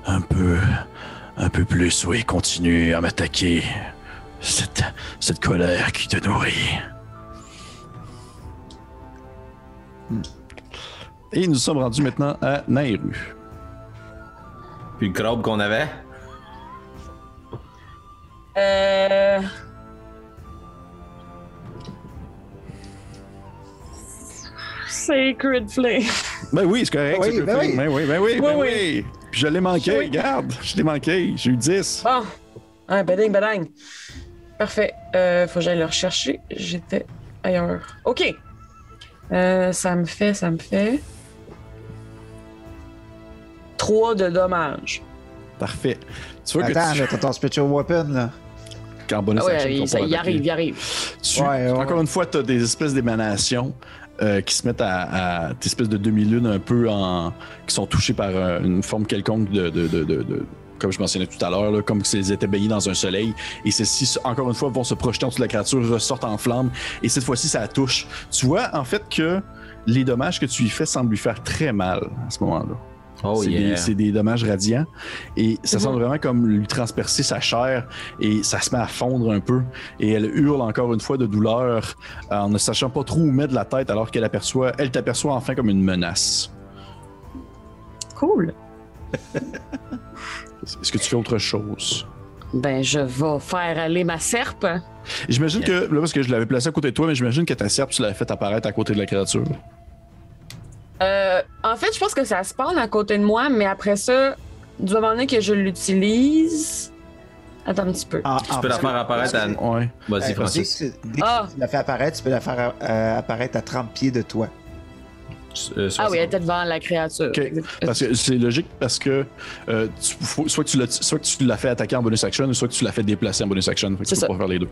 Un peu plus, oui, continue à m'attaquer. Cette colère qui te nourrit. Et nous sommes rendus maintenant à Nairu.
Puis le crabe qu'on avait?
Sacred Flame.
Ben oui, c'est correct.
Oui, ben oui.
Ben oui.
Oui.
Puis je l'ai manqué, regarde. Je l'ai manqué. J'ai eu 10.
Bon. Ah, bading. Parfait. Faut que j'aille le rechercher. J'étais ailleurs. OK. Ça me fait 3 de dommages.
Parfait. Tu vois
Attends,
que
là, t'as ton special weapon, là.
Qu'en bonus action,
il arrive.
Encore une fois, tu as des espèces d'émanations qui se mettent à des espèces de demi-lunes un peu qui sont touchées par une forme quelconque de comme je mentionnais tout à l'heure, là, comme s'ils étaient baignés dans un soleil. Et ceux-ci, encore une fois, vont se projeter en dessous de la créature, ressortent en flammes. Et cette fois-ci, ça la touche. Tu vois, en fait, que les dommages que tu lui fais semblent lui faire très mal à ce moment-là.
Oh,
c'est des dommages radiants. Et ça semble vraiment comme lui transpercer sa chair. Et ça se met à fondre un peu. Et elle hurle encore une fois de douleur en ne sachant pas trop où mettre la tête alors qu'elle t'aperçoit enfin comme une menace.
Cool.
Est-ce que tu fais autre chose?
Ben, je vais faire aller ma serpe.
J'imagine que, là, parce que je l'avais placé à côté de toi, mais j'imagine que ta serpe, tu l'avais fait apparaître à côté de la créature.
En fait, je pense que ça spawn à côté de moi, mais après ça, du moment donné que je l'utilise... Attends un petit peu.
Tu peux la faire apparaître à...
Ouais.
Vas-y, Francis.
Dès que tu la fais apparaître, tu peux la faire apparaître à 30 pieds de toi.
Ah oui, elle était devant la créature.
Okay. Parce que c'est logique parce que soit que tu l'as fait attaquer en bonus action ou soit que tu l'as fait déplacer en bonus action. Fait que tu peux pas faire les deux.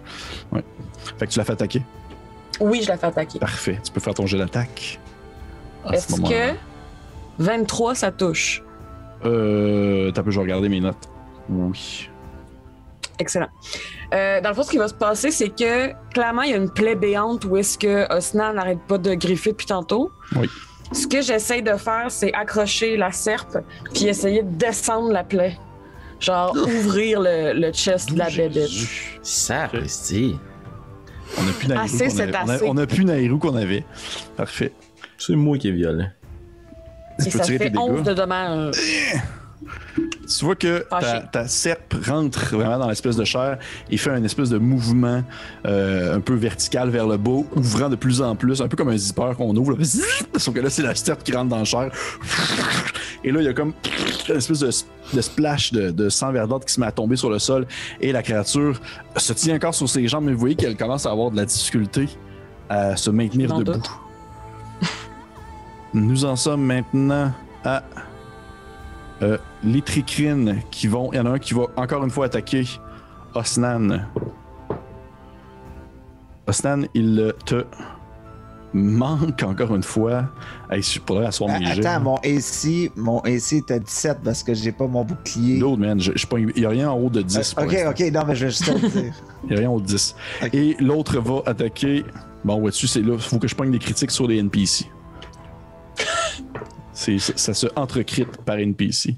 Ouais. Fait que tu l'as fait attaquer.
Oui, je l'ai fait attaquer.
Parfait. Tu peux faire ton jet d'attaque.
Est-ce que 23, ça touche?
T'as pu, je vais regarder mes notes. Oui.
Excellent. Dans le fond, ce qui va se passer, c'est que clairement, il y a une plaie béante où est-ce que Osnan n'arrête pas de griffer depuis tantôt.
Oui.
Ce que j'essaie de faire, c'est accrocher la serpe puis essayer de descendre la plaie. Genre, ouvrir le chest de la bébête.
Sapristi.
On a plus Nairou
Assez,
qu'on
c'est
avait.
assez.
On a plus Nairou qu'on avait. Parfait.
C'est moi qui est violent.
Tu
Et
peux
ça
tirer
fait
tes
11
dégâts.
de dommages.
Tu vois que ta serpe rentre vraiment dans l'espèce de chair et fait un espèce de mouvement un peu vertical vers le bas, ouvrant de plus en plus, un peu comme un zipper qu'on ouvre. Là. Sauf que là, c'est la serpe qui rentre dans la chair. Et là, il y a comme une espèce de splash de sang verdâtre qui se met à tomber sur le sol. Et la créature se tient encore sur ses jambes, mais vous voyez qu'elle commence à avoir de la difficulté à se maintenir debout.
Doute.
Nous en sommes maintenant à les tricrines qui vont... Il y en a un qui va encore une fois attaquer Osnan. Osnan, il te manque encore une fois. Hey, je pourrais asseoir mes jets.
Attends, mon AC est à 17 parce que j'ai pas mon bouclier.
L'autre, man, il n'y a rien en haut de 10.
Ok, non, mais je vais juste te le dire.
Il n'y a rien en haut de 10.
Okay.
Et l'autre va attaquer... Bon, vois-tu, c'est là. Il faut que je pogne des critiques sur les NPC. Ça se entre-crite par NPC.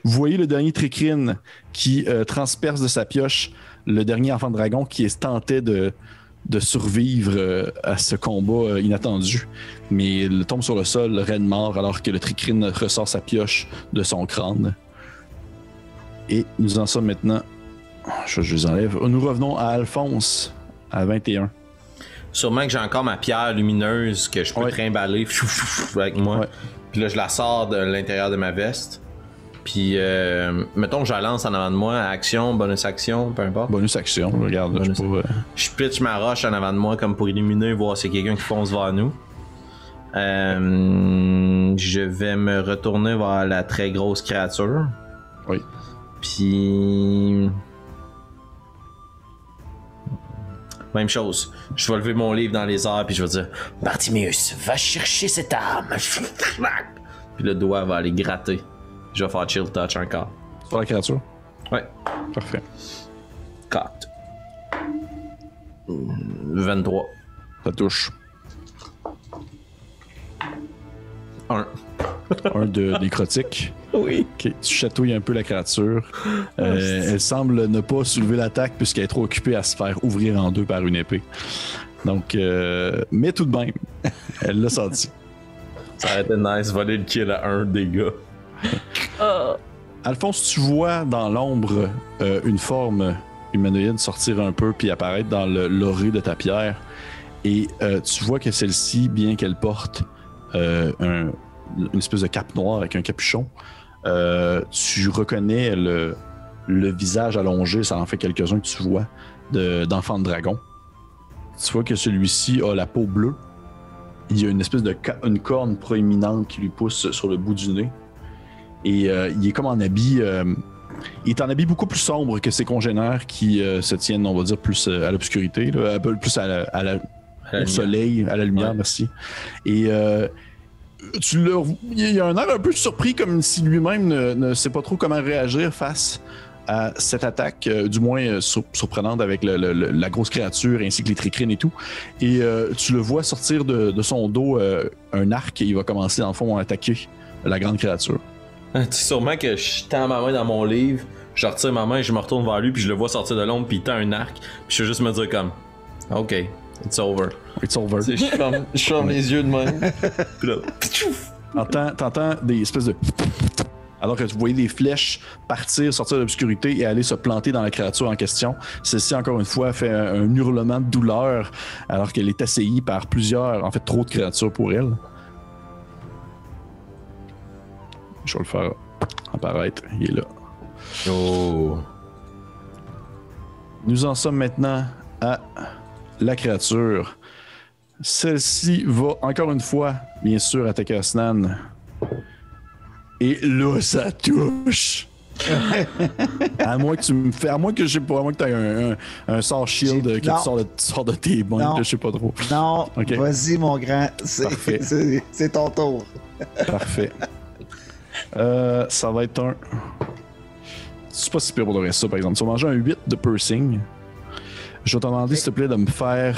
Vous voyez le dernier tricrine qui transperce de sa pioche le dernier enfant de dragon qui tentait de survivre à ce combat inattendu. Mais il tombe sur le sol, raide mort, alors que le tricrine ressort sa pioche de son crâne. Et nous en sommes maintenant... Je les enlève. Nous revenons à Alphonse, à 21.
Sûrement que j'ai encore ma pierre lumineuse que je peux trimballer avec moi.
Ouais.
Puis là, je la sors de l'intérieur de ma veste. Puis, mettons que je la lance en avant de moi, action, bonus action, peu importe.
Bonus action, regarde.
Bonus.
Je sais pas,
Je pitch ma roche en avant de moi comme pour illuminer, voir s'il y a quelqu'un qui fonce vers nous. Je vais me retourner vers la très grosse créature.
Oui.
Puis... Même chose. Je vais lever mon livre dans les airs puis je vais dire
Bartimeus, va chercher cette arme.
puis le doigt va aller gratter. Je vais faire chill touch encore.
sur la créature.
Ouais.
Parfait.
Cocked. 23.
Ça touche.
1.
Un de nécrotique.
Oui.
Ok, tu chatouilles un peu la créature. Elle semble ne pas soulever l'attaque puisqu'elle est trop occupée à se faire ouvrir en deux par une épée. Donc, mais tout de même, elle l'a senti.
Ça aurait été nice, voler le kill à 1 dégât.
Alphonse, tu vois dans l'ombre une forme humanoïde sortir un peu puis apparaître dans l'orée de ta pierre. Et tu vois que celle-ci, bien qu'elle porte une espèce de cape noire avec un capuchon, tu reconnais le visage allongé, ça en fait quelques-uns que tu vois, d'enfant de dragon. Tu vois que celui-ci a la peau bleue. Il y a une espèce une corne proéminente qui lui pousse sur le bout du nez. Et il est comme en habit... il est en habit beaucoup plus sombre que ses congénères qui se tiennent, on va dire, plus à l'obscurité, là, un peu plus au soleil, à la lumière,
ouais.
Merci. Et il a un air un peu surpris, comme si lui-même ne sait pas trop comment réagir face à cette attaque, du moins surprenante avec la grosse créature ainsi que les tricrines et tout. Et tu le vois sortir de son dos un arc et il va commencer, dans le fond, à attaquer la grande créature.
Tu sais sûrement que je tends ma main dans mon livre, je retire ma main et je me retourne vers lui, puis je le vois sortir de l'ombre, puis il tend un arc, puis je vais juste me dire comme OK, it's over.
It's over.
Je ferme les yeux de même. Puis là,
T'entends des espèces de... Alors que tu voyais des flèches partir, sortir de l'obscurité et aller se planter dans la créature en question. Celle-ci, encore une fois, fait un hurlement de douleur alors qu'elle est assaillie par plusieurs, en fait, trop de créatures pour elle. Je vais le faire apparaître. Il est là.
Oh.
Nous en sommes maintenant à la créature. Celle-ci va, encore une fois, bien sûr, attaquer Asnan. Et là, ça touche. À moins que tu me fais. À moins que je sais pas, à moins que tu aies un sort shield que tu sors de tes mains, que je sais pas trop.
Non,
okay.
Vas-y, mon grand. C'est ton tour.
Parfait. Ça va être un. C'est pas si pire pour le reste, ça, par exemple. Tu vas manger un 8 de piercing. Je vais te demander, s'il te plaît, de me faire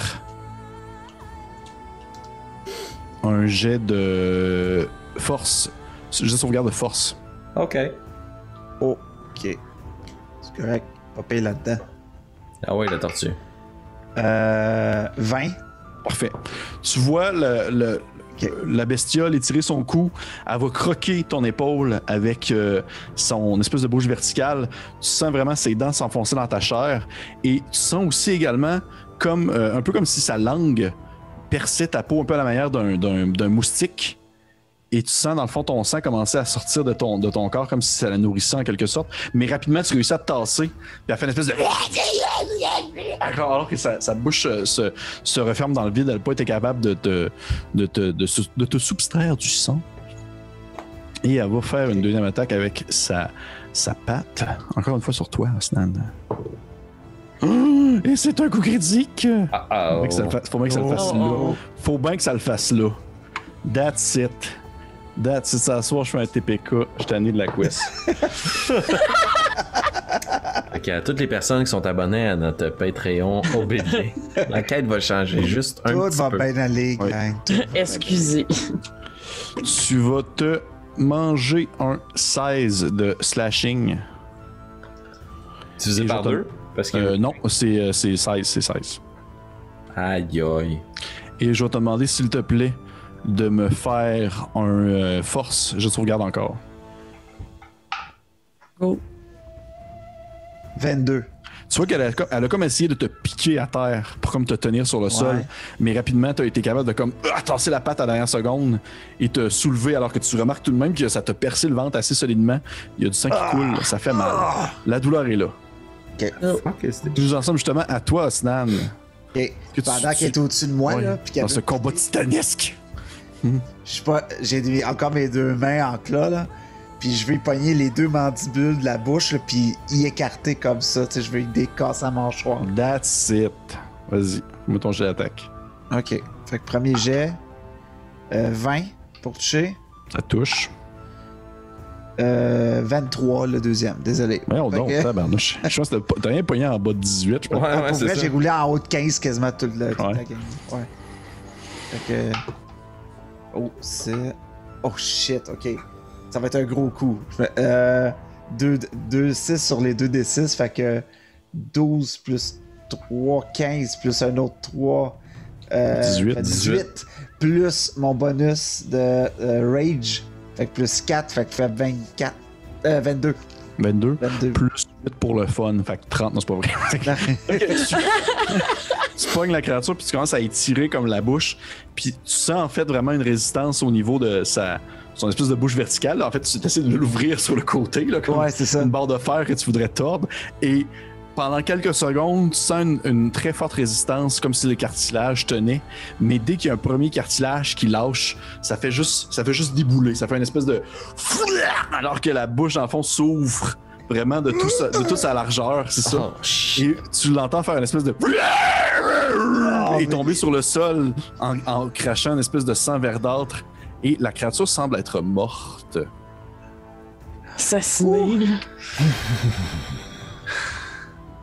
un jet de force. Jet de sauvegarde de force.
OK.
OK. C'est correct. Pas payé là-dedans.
Ah ouais, la tortue.
20.
Parfait. Tu vois la bestiole étirer son cou. Elle va croquer ton épaule avec son espèce de bouche verticale. Tu sens vraiment ses dents s'enfoncer dans ta chair. Et tu sens aussi également comme un peu comme si sa langue perçait ta peau un peu à la manière d'un moustique. Et tu sens dans le fond ton sang commencer à sortir de ton corps comme si ça la nourrissait en quelque sorte. Mais rapidement, tu réussis à te tasser. Puis elle fait une espèce de... Alors que sa bouche se referme dans le vide. Elle n'a pas été capable de te soustraire du sang. Et elle va faire une deuxième attaque avec sa patte. Encore une fois sur toi, Asnan. Et c'est un coup critique. Faut bien que ça le fasse là. Faut bien que ça le fasse là. That's it. Ça soir, je fais un TPK. Je suis tanné de la quest.
Ok, à toutes les personnes qui sont abonnées à notre Patreon OBD, la quête va changer juste un petit peu.
Tout va bien aller, gang.
Excusez.
Tu vas te manger un 16 de slashing.
Divisé par 2? Parce que...
non, c'est 16.
Aïe aïe.
Et je vais te demander, s'il te plaît, de me faire un force. Je te regarde encore.
Go.
22.
Tu vois elle a comme essayé de te piquer à terre pour comme te tenir sur le sol, mais rapidement, tu as été capable de comme tasser la patte à la dernière seconde et te soulever alors que tu remarques tout de même que ça t'a percé le ventre assez solidement. Il y a du sang qui coule, ça fait mal. La douleur est là.
OK.
Nous en sommes justement à toi, Osnan.
OK. Pendant qu'elle est au-dessus de moi, là, puis
dans ce combat titanesque.
J'ai encore mes deux mains en clas, là. Puis je veux y pogner les deux mandibules de la bouche, là, puis y écarter comme ça. Tu sais, je veux y décasser la mâchoire.
That's it. Vas-y, mets ton jet d'attaque.
OK. Fait que premier jet, 20 pour toucher.
Ça touche.
23 le deuxième, désolé.
Mais on donc, tabarnouche. Je pense que t'as rien pogné en bas de 18, je pense.
Ouais,
pour
c'est
vrai,
ça.
j'ai roulé en haut de 15 quasiment toute la game. Ouais. Fait que... Oh, c'est... Oh shit, OK. Ça va être un gros coup. 2 6 sur les 2d6, fait que 12 plus 3, 15 plus un autre 3. 18. Plus mon bonus de Rage. Fait que plus 4, fait que fait 24. 22.
22. Plus 8 pour le fun, fait que 30, non, c'est pas vrai. Tu pognes la créature, puis tu commences à étirer comme la bouche, puis tu sens en fait vraiment une résistance au niveau de son espèce de bouche verticale. En fait, tu essaies de l'ouvrir sur le côté, là, comme
c'est ça.
une barre de fer que tu voudrais tordre, et pendant quelques secondes, tu sens une très forte résistance, comme si le cartilage tenait. Mais dès qu'il y a un premier cartilage qui lâche, ça fait juste débouler. Ça fait une espèce de... Alors que la bouche, dans le fond, s'ouvre vraiment de toute sa largeur, c'est ça. Et tu l'entends faire une espèce de... et tomber sur le sol en crachant une espèce de sang verdâtre. Et la créature semble être morte.
Assassinée.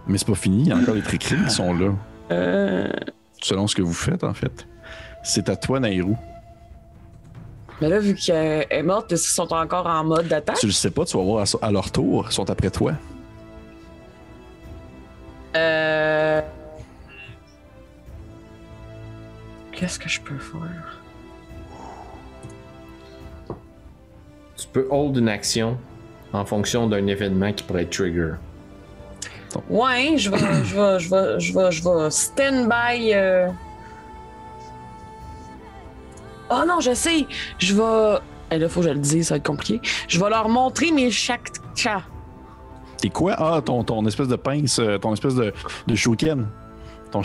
Mais c'est pas fini, il y a encore les tricrines qui sont là. Selon ce que vous faites, en fait. C'est à toi, Nairou.
Mais là, vu qu'elle est morte, est-ce qu'ils sont encore en mode d'attaque?
Tu le sais pas, tu vas voir à leur tour. Ils sont après toi.
Qu'est-ce que je peux faire?
Tu peux hold une action en fonction d'un événement qui pourrait être trigger.
Ouais, je vais stand by. Oh non, je sais. Je vais. Et là, faut que je le dise, ça va être compliqué. Je vais leur montrer mes chakras.
T'es quoi? Ah, ton espèce de pince, ton espèce de shuriken.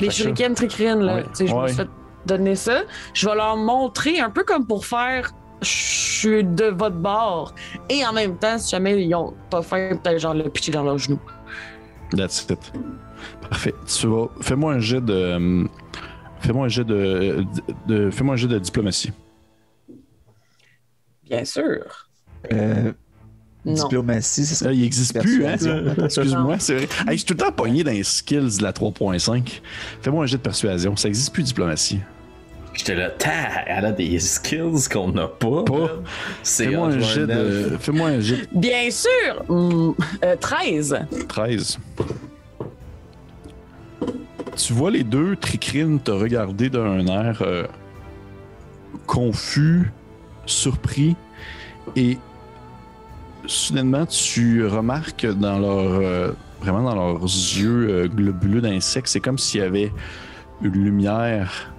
Les shurikens tricrines, là.
Ouais.
Tu sais, je me suis fait donner ça. Je vais leur montrer un peu comme pour faire. Je suis de votre bord. Et en même temps, si jamais ils ont pas faim, peut-être genre le pitcher dans leurs genoux.
That's it. Parfait. Fais-moi un jet de. Fais-moi un jet de diplomatie.
Bien sûr. Non.
Diplomatie, c'est ça?
Il n'existe plus, hein?
Persuasion.
Excuse-moi, c'est vrai. Hey, je suis tout le temps pogné dans les skills de la 3.5. Fais-moi un jet de persuasion. Ça n'existe plus, diplomatie.
J'étais là, elle a des skills qu'on n'a pas.
Fais-moi un jet.
Bien sûr! 13.
13. Tu vois les deux tricrines te regarder d'un air confus, surpris, et soudainement tu remarques vraiment dans leurs yeux globuleux d'insectes, c'est comme s'il y avait une lumière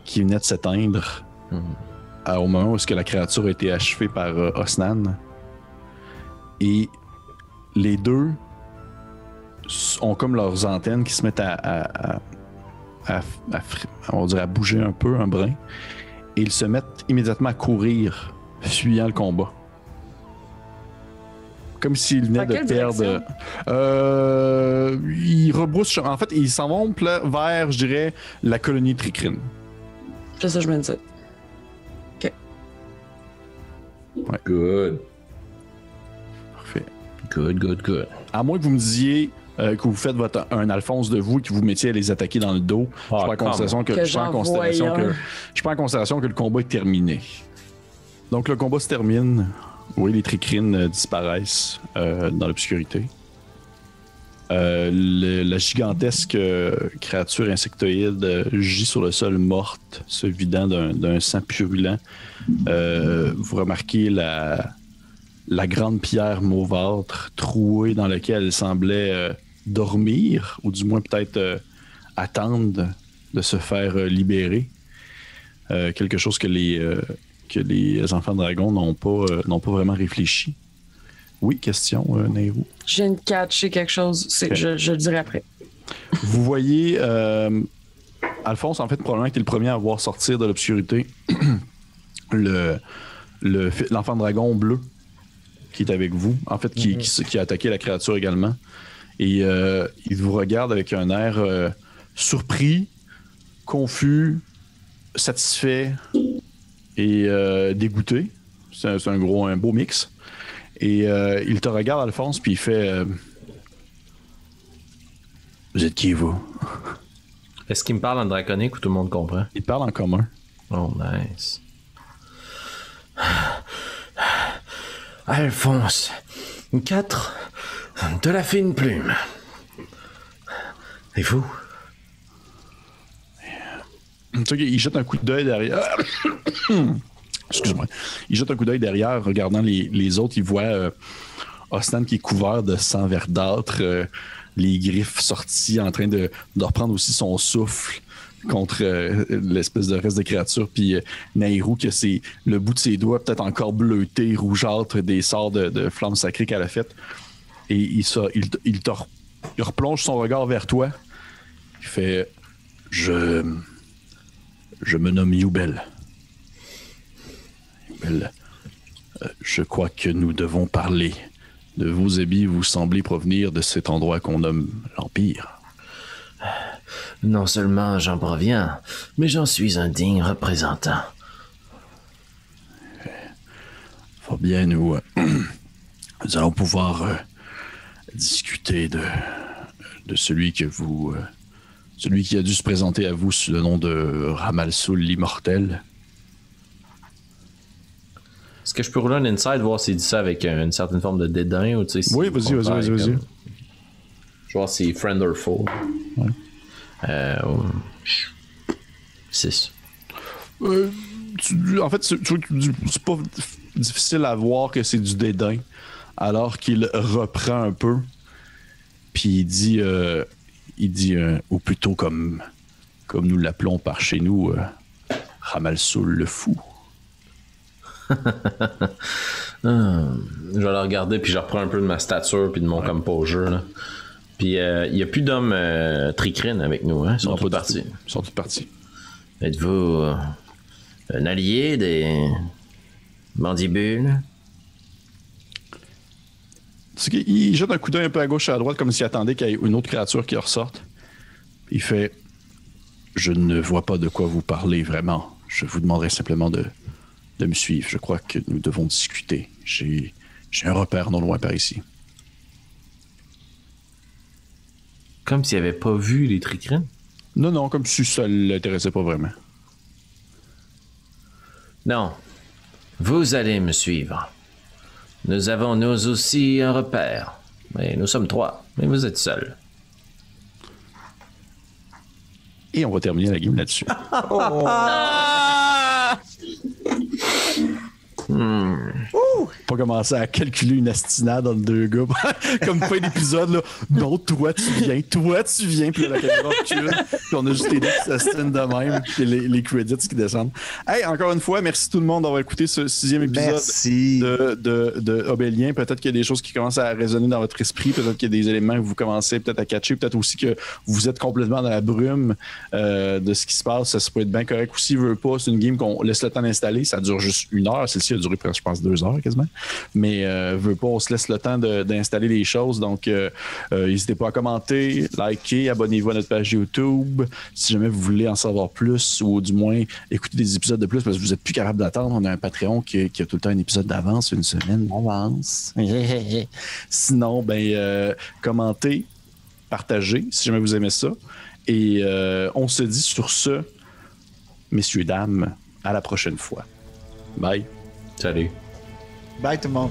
qui venait de s'éteindre au moment où la créature a été achevée par Osnan. Et les deux ont comme leurs antennes qui se mettent on va dire à bouger un peu, un brin. Et ils se mettent immédiatement à courir, fuyant le combat. Comme s'ils venaient de perdre. Ils rebroussent. En fait, ils s'en vont vers, je dirais, la colonie Tricrine.
C'est ça, je me disais. Ok.
Ouais.
Good.
Parfait.
Good.
À moins que vous me disiez que vous faites un Alphonse de vous et que vous mettiez à les attaquer dans le dos, je prends en considération que le combat est terminé. Donc le combat se termine. Oui, les tricrines disparaissent dans l'obscurité. La gigantesque créature insectoïde gît sur le sol morte, se vidant d'un sang purulent. Vous remarquez la grande pierre mauvâtre trouée dans laquelle elle semblait dormir, ou du moins peut-être attendre de se faire libérer. Quelque chose que les enfants dragons n'ont pas vraiment réfléchi. Oui, question, Nairou.
Je viens de catcher quelque chose,
Okay.
je le dirai après.
Vous voyez, Alphonse, en fait, probablement que tu es le premier à voir sortir de l'obscurité l'enfant dragon bleu qui est avec vous, en fait, qui a attaqué la créature également. Et il vous regarde avec un air surpris, confus, satisfait et dégoûté. C'est un beau mix. Et il te regarde, Alphonse, puis il fait Vous êtes qui, vous?
Est-ce qu'il me parle en draconique ou tout le monde comprend?
Il parle en commun.
Oh, nice. Alphonse, 4 de la fine plume. Et vous?
Il jette un coup d'œil derrière. Excuse-moi. Il jette un coup d'œil derrière, regardant les autres. Il voit Ostan qui est couvert de sang verdâtre, les griffes sorties, en train de reprendre aussi son souffle contre l'espèce de reste de créature. Puis Nairou, que c'est le bout de ses doigts peut-être encore bleuté, rougeâtre, des sorts de flammes sacrées qu'elle a faites. Et il replonge son regard vers toi. Il fait Je me nomme Youbel. Youbel, je crois que nous devons parler. De vos habits, vous semblez provenir de cet endroit qu'on nomme l'Empire.
Non seulement j'en proviens, mais j'en suis un digne représentant.
Fort bien, nous allons pouvoir discuter de celui que vous... celui qui a dû se présenter à vous sous le nom de Ramalsoul l'Immortel.
Est-ce que je peux rouler un inside, voir s'il dit ça avec une certaine forme de dédain ou tu sais?
Oui, vas-y.
Je vais voir si c'est friend or foe.
Ouais.
6.
En fait, c'est pas difficile à voir que c'est du dédain, alors qu'il reprend un peu, puis il dit, ou plutôt comme nous l'appelons par chez nous, Ramalsoul le fou.
Je vais le regarder, puis je reprends un peu de ma stature, puis de mon composure. Là. Puis il n'y a plus d'hommes tricrines avec nous, hein? Ils sont tous partis.
Ils sont tous partis.
Êtes-vous un allié des mandibules?
C'est qu'il jette un coup d'œil un peu à gauche et à droite, comme s'il attendait qu'il y ait une autre créature qui ressorte. Il fait Je ne vois pas de quoi vous parlez vraiment. Je vous demanderai simplement de me suivre. Je crois que nous devons discuter. J'ai un repère non loin par ici.
Comme s'il n'avait pas vu les tricrines?
Non, comme si ça ne l'intéressait pas vraiment.
Non. Vous allez me suivre. Nous avons nous aussi un repère. Mais nous sommes 3. Mais vous êtes seuls.
Et on va terminer la game là-dessus. Pas commencer à calculer une astinade entre deux gars. Comme fin d'épisode, là. Non, toi tu viens, puis la caméra recule. Puis on a juste les deux qui s'astinent de même, puis les credits qui descendent. Hey, encore une fois, merci tout le monde d'avoir écouté ce 6e épisode de Obélien. Peut-être qu'il y a des choses qui commencent à résonner dans votre esprit, peut-être qu'il y a des éléments que vous commencez peut-être à catcher, peut-être aussi que vous êtes complètement dans la brume de ce qui se passe. Ça peut être bien correct aussi, veut pas. C'est une game qu'on laisse le temps d'installer. Ça dure juste 1 heure. Celle-ci a duré presque, je pense, 2 heures quasiment. Mais veut pas, on se laisse le temps d'installer les choses. Donc, n'hésitez pas à commenter, liker, abonnez-vous à notre page YouTube. Si jamais vous voulez en savoir plus ou du moins écouter des épisodes de plus parce que vous n'êtes plus capable d'attendre, on a un Patreon qui a tout le temps un épisode d'avance, une semaine d'avance. Sinon, commentez, partagez si jamais vous aimez ça. Et on se dit sur ce, messieurs, dames, à la prochaine fois. Bye.
Salut.
Bye tout le monde.